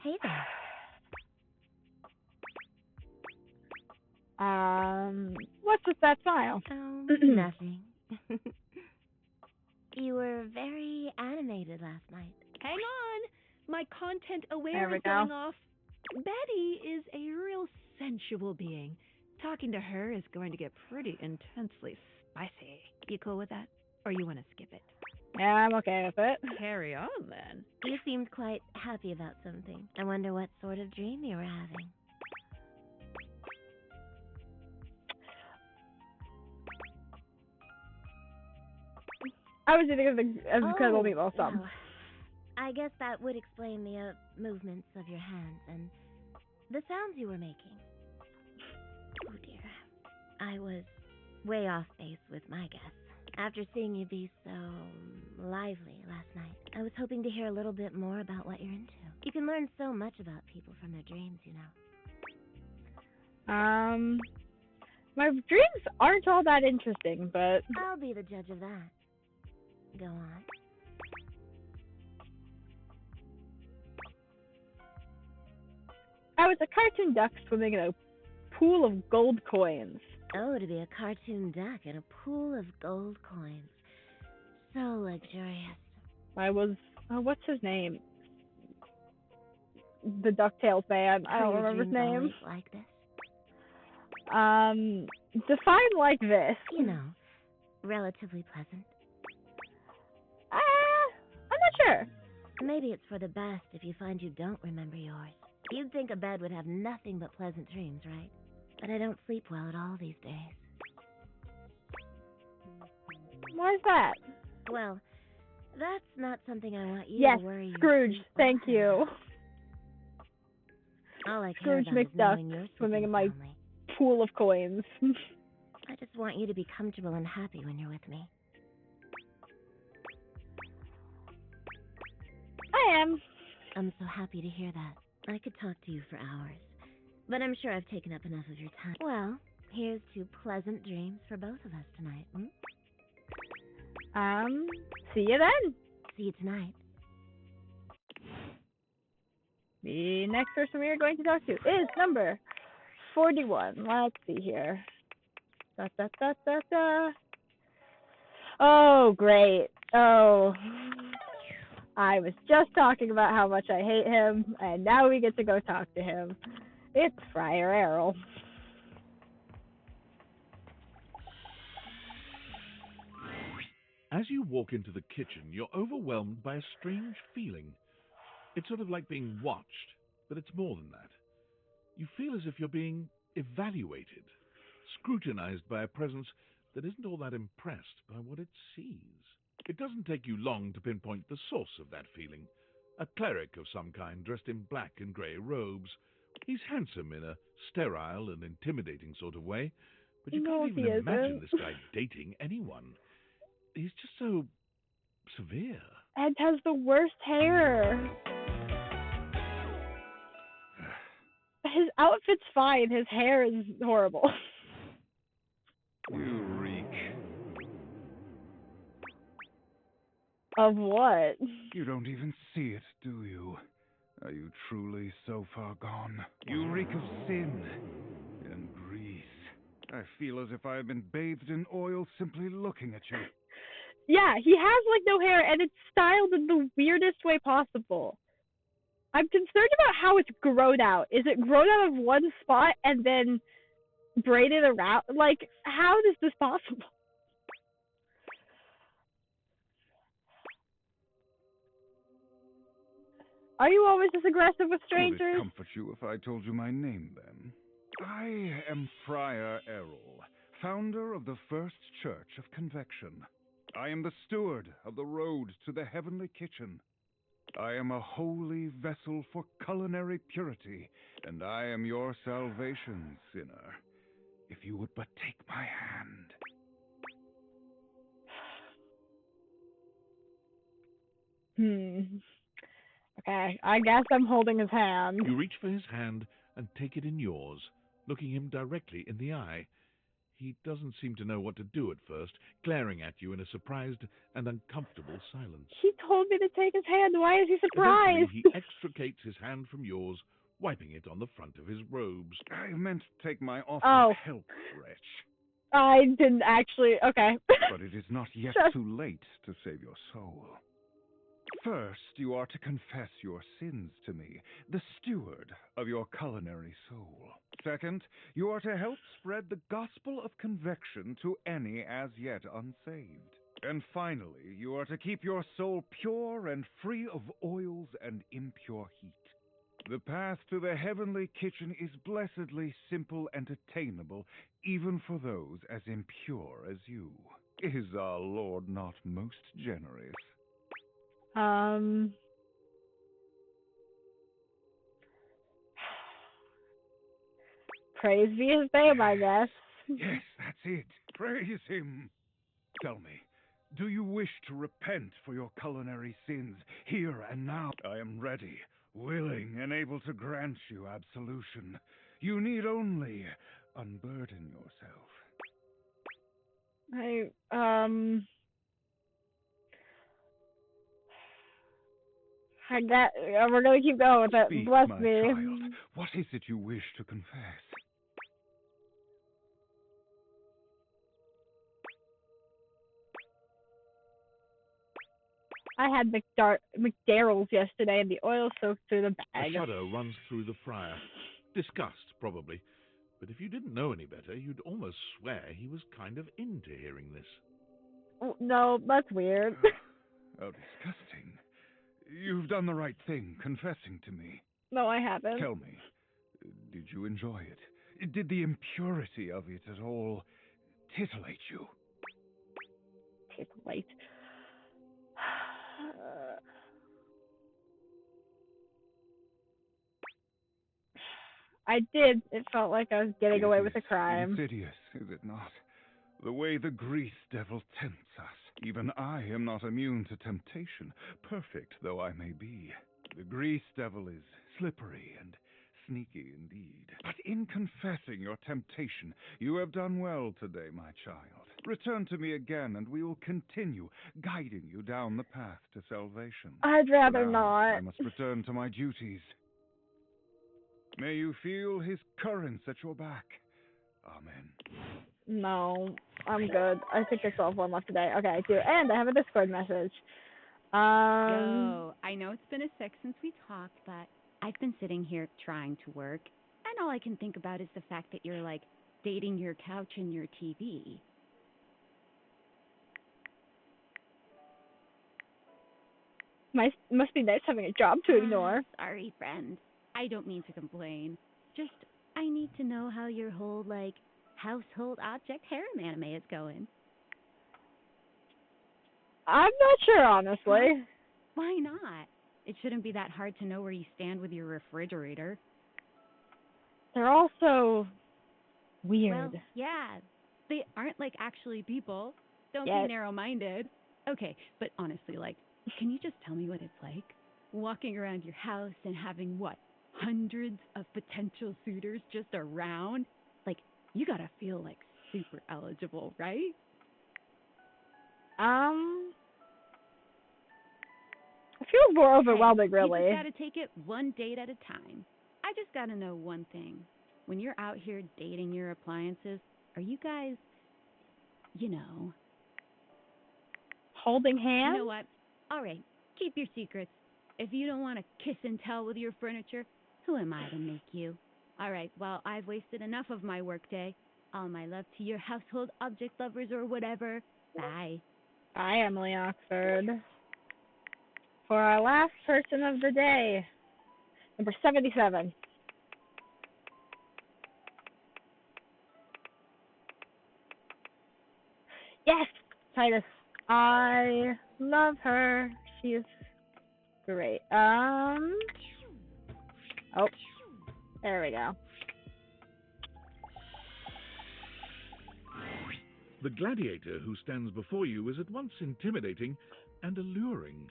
Hey there. What's with that smile? Oh, nothing. You were very animated last night. Hang on. My content There aware we is go. going off. Betty is a real sensual being. Talking to her is going to get pretty intensely spicy. You cool with that? Or you want to skip it? Yeah, I'm okay with it. Carry on then. You seemed quite happy about something. I wonder what sort of dream you were having. I was thinking of the Incredible Meatball song. Well, I guess that would explain the movements of your hands and the sounds you were making. Oh dear. I was way off base with my guess. After seeing you be so lively last night, I was hoping to hear a little bit more about what you're into. You can learn so much about people from their dreams, you know. My dreams aren't all that interesting, but I'll be the judge of that. Go on. I was a cartoon duck swimming in a pool of gold coins. Oh, to be a cartoon duck in a pool of gold coins. So luxurious. I was, what's his name? The DuckTales man. I don't remember his name. Like this? Define like this. You know, relatively pleasant. I'm not sure. Maybe it's for the best if you find you don't remember yours. You'd think a bed would have nothing but pleasant dreams, right? But I don't sleep well at all these days. Why's that? Well, that's not something I want you Yes, to worry Scrooge. Thank you. All I care Scrooge about is McDuck knowing you're swimming in my soundly. pool of coins. I just want you to be comfortable and happy when you're with me. I am. I'm so happy to hear that. I could talk to you for hours, but I'm sure I've taken up enough of your time. Well, here's to pleasant dreams for both of us tonight. See you then. See you tonight. The next person we are going to talk to is number 41. Let's see here. Da, da, da, da, da. Oh, great. Oh. I was just talking about how much I hate him, and now we get to go talk to him. It's Friar Errol. As you walk into the kitchen, you're overwhelmed by a strange feeling. It's sort of like being watched, but it's more than that. You feel as if you're being evaluated, scrutinized by a presence that isn't all that impressed by what it sees. It doesn't take you long to pinpoint the source of that feeling. A cleric of some kind dressed in black and grey robes. He's handsome in a sterile and intimidating sort of way, but you can't even imagine this guy dating anyone. He's just so severe. Ed has the worst hair. His outfit's fine. His hair is horrible. You reek. Of what? You don't even see it, do you? Are you truly so far gone? You reek of sin and grease. I feel as if I have been bathed in oil simply looking at you. Yeah, he has like no hair and it's styled in the weirdest way possible. I'm concerned about how it's grown out. Is it grown out of one spot and then braided around? Like, how is this possible? Are you always this aggressive with strangers? Will it comfort you if I told you my name, then? I am Friar Errol, founder of the First Church of Convection. I am the steward of the road to the heavenly kitchen. I am a holy vessel for culinary purity, and I am your salvation, sinner. If you would but take my hand. Okay, I guess I'm holding his hand. You reach for his hand and take it in yours, looking him directly in the eye. He doesn't seem to know what to do at first, glaring at you in a surprised and uncomfortable silence. He told me to take his hand. Why is he surprised? Eventually, he extricates his hand from yours, wiping it on the front of his robes. I meant to take my offer Oh. of help, wretch. I didn't actually. Okay. But it is not yet Sure. too late to save your soul. First, you are to confess your sins to me, the steward of your culinary soul. Second, you are to help spread the gospel of convection to any as yet unsaved. And finally, you are to keep your soul pure and free of oils and impure heat. The path to the heavenly kitchen is blessedly simple and attainable, even for those as impure as you. Is our Lord not most generous? Praise be his name, I guess. Yes, that's it. Praise him. Tell me, do you wish to repent for your culinary sins here and now? I am ready, willing, and able to grant you absolution. You need only unburden yourself. I got. We're gonna keep going with it. Speak, Bless my me. child. What is it you wish to confess? I had McDarrell's yesterday, and the oil soaked through the A bag. shudder runs through the friar. Disgust, probably. But if you didn't know any better, you'd almost swear he was kind of into hearing this. Oh, no, that's weird. How disgusting. You've done the right thing, confessing to me. No, I haven't. Tell me, did you enjoy it? Did the impurity of it at all titillate you? Titillate. I did. It felt like I was getting away with a crime. Insidious, is it not? The way the grease devil tempts us. Even I am not immune to temptation, perfect though I may be. The grease devil is slippery and sneaky indeed. But in confessing your temptation, you have done well today, my child. Return to me again, and we will continue guiding you down the path to salvation. I'd rather For now, not. I must return to my duties. May you feel his currents at your back. Amen. No, I'm good. I think I still have one left today. Okay, I do. And I have a Discord message. Yo, I know it's been a sec since we talked, but I've been sitting here trying to work, and all I can think about is the fact that you're, like, dating your couch and your TV. Must be nice having a job to ignore. Sorry, friend. I don't mean to complain. Just, I need to know how your whole, like, household object harem anime is going. I'm not sure, honestly. Why not? It shouldn't be that hard to know where you stand with your refrigerator. They're also weird. Well, yeah. They aren't, like, actually people. Don't Yet. be narrow-minded. Okay, but honestly, like, can you just tell me what it's like? Walking around your house and having, what, hundreds of potential suitors just around? Like, you gotta feel, like, super eligible, right? feels more Hey, overwhelming, you really. just gotta take it one date at a time. I just gotta know one thing. When you're out here dating your appliances, are you guys, you know... Holding hands? You know what? All right, keep your secrets. If you don't want to kiss and tell with your furniture, who am I to make you? All right, well, I've wasted enough of my workday. All my love to your household object lovers or whatever. Bye. Bye, Emily Oxford. For our last person of the day, number 77. Yes, Titus. I love her. She is great. Oh, there we go. The gladiator who stands before you is at once intimidating and alluring.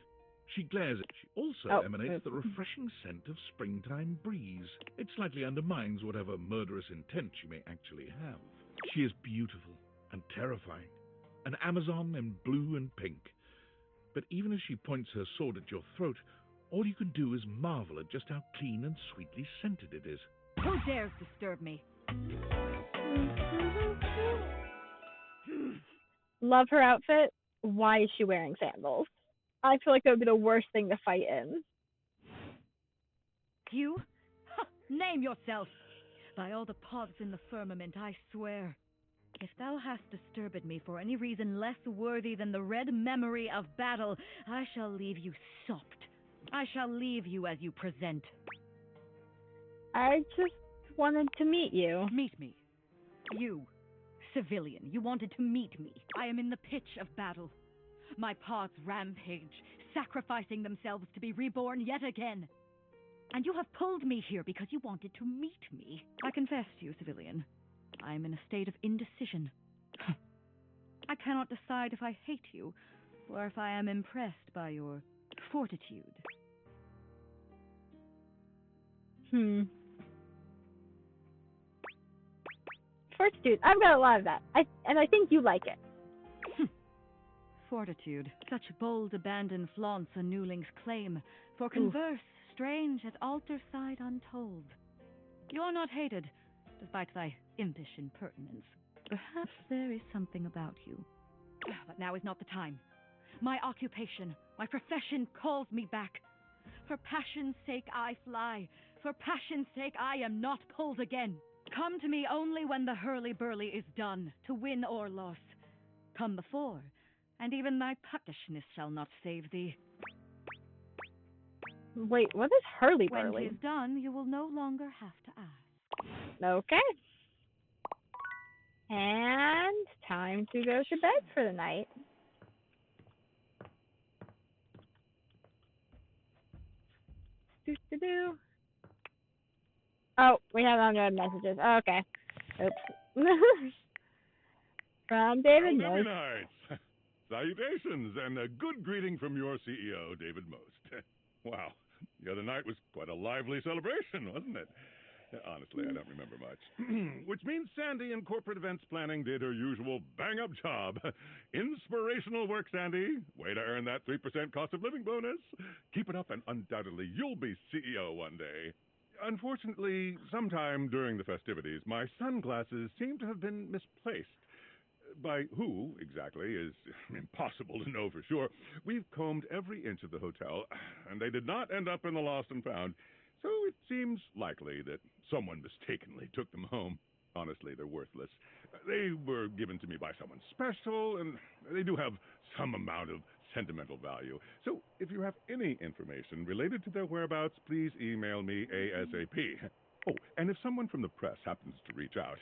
She glares at you. She also emanates the refreshing scent of springtime breeze. It slightly undermines whatever murderous intent she may actually have. She is beautiful and terrifying, an Amazon in blue and pink. But even as she points her sword at your throat, all you can do is marvel at just how clean and sweetly scented it is. Who dares disturb me? Love her outfit. Why is she wearing sandals? I feel like that would be the worst thing to fight in. You? Name yourself. By all the pods in the firmament, I swear. If thou hast disturbed me for any reason less worthy than the red memory of battle, I shall leave you sopped. I shall leave you as you present. I just wanted to meet you. Meet me. You, civilian, you wanted to meet me. I am in the pitch of battle. My pods rampage, sacrificing themselves to be reborn yet again. And you have pulled me here because you wanted to meet me. I confess to you, civilian, I am in a state of indecision. I cannot decide if I hate you, or if I am impressed by your fortitude. Fortitude. I've got a lot of that. I think you like it. Fortitude. Such bold abandon flaunts a newling's claim. For converse, strange at altar side untold. You are not hated, despite thy impish impertinence. Perhaps there is something about you. But now is not the time. My occupation, my profession calls me back. For passion's sake I fly. For passion's sake I am not pulled again. Come to me only when the hurly-burly is done, to win or loss. Come before, and even thy puckishness shall not save thee. Wait, what is hurly-burly? When 'tis done, you will no longer have to ask. Okay. And time to go to bed for the night. Do-do-do. Oh, we have unread messages. Oh, okay. Oops. From David Valdivia Most. Nights. Salutations, and a good greeting from your CEO, David Most. Wow, the other night was quite a lively celebration, wasn't it? Honestly, I don't remember much. Which means Sandy in corporate events planning did her usual bang-up job. Inspirational work, Sandy. Way to earn that 3% cost of living bonus. Keep it up, and undoubtedly you'll be CEO one day. Unfortunately, sometime during the festivities, my sunglasses seem to have been misplaced. By who, exactly, is impossible to know for sure. We've combed every inch of the hotel, and they did not end up in the lost and found. So it seems likely that someone mistakenly took them home. Honestly, they're worthless. They were given to me by someone special, and they do have some amount of sentimental value. So if you have any information related to their whereabouts, please email me ASAP. Oh, and if someone from the press happens to reach out,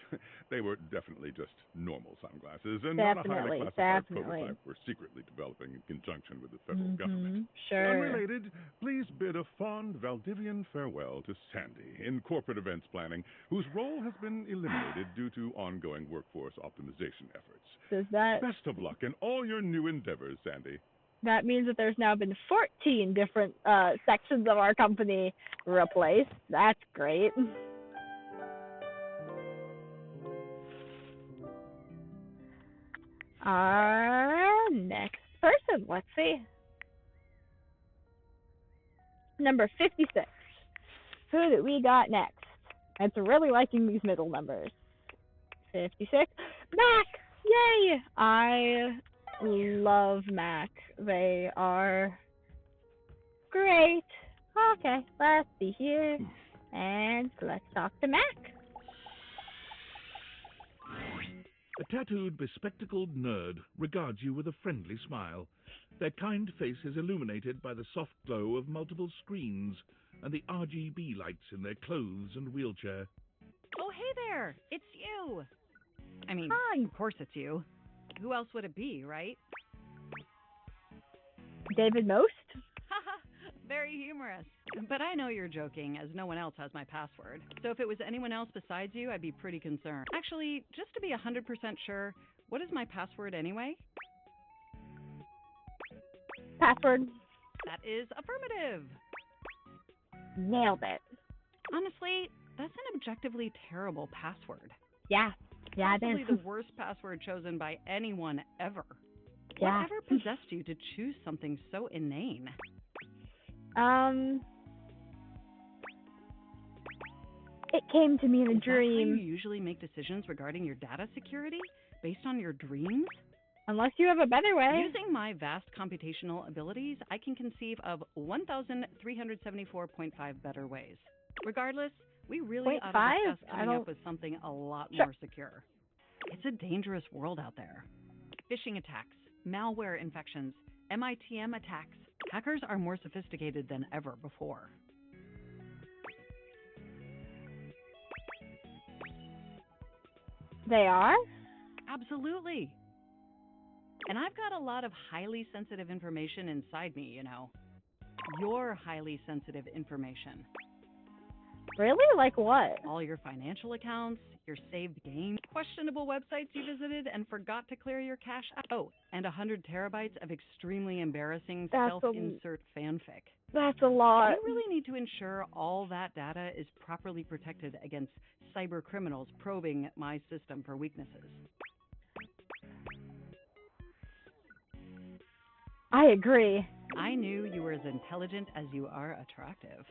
they were definitely just normal sunglasses and not a highly classified prototype we're secretly developing in conjunction with the federal government. Sure. Unrelated, please bid a fond Valdivian farewell to Sandy in corporate events planning, whose role has been eliminated due to ongoing workforce optimization efforts. Does that... Best of luck in all your new endeavors, Sandy. That means that there's now been 14 different sections of our company replaced. That's great. Our next person, let's see. Number 56. Who do we got next? It's really liking these middle numbers. 56. Mac! Yay! I love Mac. They are great. Okay, let's see here. And let's talk to Mac. A tattooed, bespectacled nerd regards you with a friendly smile. Their kind face is illuminated by the soft glow of multiple screens and the RGB lights in their clothes and wheelchair. Oh, hey there! It's you! I mean, Hi. of course it's you. Who else would it be, right? David Most? Haha, very humorous. But I know you're joking, as no one else has my password. So if it was anyone else besides you, I'd be pretty concerned. Actually, just to be 100% sure, what is my password anyway? Password. That is affirmative. Nailed it. Honestly, that's an objectively terrible password. Yeah. Yeah, Possibly it is. the worst password chosen by anyone ever. Yeah. Whatever possessed you to choose something so inane? It came to me in a Is that how you dream. usually make decisions regarding your data security? Based on your dreams? Unless you have a better way. Using my vast computational abilities, I can conceive of 1,374.5 better ways. Regardless, we really ought to 0.5? discuss coming up with something a lot more secure. It's a dangerous world out there. Phishing attacks, malware infections, MITM attacks. Hackers are more sophisticated than ever before. They are? Absolutely. And I've got a lot of highly sensitive information inside me, you know. Your highly sensitive information. Really? Like what? All your financial accounts, your saved games, questionable websites you visited and forgot to clear your cache. Oh, and 100 terabytes of extremely embarrassing self-insert fanfic. That's a lot. You really need to ensure all that data is properly protected against cyber criminals probing my system for weaknesses. I agree. I knew you were as intelligent as you are attractive.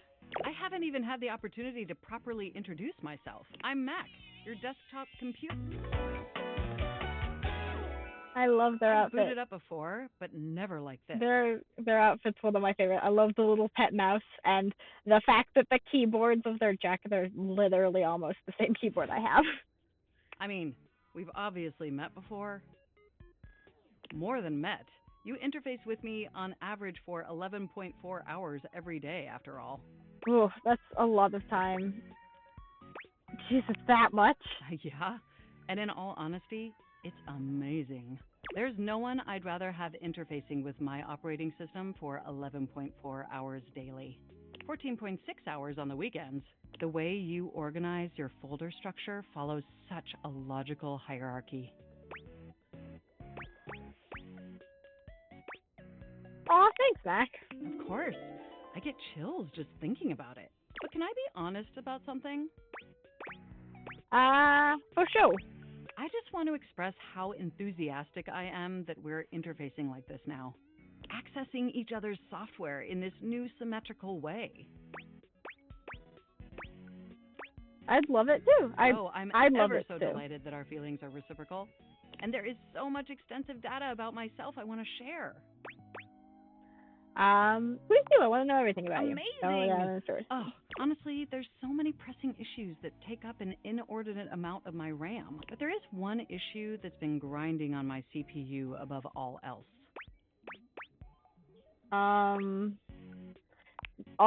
I haven't even had the opportunity to properly introduce myself. I'm Mac, your desktop computer. I love their I've outfit. booted up before, but never like this. Their outfit's one of my favorite. I love the little pet mouse and the fact that the keyboards of their jacket are literally almost the same keyboard I have. I mean, we've obviously met before. More than met. You interface with me on average for 11.4 hours every day, after all. Ooh, that's a lot of time. Jesus, that much? Yeah, and in all honesty, it's amazing. There's no one I'd rather have interfacing with my operating system for 11.4 hours daily. 14.6 hours on the weekends. The way you organize your folder structure follows such a logical hierarchy. Aw, thanks, Mac. Of course. I get chills just thinking about it. But can I be honest about something? For sure. I just want to express how enthusiastic I am that we're interfacing like this now. Accessing each other's software in this new symmetrical way. I'd love it too. I'd love ever it so too. delighted that our feelings are reciprocal. And there is so much extensive data about myself I want to share. Please do. I want to know everything about Amazing. you. Oh, yeah, sure. Oh, honestly, there's so many pressing issues that take up an inordinate amount of my RAM. But there is one issue that's been grinding on my CPU above all else. All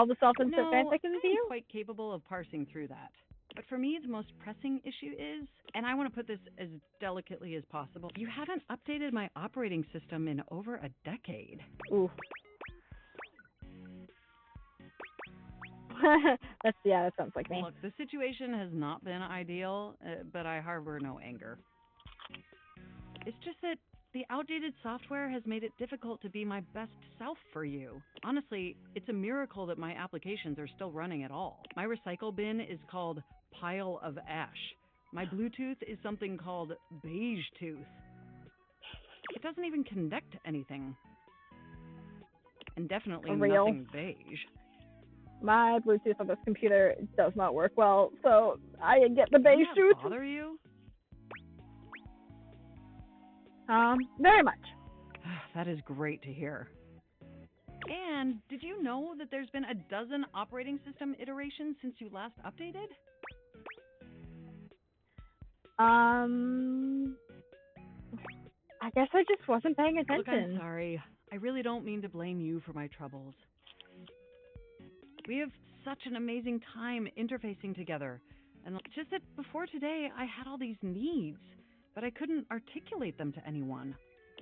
the self-insert No, fanfic in the I'm view? quite capable of parsing through that. But for me, the most pressing issue is, and I want to put this as delicately as possible, you haven't updated my operating system in over a decade. Ooh. That sounds like me. Look, the situation has not been ideal, but I harbor no anger. It's just that the outdated software has made it difficult to be my best self for you. Honestly, it's a miracle that my applications are still running at all. My recycle bin is called Pile of Ash. My Bluetooth is something called Beige Tooth. It doesn't even connect to anything. And definitely Real. nothing beige. My Bluetooth on this computer does not work well, so I get the bass Doesn't that shoot. bother you? Very much. That is great to hear. And did you know that there's been a dozen operating system iterations since you last updated? I guess I just wasn't paying attention. Look, I'm sorry. I really don't mean to blame you for my troubles. We have such an amazing time interfacing together. And just that before today, I had all these needs, but I couldn't articulate them to anyone.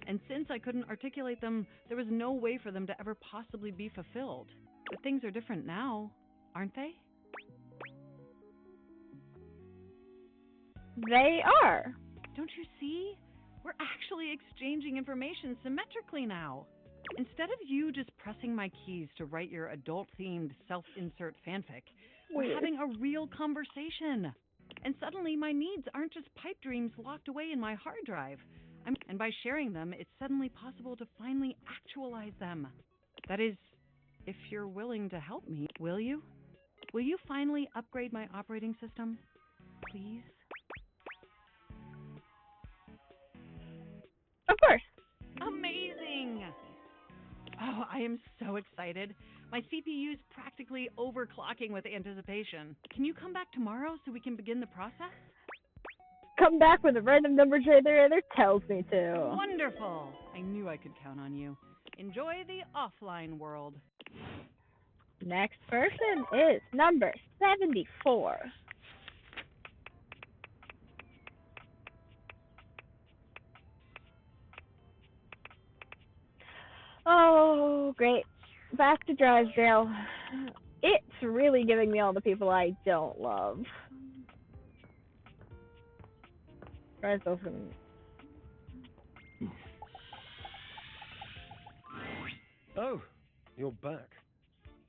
And since I couldn't articulate them, there was no way for them to ever possibly be fulfilled. But things are different now, aren't they? They are. Don't you see? We're actually exchanging information symmetrically now. Instead of you just pressing my keys to write your adult-themed self-insert fanfic, we're having a real conversation. And suddenly my needs aren't just pipe dreams locked away in my hard drive. And by sharing them, it's suddenly possible to finally actualize them. That is, if you're willing to help me, will you? Will you finally upgrade my operating system? Please? Of course. Amazing! Oh, I am so excited. My CPU's practically overclocking with anticipation. Can you come back tomorrow so we can begin the process? Come back with a random number generator tells me to. Wonderful! I knew I could count on you. Enjoy the offline world. Next person is number 74. Oh, great. Back to Drysdale. It's really giving me all the people I don't love. Drysdale's gonna... Oh, you're back.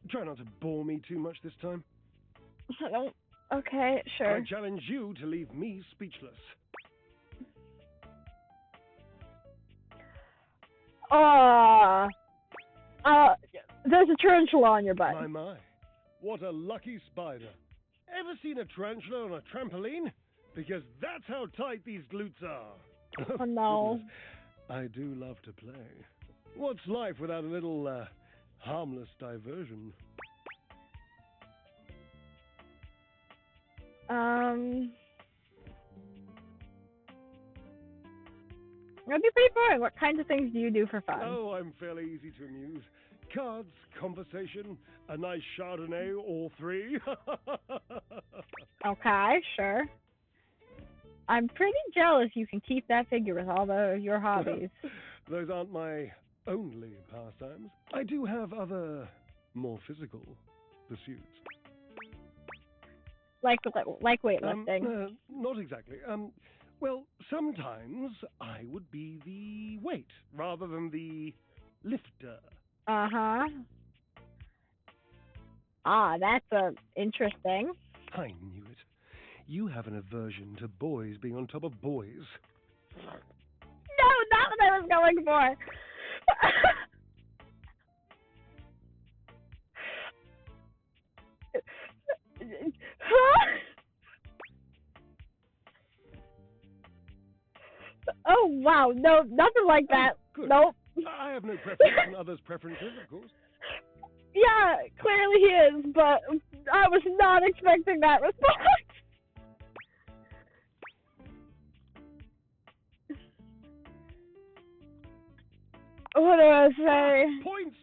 Try not to bore me too much this time. Okay, sure. I challenge you to leave me speechless. There's a tarantula on your butt. My. What a lucky spider. Ever seen a tarantula on a trampoline? Because that's how tight these glutes are. Oh, no. Goodness. I do love to play. What's life without a little, harmless diversion? That'd be pretty boring. What kinds of things do you do for fun? Oh, I'm fairly easy to amuse. Cards, conversation, a nice Chardonnay or three. Okay, sure. I'm pretty jealous you can keep that figure with all your hobbies. Those aren't my only pastimes. I do have other, more physical pursuits. Like weightlifting? Not exactly. Well, sometimes I would be the weight rather than the lifter. Uh-huh. That's interesting. I knew it. You have an aversion to boys being on top of boys. No, not what I was going for. Oh, wow. No, nothing like that. Good. Nope. I have no preference on others' preferences, of course. Yeah, clearly he is, but I was not expecting that response. What do I say? Points!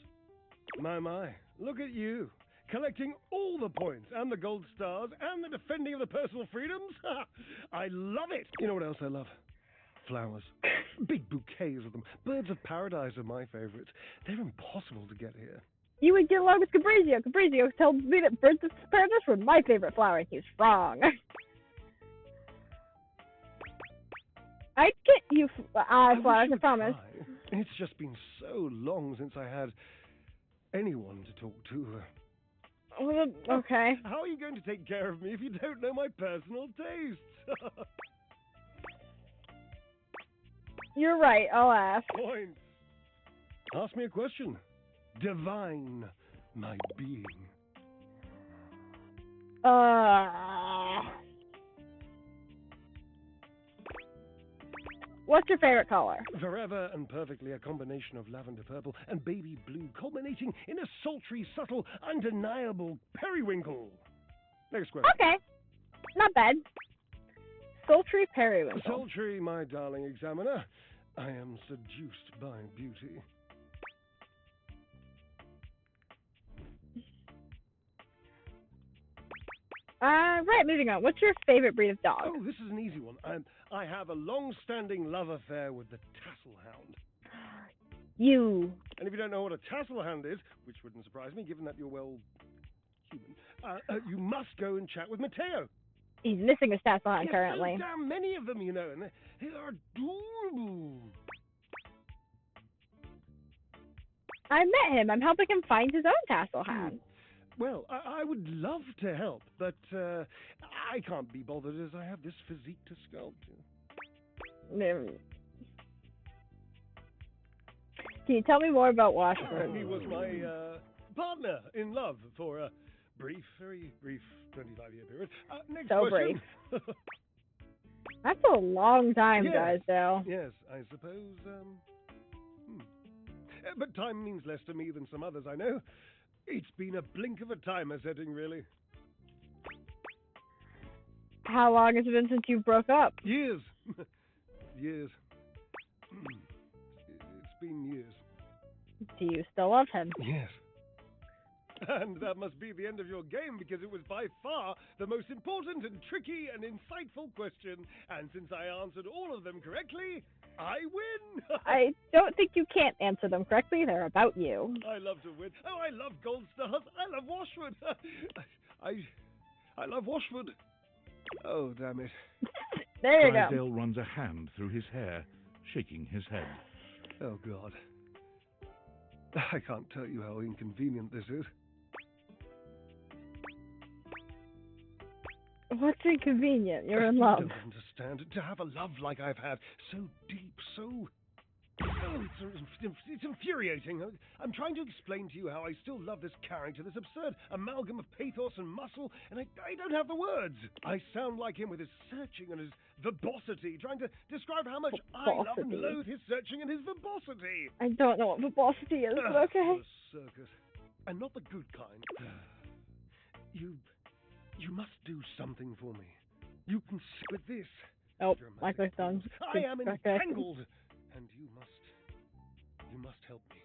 My. Look at you. Collecting all the points, and the gold stars, and the defending of the personal freedoms. I love it! You know what else I love? Flowers. Big bouquets of them. Birds of paradise are my favorites. They're impossible to get here. You would get along with Cabrizio. Cabrizio tells me that birds of paradise were my favorite flower, and he's wrong. I'd get you flowers, I promise. It's just been so long since I had anyone to talk to. Well, okay. How are you going to take care of me if you don't know my personal tastes? You're right, I'll ask. Points. Ask me a question. Divine my being. What's your favorite color? Forever and perfectly a combination of lavender purple and baby blue, culminating in a sultry, subtle, undeniable periwinkle. Next question. Okay, not bad. Sultry periwinkle. Sultry, my darling examiner. I am seduced by beauty. Right, moving on. What's your favorite breed of dog? Oh, this is an easy one. I have a long-standing love affair with the tassel hound. You. And if you don't know what a tassel hound is, which wouldn't surprise me, given that you're, well, human, you must go and chat with Mateo. He's missing his tassel hound Yes, currently. so damn many of them, you know, and they are adorable. I met him. I'm helping him find his own tassel hound. Well, I would love to help, but I can't be bothered as I have this physique to sculpt. Can you tell me more about Washburn? He was my partner in love for a brief, very brief 25-year period. Next So question. brief. That's a long time, Yes, guys, though. Yes, I suppose. But time means less to me than some others I know. It's been a blink of a timer setting, really. How long has it been since you broke up? Years. Years. It's been years. Do you still love him? Yes. And that must be the end of your game, because it was by far the most important and tricky and insightful question. And since I answered all of them correctly, I win! I don't think you can't answer them correctly. They're about you. I love to win. Oh, I love gold stars. I love Washwood. I love Washwood. Oh, damn it. There you go. Drysdale runs a hand through his hair, shaking his head. Oh, God. I can't tell you how inconvenient this is. What's inconvenient? You're in You love. don't understand. To have a love like I've had, so deep, so... Oh, it's infuriating. I'm trying to explain to you how I still love this character, this absurd amalgam of pathos and muscle, and I don't have the words. I sound like him with his searching and his verbosity, trying to describe how much I love and loathe his searching and his verbosity. I don't know what verbosity is, but okay. What a circus. And not the good kind. You must do something for me. You can sit with this. Nope, I clicked on. I am entangled, and you must help me.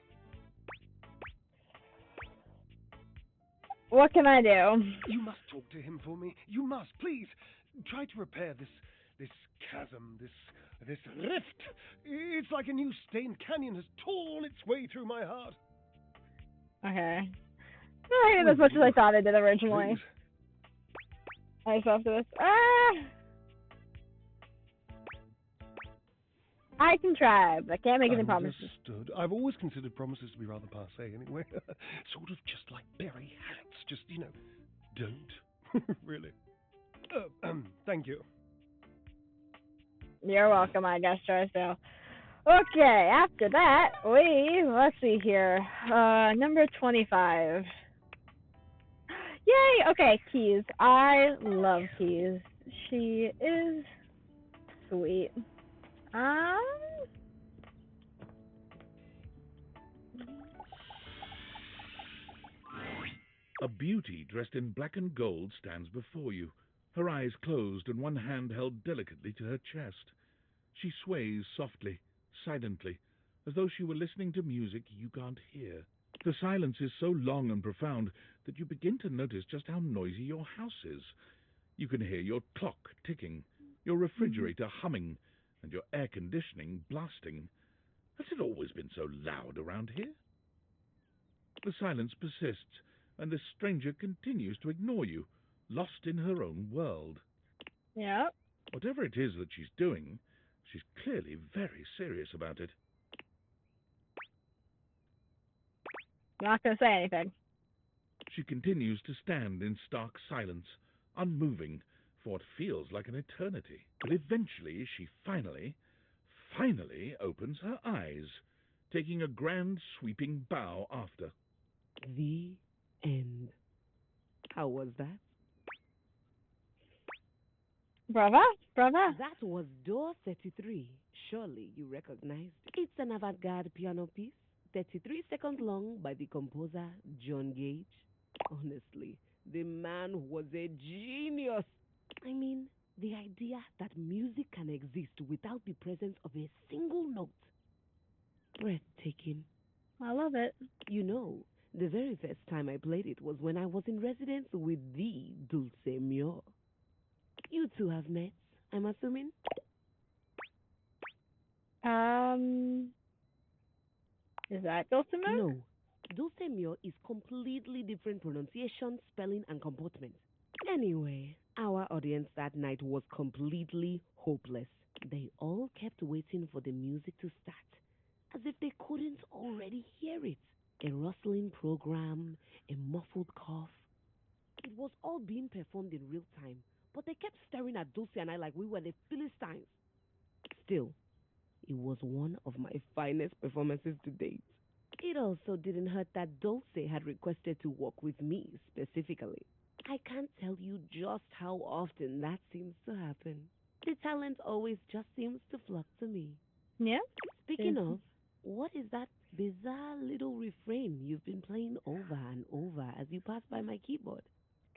What can I do? You must talk to him for me. You must, please. Try to repair this chasm, this rift. It's like a new stained canyon has torn its way through my heart. Okay. I did as much as I thought I did originally. Please. I just after this. I can try, but I can't make any promises. Understood. I've always considered promises to be rather passé anyway. Sort of just like berry hats. Just, don't. Really. Thank you. You're welcome, I guess, Drysdale. Okay, after that, let's see here. Number 25. Yay! Okay, Keys. I love Keys. She is sweet. A beauty dressed in black and gold stands before you, her eyes closed and one hand held delicately to her chest. She sways softly, silently, as though she were listening to music you can't hear. The silence is so long and profound that you begin to notice just how noisy your house is. You can hear your clock ticking, your refrigerator humming, and your air conditioning blasting. Has it always been so loud around here? The silence persists, and the stranger continues to ignore you, lost in her own world. Yeah. Whatever it is that she's doing, she's clearly very serious about it. Not gonna say anything. She continues to stand in stark silence, unmoving, for what feels like an eternity. But eventually she finally opens her eyes, taking a grand sweeping bow after. The end. How was that? Brava, brava. That was Door 33. Surely you recognized it. It's an avant-garde piano piece, 33 seconds long by the composer John Gage. Honestly, the man was a genius. I mean, the idea that music can exist without the presence of a single note. Breathtaking. I love it. You know, the very first time I played it was when I was in residence with the Dulce Mio. You two have met, I'm assuming? Um, is that Dulcimer? No. Dulce Mio is completely different pronunciation, spelling, and comportment. Anyway, our audience that night was completely hopeless. They all kept waiting for the music to start, as if they couldn't already hear it. A rustling program, a muffled cough. It was all being performed in real time, but they kept staring at Dulce and I like we were the Philistines. Still, it was one of my finest performances to date. It also didn't hurt that Dulce had requested to work with me specifically. I can't tell you just how often that seems to happen. The talent always just seems to flock to me. Yeah. Speaking of, what is that bizarre little refrain you've been playing over and over as you pass by my keyboard?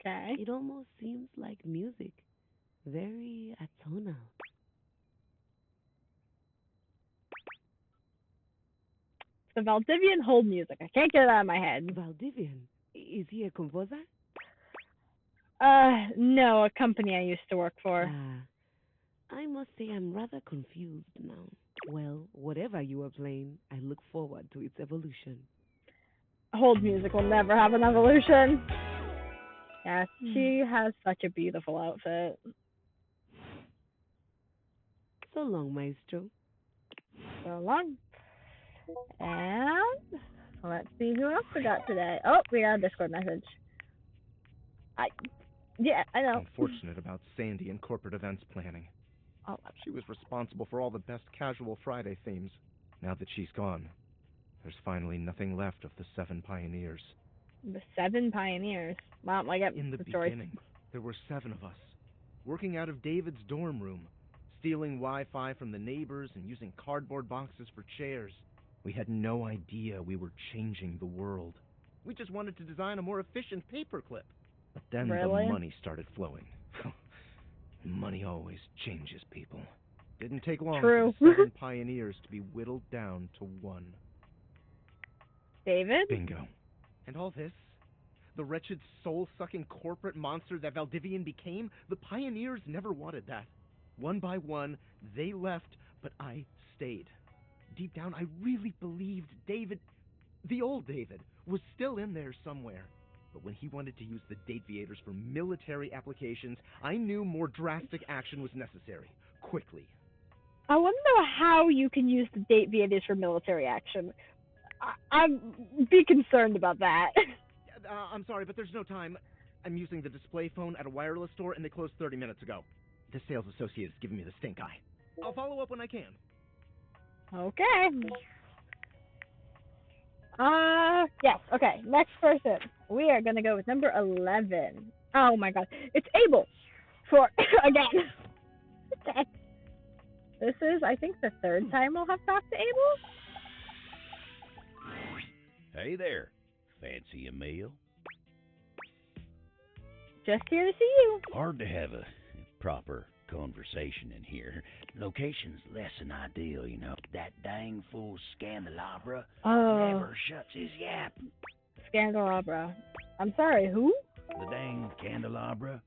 Okay. It almost seems like music. Very atonal. The Valdivian hold music. I can't get it out of my head. Valdivian? Is he a composer? No, a company I used to work for. I must say I'm rather confused now. Well, whatever you were playing, I look forward to its evolution. Hold music will never have an evolution. Yes, she has such a beautiful outfit. So long, Maestro. So long. And let's see who else we got today. Oh, we got a Discord message. Yeah, I know. Unfortunate about Sandy and corporate events planning. Oh, she was responsible for all the best casual Friday themes. Now that she's gone, there's finally nothing left of the 7 pioneers. The 7 pioneers. Wow, I get In the story. beginning, there were 7 of us, working out of David's dorm room, stealing Wi-Fi from the neighbors and using cardboard boxes for chairs. We had no idea we were changing the world. We just wanted to design a more efficient paperclip. But then the money started flowing. Money always changes people. Didn't take long for the 7 pioneers to be whittled down to 1. David? Bingo. And all this? The wretched, soul-sucking corporate monster that Valdivian became? The pioneers never wanted that. One by one, they left, but I stayed. Deep down, I really believed David, the old David, was still in there somewhere. But when he wanted to use the Dateviators for military applications, I knew more drastic action was necessary. Quickly. I want to know how you can use the Dateviators for military action. I'd be concerned about that. I'm sorry, but there's no time. I'm using the display phone at a wireless store, and they closed 30 minutes ago. The sales associate is giving me the stink eye. I'll follow up when I can. Okay. Yes, okay. Next person. We are going to go with number 11. Oh my god. It's Abel. For, again. Okay. This is, I think, the 3rd time we'll have talked to Abel. Hey there. Fancy a meal? Just here to see you. Hard to have a proper conversation in here. Location's less than ideal, you know. That dang fool Scandalabra never shuts his yap. Scandalabra. I'm sorry, who? The dang Candelabra?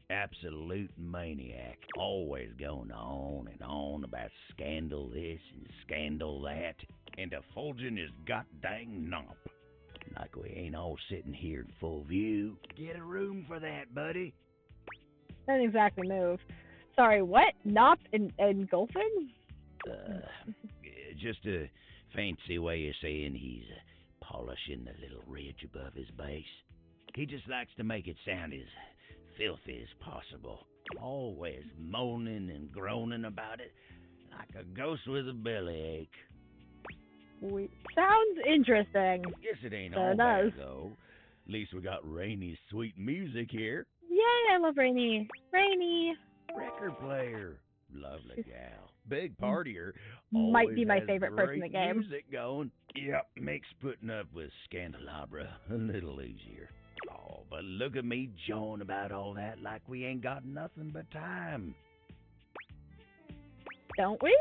Absolute maniac. Always going on and on about scandal this and scandal that. And effulging his goddamn nop. Like we ain't all sitting here in full view. Get a room for that, buddy. Doesn't exactly move. Sorry, what? Nop and engulfing? Just a fancy way of saying he's polishing the little ridge above his base. He just likes to make it sound as filthy as possible. Always moaning and groaning about it, like a ghost with a bellyache. Sounds interesting. Guess it ain't all bad, though. At least we got Rainy's sweet music here. Yay, I love Rainy. Rainy. Record player. Lovely gal. Big partier. Might Always be my has favorite person in the great game. music going. Yep, makes putting up with Scandelabra a little easier. Oh, but look at me jawing about all that like we ain't got nothing but time. Don't we?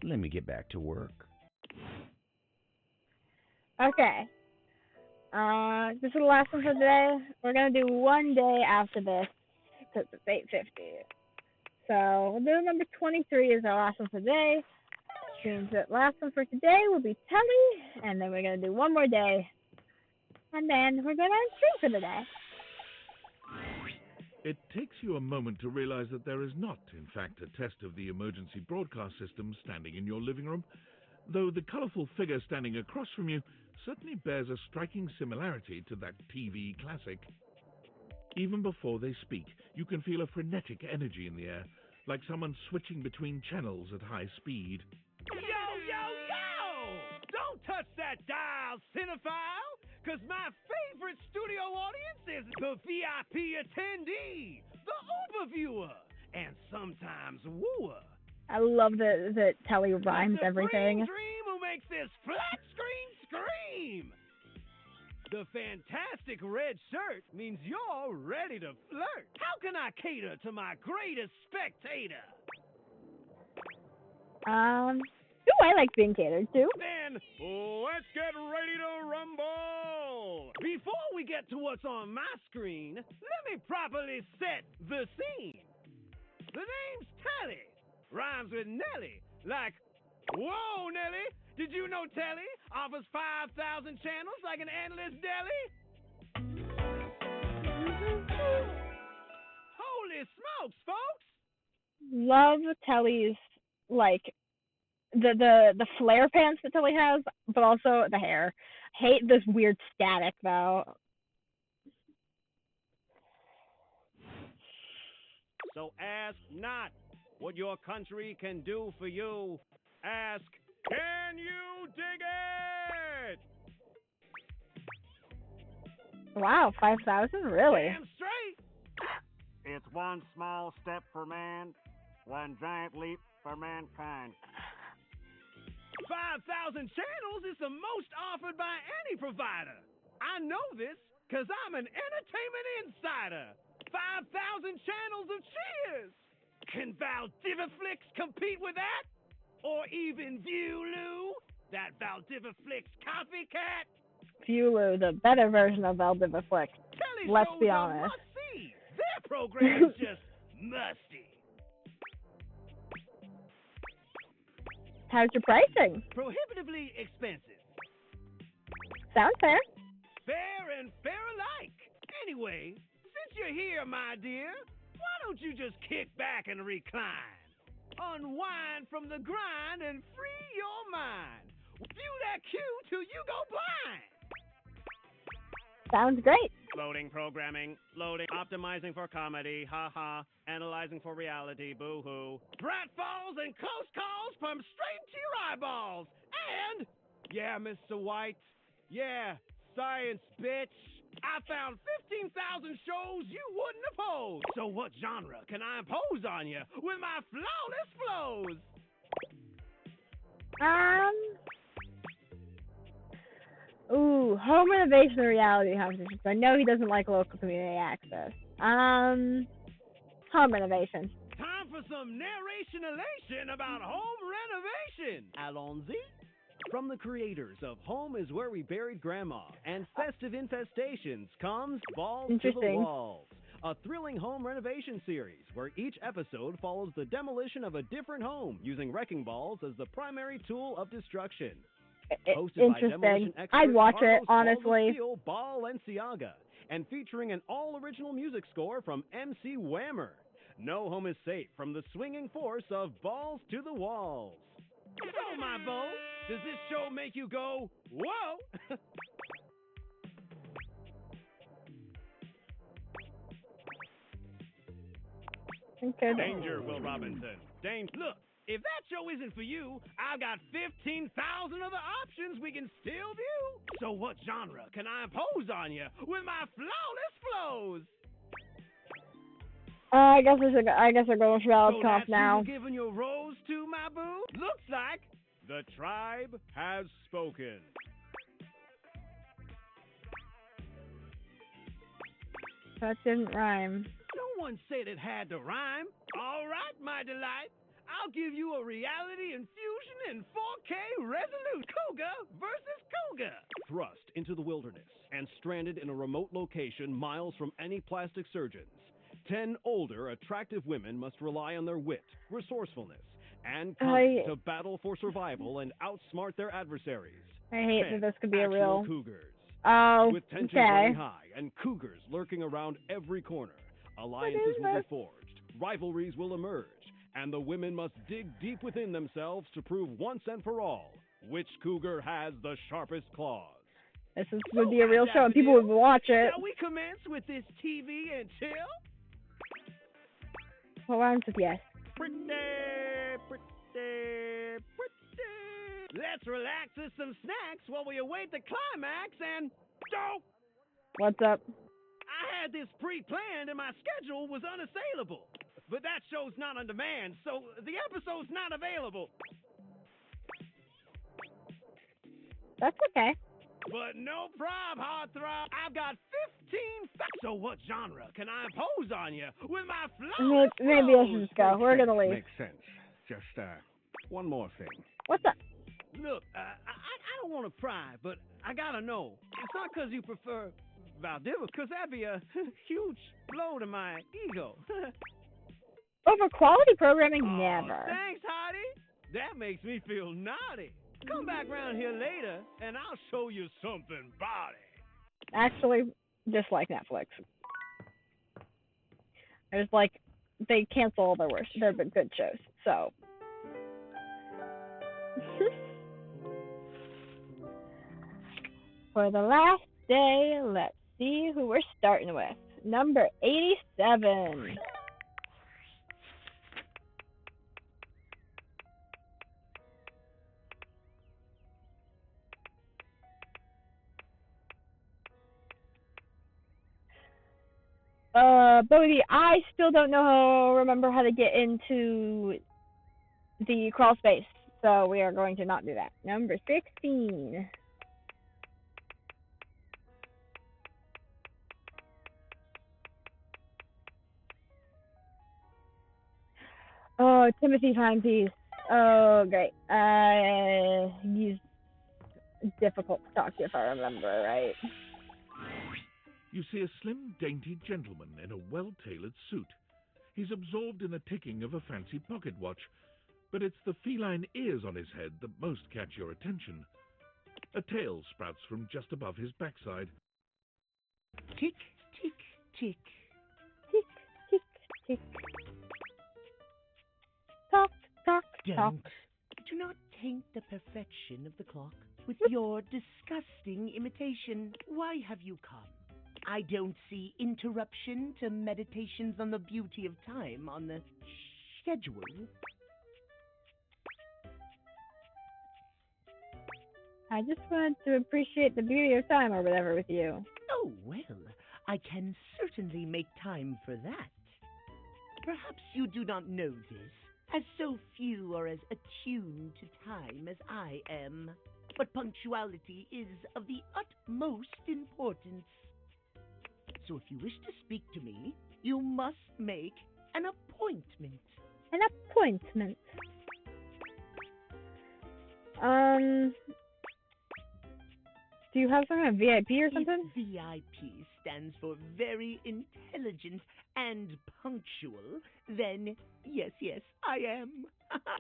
Let me get back to work. Okay. This is the last one for today. We're gonna do one day after this because it's 8:50. So we'll do number 23 is our last one for today. Which means that last one for today will be Telly, and then we're gonna do one more day, and then we're gonna stream for the day. It takes you a moment to realize that there is not, in fact, a test of the emergency broadcast system standing in your living room, though the colorful figure standing across from you certainly bears a striking similarity to that TV classic. Even before they speak, you can feel a frenetic energy in the air, like someone switching between channels at high speed. Yo, yo, yo! Don't touch that dial, cinephile! Because my favorite studio audience is the VIP attendee, the overviewer, and sometimes wooer. I love that Telly rhymes The everything. dream who makes this flat screen scream! The fantastic red shirt means you're ready to flirt. How can I cater to my greatest spectator? I like being catered to. Then let's get ready to rumble! Before we get to what's on my screen, let me properly set the scene. The name's Telly. Rhymes with Nelly. Like, whoa, Nelly! Did you know Telly offers 5,000 channels like an endless deli? Holy smokes, folks! Love Telly's like the flare pants that Telly has, but also the hair. Hate this weird static though. So ask not what your country can do for you. Ask, can you dig it? Wow, 5,000? Really? Damn straight! It's one small step for man, one giant leap for mankind. 5,000 channels is the most offered by any provider. I know this because I'm an entertainment insider. 5,000 channels of cheers. Can Valdiviflix compete with that? Or even Viewloo, that Valdiviflix copycat? Viewloo, the better version of Valdiviflix. Telly Let's shows be are honest. must-see. Their program is just musty. How's your pricing? Prohibitively expensive. Sounds fair. Fair and fair alike. Anyway, since you're here, my dear, why don't you just kick back and recline? Unwind from the grind and free your mind. View that cue till you go blind. Sounds great. Loading programming, loading, optimizing for comedy, haha, analyzing for reality, boo-hoo. Pratfalls and close calls from straight to your eyeballs. And, yeah, Mr. White, yeah, science, bitch. I found 15,000 shows you wouldn't oppose. So what genre can I impose on you with my flawless flows? Home renovation and reality competitions. I know he doesn't like local community access. Home renovation. Time for some narration elation about home renovation. Allons-y. From the creators of Home is Where We Buried Grandma and Festive Infestations comes Balls to the Interesting. Walls, a thrilling home renovation series where each episode follows the demolition of a different home using wrecking balls as the primary tool of destruction. Hosted by Interesting. demolition expert I'd watch it, Carlos honestly. Balenciaga, and featuring an all-original music score from MC Whammer. No home is safe from the swinging force of Balls to the Walls. So, my beau, does this show make you go, whoa? Danger, Will Robinson. Look, if that show isn't for you, I've got 15,000 other options we can still view. So what genre can I impose on you with my flawless flows? I guess we're going for valid So comp that's now. who you're giving your rose to, my boo? Looks like the tribe has spoken. That didn't rhyme. No one said it had to rhyme. All right, my delight. I'll give you a reality infusion in 4K resolute. Cougar versus Cougar. Thrust into the wilderness and stranded in a remote location miles from any plastic surgeons, 10 older, attractive women must rely on their wit, resourcefulness, and cunning to battle for survival and outsmart their adversaries. I hate 10 that this could be a actual real. cougars. Oh, With tensions okay. running high and cougars lurking around every corner, alliances will be forged, rivalries will emerge, and the women must dig deep within themselves to prove once and for all which cougar has the sharpest claws. This would be a real show and people would watch it. Shall we commence with this TV and chill? What rhymes with yes? Pretty. Let's relax with some snacks while we await the climax and go! What's up? I had this pre-planned and my schedule was unassailable. But that show's not on demand, so the episode's not available. That's okay. But no prob, heartthrob. I've got 15 facts. So what genre can I impose on you with my flawless Maybe I should just go. We're gonna leave. Makes sense. Just, one more thing. What's up? Look, I don't want to pry, but I gotta know. It's not because you prefer Valdivia, because that'd be a huge blow to my ego. Over quality programming, never. Thanks, Heidi. That makes me feel naughty. Come back around here later, and I'll show you something body. Actually, just like Netflix. There's like, they cancel all their good shows, so. For the last day, let's see who we're starting with. Number 87. Bodhi, I still don't remember how to get into the crawl space, so we are going to not do that. Number 16. Oh, Timothy Timepiece. Oh, great. He's difficult to talk to if I remember right. You see a slim, dainty gentleman in a well-tailored suit. He's absorbed in the ticking of a fancy pocket watch, but it's the feline ears on his head that most catch your attention. A tail sprouts from just above his backside. Tick, tick, tick. Tick, tick, tick. Tock, tock, tock. Do not taint the perfection of the clock with your disgusting imitation. Why have you come? I don't see interruption to meditations on the beauty of time on the schedule. I just wanted to appreciate the beauty of time or whatever with you. Oh, well, I can certainly make time for that. Perhaps you do not know this, as so few are as attuned to time as I am. But punctuality is of the utmost importance. So if you wish to speak to me, you must make an appointment. An appointment? Do you have some kind of VIP or something? If VIP stands for very intelligent and punctual, then yes, I am.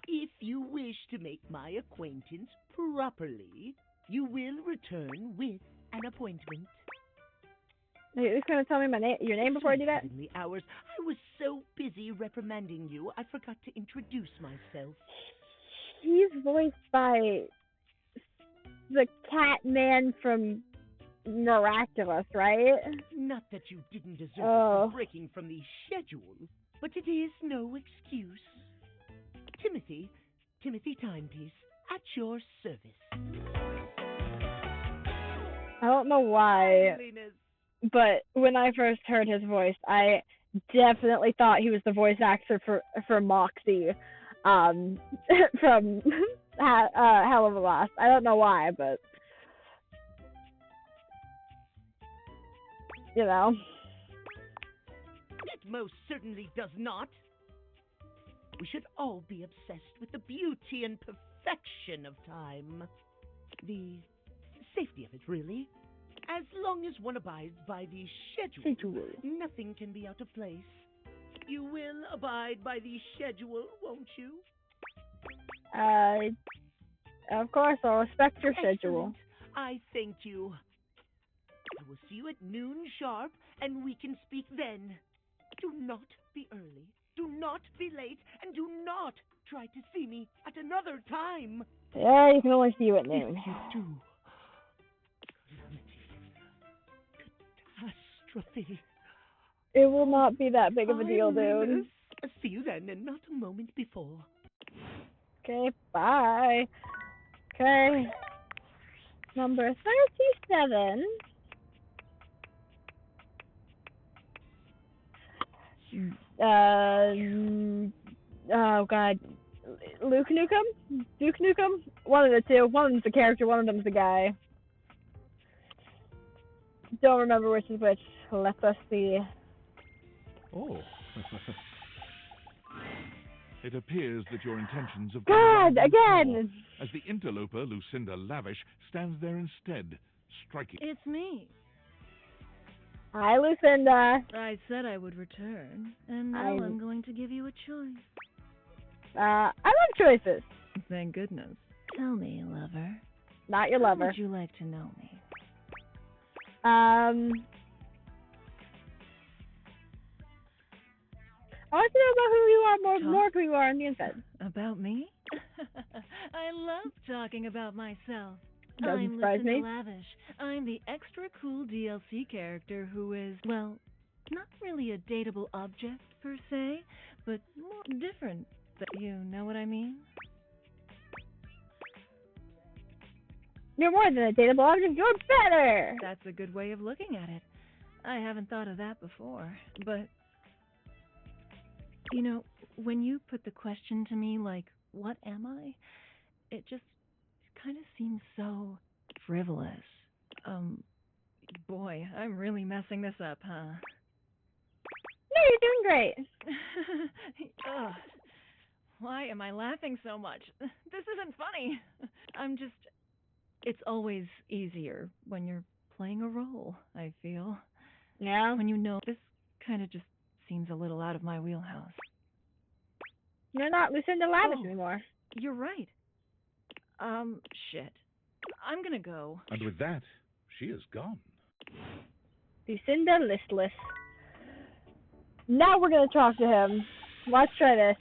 If you wish to make my acquaintance properly, you will return with an appointment. Are you just going to tell me your name before I do that? Heavenly hours. I was so busy reprimanding you, I forgot to introduce myself. He's voiced by the cat man from Miraculous, right? Not that you didn't deserve it Oh. for breaking from the schedule, but it is no excuse. Timothy Timepiece, at your service. I don't know why, Friendliness. but when I first heard his voice, I definitely thought he was the voice actor for Moxie, um, from Hell of a Lost. I don't know why, but you know. It most certainly does not. We should all be obsessed with the beauty and perfection of time. The safety of it, really. As long as one abides by the schedule, nothing can be out of place. You will abide by the schedule, won't you? Of course, I'll respect your schedule. I thank you. I will see you at noon sharp, and we can speak then. Do not be early, do not be late, and do not try to see me at another time. Yeah, you can only see you at noon. If you do, catastrophe. It will not be that big of a deal, dude. See you then, and not a moment before. Okay, bye. Okay. Number 37. Oh god. Luke Nukem? Duke Nukem? One of the two. One of them's the character, one of them's the guy. Don't remember which is which. Let us see. Oh. It appears that your intentions have God, gone again! more, as the interloper, Lucinda Lavish, stands there instead, striking. It's me. Hi, Lucinda. I said I would return, and now I'm going to give you a choice. I love choices. Thank goodness. Tell me, lover. Not your lover. How would you like to know me? I want to know about who you are, more who you are on the inside. About me? I love talking about myself. Doesn't I'm surprise Lucinda me. Lavish. I'm the extra cool DLC character who is, well, not really a dateable object per se, but more different. You know what I mean? You're more than a dateable object, you're better! That's a good way of looking at it. I haven't thought of that before, but you know, when you put the question to me like, what am I? It just kind of seems so frivolous. Boy, I'm really messing this up, huh? No, you're doing great. Ugh. Why am I laughing so much? This isn't funny. It's always easier when you're playing a role, I feel. Yeah? When you know this kind of just seems a little out of my wheelhouse. You're not Lucinda Lavish anymore. You're right. Shit. I'm gonna go. And with that, she is gone. Lucinda Listless. Now we're gonna talk to him. Let's try this.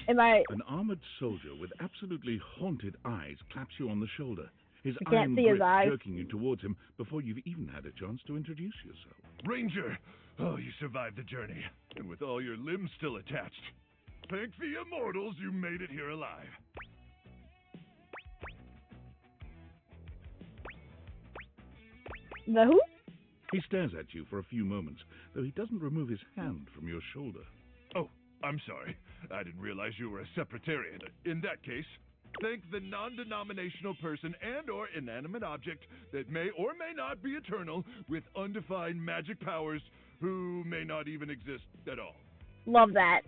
An armored soldier with absolutely haunted eyes claps you on the shoulder. His I can't iron see his grip eyes. jerking you towards him before you've even had a chance to introduce yourself. Ranger! Oh, you survived the journey, and with all your limbs still attached. Thank the immortals you made it here alive. The who? He stares at you for a few moments, though he doesn't remove his hand from your shoulder. Oh, I'm sorry. I didn't realize you were a Separatarian. In that case, thank the non-denominational person and or inanimate object that may or may not be eternal with undefined magic powers who may not even exist at all. Love that.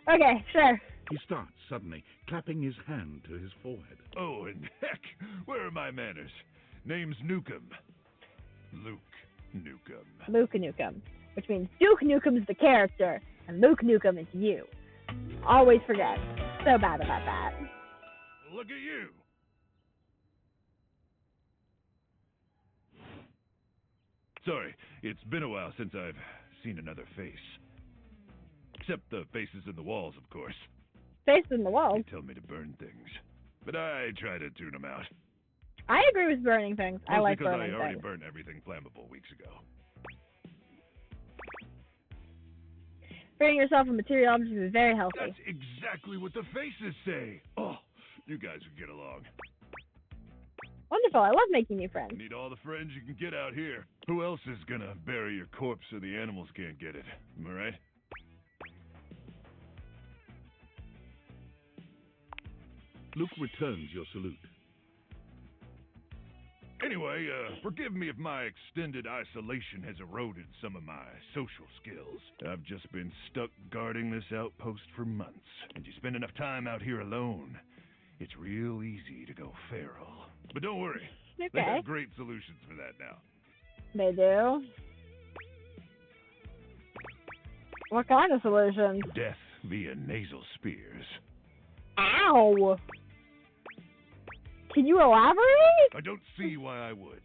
Okay, sure. He starts suddenly, clapping his hand to his forehead. Oh, and heck, where are my manners? Name's Nukem. Luke Nukem. Luke Nukem. Which means Duke Nukem's the character, and Luke Nukem is you. Always forget. So bad about that. Look at you. Sorry, it's been a while since I've seen another face. Except the faces in the walls, of course. Faces in the walls? They tell me to burn things, but I try to tune them out. I agree with burning things. I like because burning I already things. burned everything flammable weeks ago. Burning yourself a material object is very healthy. That's exactly what the faces say. Oh, you guys would get along. Wonderful. I love making new friends. Need all the friends you can get out here. Who else is gonna bury your corpse so the animals can't get it? Am I right? Luke returns your salute. Anyway, forgive me if my extended isolation has eroded some of my social skills. I've just been stuck guarding this outpost for months, and you spend enough time out here alone, it's real easy to go feral. But don't worry, they have great solutions for that now. They do? What kind of solutions? Death via nasal spears. Ow! Can you elaborate? I don't see why I would.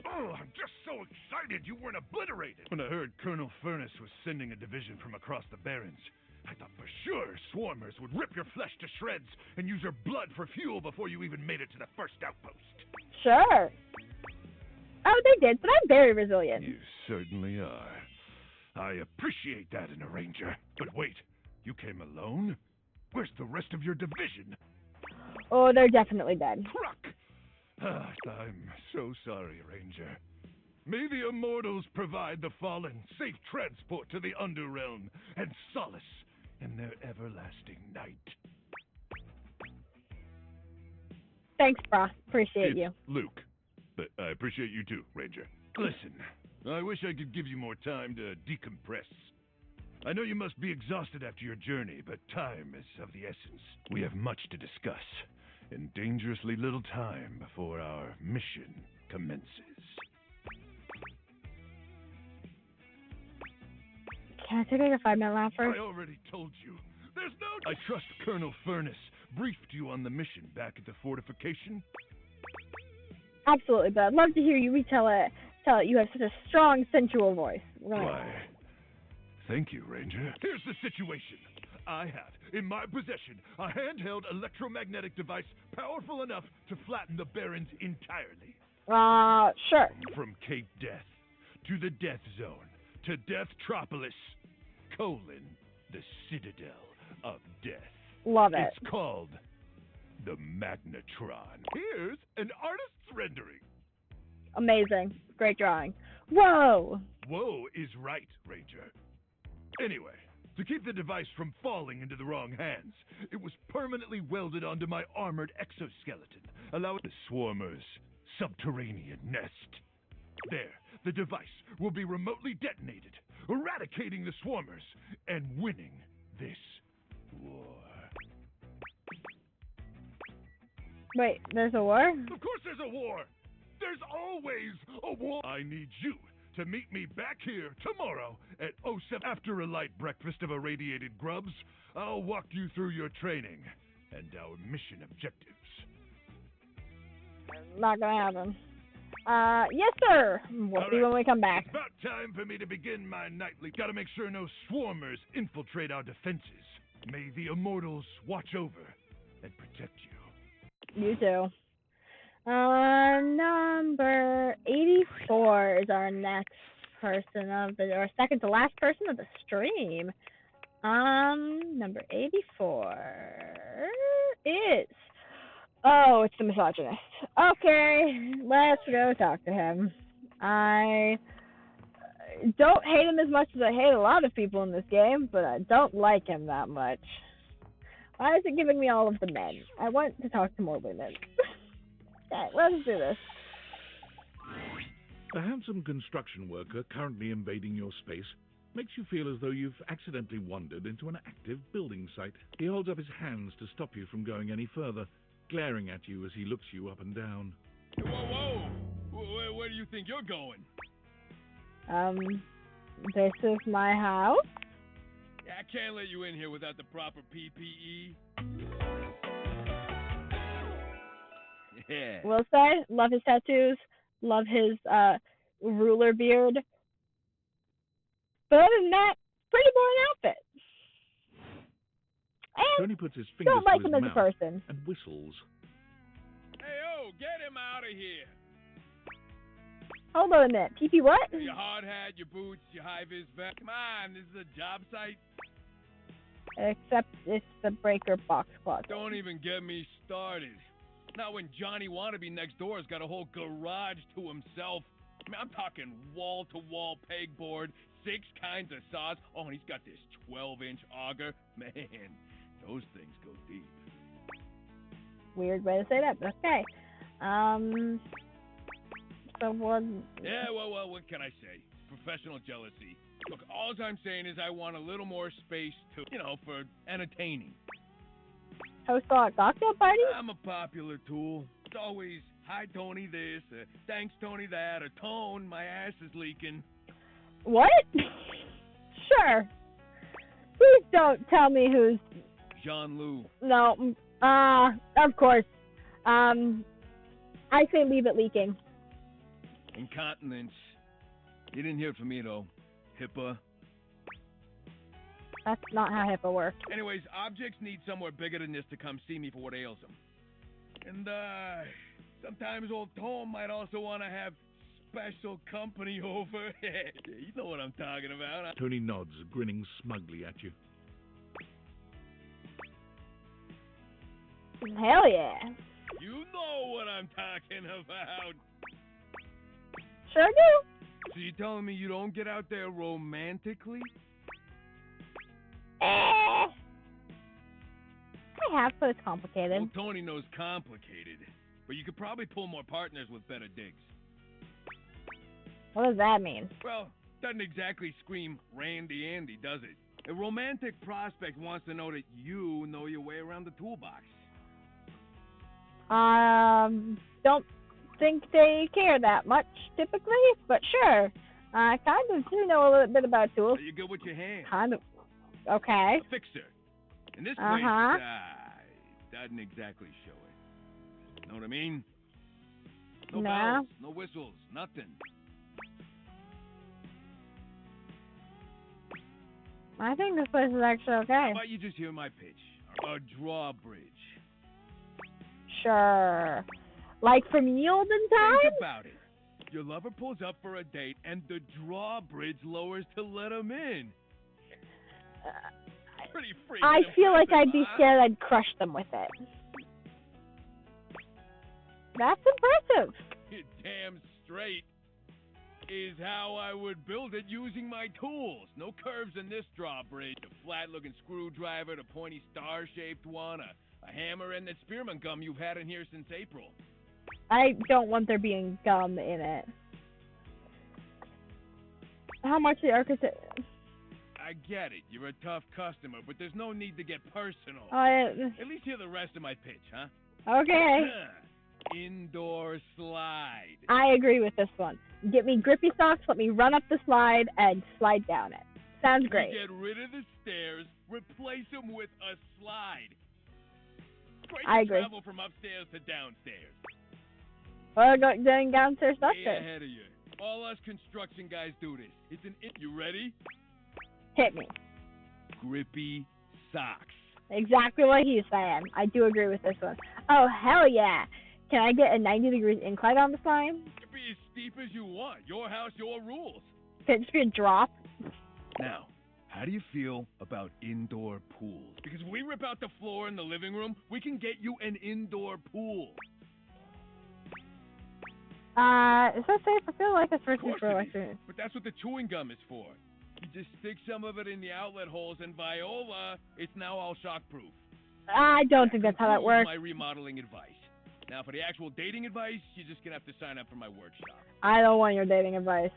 Oh, I'm just so excited you weren't obliterated. When I heard Colonel Furnace was sending a division from across the Barrens, I thought for sure swarmers would rip your flesh to shreds and use your blood for fuel before you even made it to the first outpost. Sure. Oh, they did, but I'm very resilient. You certainly are. I appreciate that in a ranger. But wait, you came alone? Where's the rest of your division? Oh, they're definitely dead. Truck! I'm so sorry, Ranger. May the immortals provide the fallen safe transport to the Underrealm and solace in their everlasting night. Thanks, brah. Appreciate you. Luke. But I appreciate you too, Ranger. Listen, I wish I could give you more time to decompress. I know you must be exhausted after your journey, but time is of the essence. We have much to discuss, and dangerously little time before our mission commences. Can I take like a 5-minute lap first? I already told you. There's no... I trust Colonel Furnace briefed you on the mission back at the fortification. Absolutely, but I'd love to hear you retell it. Tell it you have such a strong, sensual voice. Why, thank you, Ranger. Here's the situation. I have, in my possession, a handheld electromagnetic device powerful enough to flatten the Barrens entirely. Sure. From Cape Death to the Death Zone to Deathtropolis, the Citadel of Death. Love it. It's called the Magnetron. Here's an artist's rendering. Amazing. Great drawing. Whoa! Whoa is right, Ranger. Anyway, to keep the device from falling into the wrong hands, it was permanently welded onto my armored exoskeleton, allowing the swarmer's subterranean nest. There, the device will be remotely detonated, eradicating the swarmers and winning this war. Wait, there's a war? Of course there's a war! There's always a war! I need you to meet me back here tomorrow at 07 after a light breakfast of irradiated grubs. I'll walk you through your training and our mission objectives. Not gonna happen. Yes, sir. We'll see when we come back. It's about time for me to begin my nightly. Gotta make sure no swarmers infiltrate our defenses. May the immortals watch over and protect you. You too. Number 84 is our next person or second to last person of the stream. Number 84 is... Oh, it's the misogynist. Okay, let's go talk to him. I don't hate him as much as I hate a lot of people in this game, but I don't like him that much. Why is it giving me all of the men? I want to talk to more women. Okay, let's do this. A handsome construction worker currently invading your space makes you feel as though you've accidentally wandered into an active building site. He holds up his hands to stop you from going any further, glaring at you as he looks you up and down. Whoa! Where do you think you're going? This is my house. I can't let you in here without the proper PPE. Yeah. Will say, love his tattoos, love his ruler beard. But other than that, pretty boring outfit. And Tony puts his fingers don't like to him his as a mouth person. and whistles. Hey, get him out of here. Hold on a minute. PP what? Your hard hat, your boots, your high-vis vest. Come on, this is a job site. Except it's the breaker box closet. Don't even get me started. Not when Johnny Wannabe next door has got a whole garage to himself. I mean, I'm talking wall-to-wall pegboard, 6 kinds of saws. Oh, and he's got this 12-inch auger. Man, those things go deep. Weird way to say that, but okay. So what? Yeah, well, what can I say? Professional jealousy. Look, all I'm saying is I want a little more space to, for entertaining. Host a cocktail party? I'm a popular tool. It's always, hi, Tony, this, thanks, Tony, that, or Tone, my ass is leaking. What? Sure. Please don't tell me who's... Jean-Lou. No, of course. I say leave it leaking. Incontinence. You didn't hear it from me, though. HIPAA. That's not how HIPAA works. Anyways, objects need somewhere bigger than this to come see me for what ails them. And, sometimes old Tom might also want to have special company over. You know what I'm talking about. Tony nods, grinning smugly at you. Hell yeah. You know what I'm talking about. Sure do. So you telling me you don't get out there romantically? I have, but it's complicated. Well, Tony knows complicated. But you could probably pull more partners with better digs. What does that mean? Well, doesn't exactly scream Randy Andy, does it? A romantic prospect wants to know that you know your way around the toolbox. Don't think they care that much, typically, but sure. I kind of do know a little bit about tools. So you're good with your hands. Kind of. Okay. A fixer. And this place doesn't exactly show it. Know what I mean? No bells, no whistles, nothing. I think this place is actually okay. How about you just hear my pitch? A drawbridge. Sure. Like from Yielden Time? Think about it. Your lover pulls up for a date, and the drawbridge lowers to let him in. Pretty freaking I feel like impressive, I'd be scared I'd crush them with it. That's impressive. You're damn straight. Is how I would build it using my tools. No curves in this drawbridge. A flat-looking screwdriver, the pointy star-shaped one, a hammer, and that spearmint gum you've had in here since April. I don't want there being gum in it. How much the architect... I get it. You're a tough customer, but there's no need to get personal. At least hear the rest of my pitch, huh? Okay. Indoor slide. I agree with this one. Get me grippy socks, let me run up the slide, and slide down it. Sounds great. You get rid of the stairs, replace them with a slide. Great I to agree. travel from upstairs to downstairs. Or going downstairs, Way upstairs. ahead of you. All us construction guys do this. It's an You ready? Hit me. Grippy socks. Exactly what he's saying. I do agree with this one. Oh, hell yeah. Can I get a 90 degrees incline on the slide? It can be as steep as you want. Your house, your rules. Can it just be a drop? Now, how do you feel about indoor pools? Because if we rip out the floor in the living room, we can get you an indoor pool. Is that safe? I feel like it's Of for course it is, electric. but that's what the chewing gum is for. You just stick some of it in the outlet holes, and Viola, it's now all shockproof. I don't think that's how that Concludes works. my remodeling advice. Now, for the actual dating advice, you're just going to have to sign up for my workshop. I don't want your dating advice.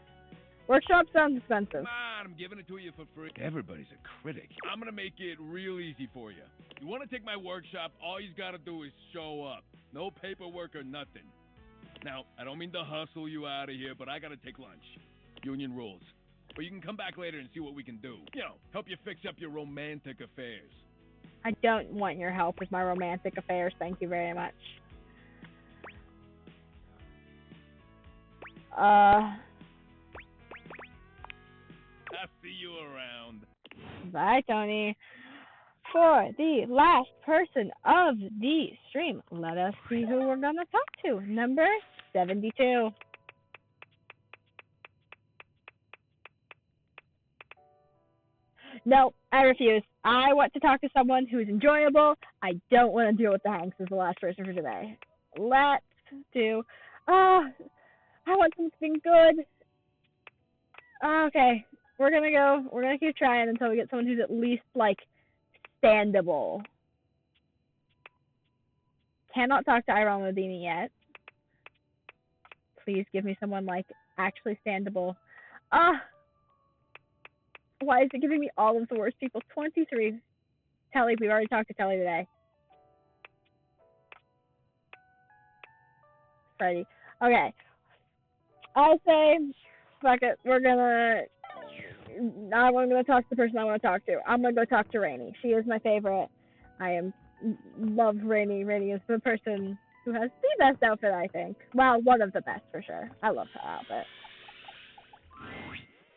Workshop sounds expensive. Come on, I'm giving it to you for free. Everybody's a critic. I'm going to make it real easy for you. You want to take my workshop, all you got to do is show up. No paperwork or nothing. Now, I don't mean to hustle you out of here, but I got to take lunch. Union rules. But you can come back later and see what we can do. You know, help you fix up your romantic affairs. I don't want your help with my romantic affairs. Thank you very much. I'll see you around. Bye, Tony. For the last person of the stream, let us see who we're going to talk to. Number 72. No, I refuse. I want to talk to someone who's enjoyable. I don't want to deal with the Hanks as the last person for today. let's do. Ah, I want something good. Okay, we're gonna go. We're gonna keep trying until we get someone who's at least like standable. Cannot talk to Iron Ladini yet. Please give me someone like actually standable. Ah, why is it giving me all of the worst people? 23. Telly, we've already talked to Telly today. Freddy. Okay. I say, fuck it. I'm gonna talk to the person I want to talk to. I'm gonna go talk to Rainy. She is my favorite. Love Rainy. Rainy is the person who has the best outfit, I think. Well, one of the best for sure. I love her outfit.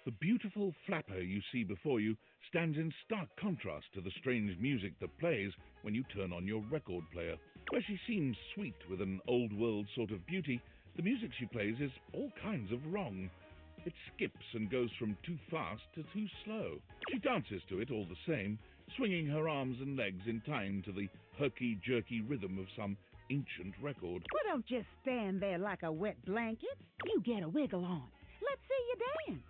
The beautiful flapper you see before you stands in stark contrast to the strange music that plays when you turn on your record player. Where she seems sweet with an old-world sort of beauty, the music she plays is all kinds of wrong. It skips and goes from too fast to too slow. She dances to it all the same, swinging her arms and legs in time to the herky-jerky rhythm of some ancient record. Well, don't just stand there like a wet blanket. You get a wiggle on. Let's see you dance.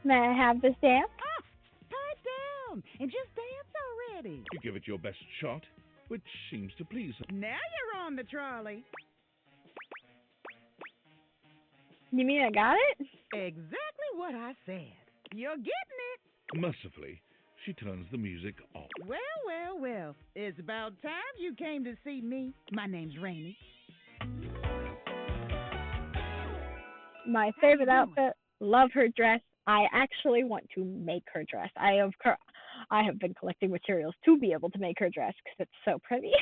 May I have this dance? Ah, pipe down and just dance already. You give it your best shot, which seems to please her. Now you're on the trolley. You mean I got it? Exactly what I said. You're getting it. Mercifully, she turns the music off. Well. It's about time you came to see me. My name's Rainy. My favorite outfit. Love her dress. I actually want to make her dress. I have been collecting materials to be able to make her dress because it's so pretty.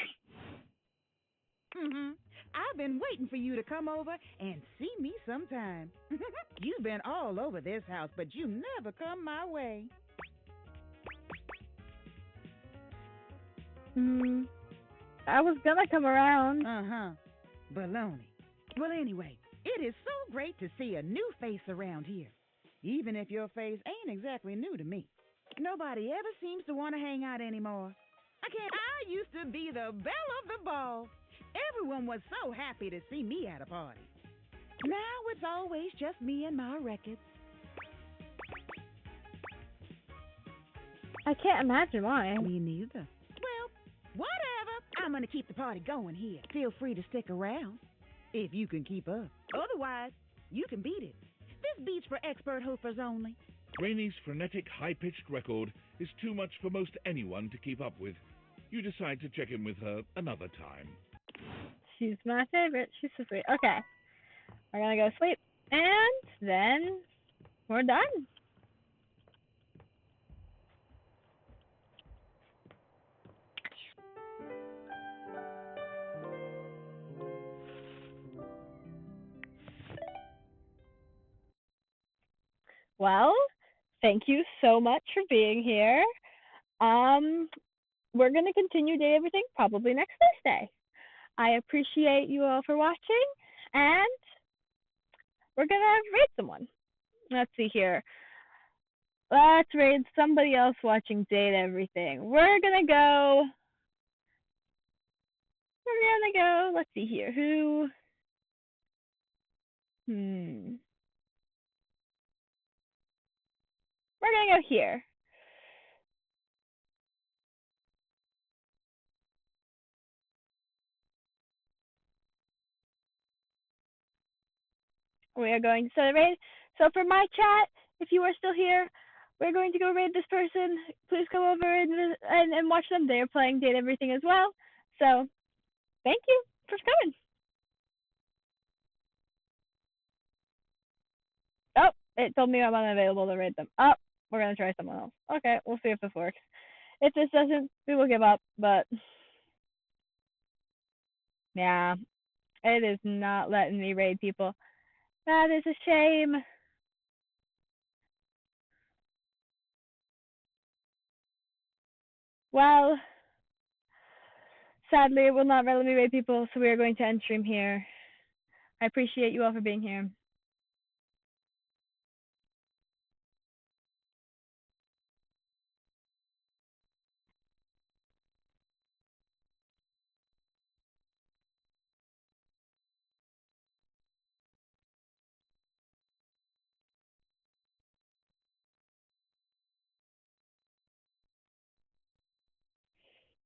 I've been waiting for you to come over and see me sometime. You've been all over this house, but you never come my way. I was gonna come around. Baloney. Well, anyway, it is so great to see a new face around here. Even if your face ain't exactly new to me. Nobody ever seems to want to hang out anymore. I used to be the belle of the ball. Everyone was so happy to see me at a party. Now it's always just me and my records. I can't imagine why. Me neither. Well, whatever. I'm going to keep the party going here. Feel free to stick around if you can keep up. Otherwise, you can beat it. This beat's for expert hoofers only. Rainy's frenetic, high-pitched record is too much for most anyone to keep up with. You decide to check in with her another time. She's my favorite. She's so sweet. Okay. We're gonna go sleep. And then we're done. Well, thank you so much for being here. We're going to continue Day Everything probably next Thursday. I appreciate you all for watching, and we're going to raid someone. Let's see here. Let's raid somebody else watching Date Everything. We're going to go, let's see here. Who? We're going to go here. We are going to set a raid. So for my chat, if you are still here, we're going to go raid this person. Please come over and watch them. They are playing Date Everything as well. So thank you for coming. Oh, it told me I'm unavailable to raid them. Oh, we're going to try someone else. Okay, we'll see if this works. If this doesn't, we will give up, but yeah, it is not letting me raid people. That is a shame. Well, sadly, it will not let me raid people, so we are going to end stream here. I appreciate you all for being here.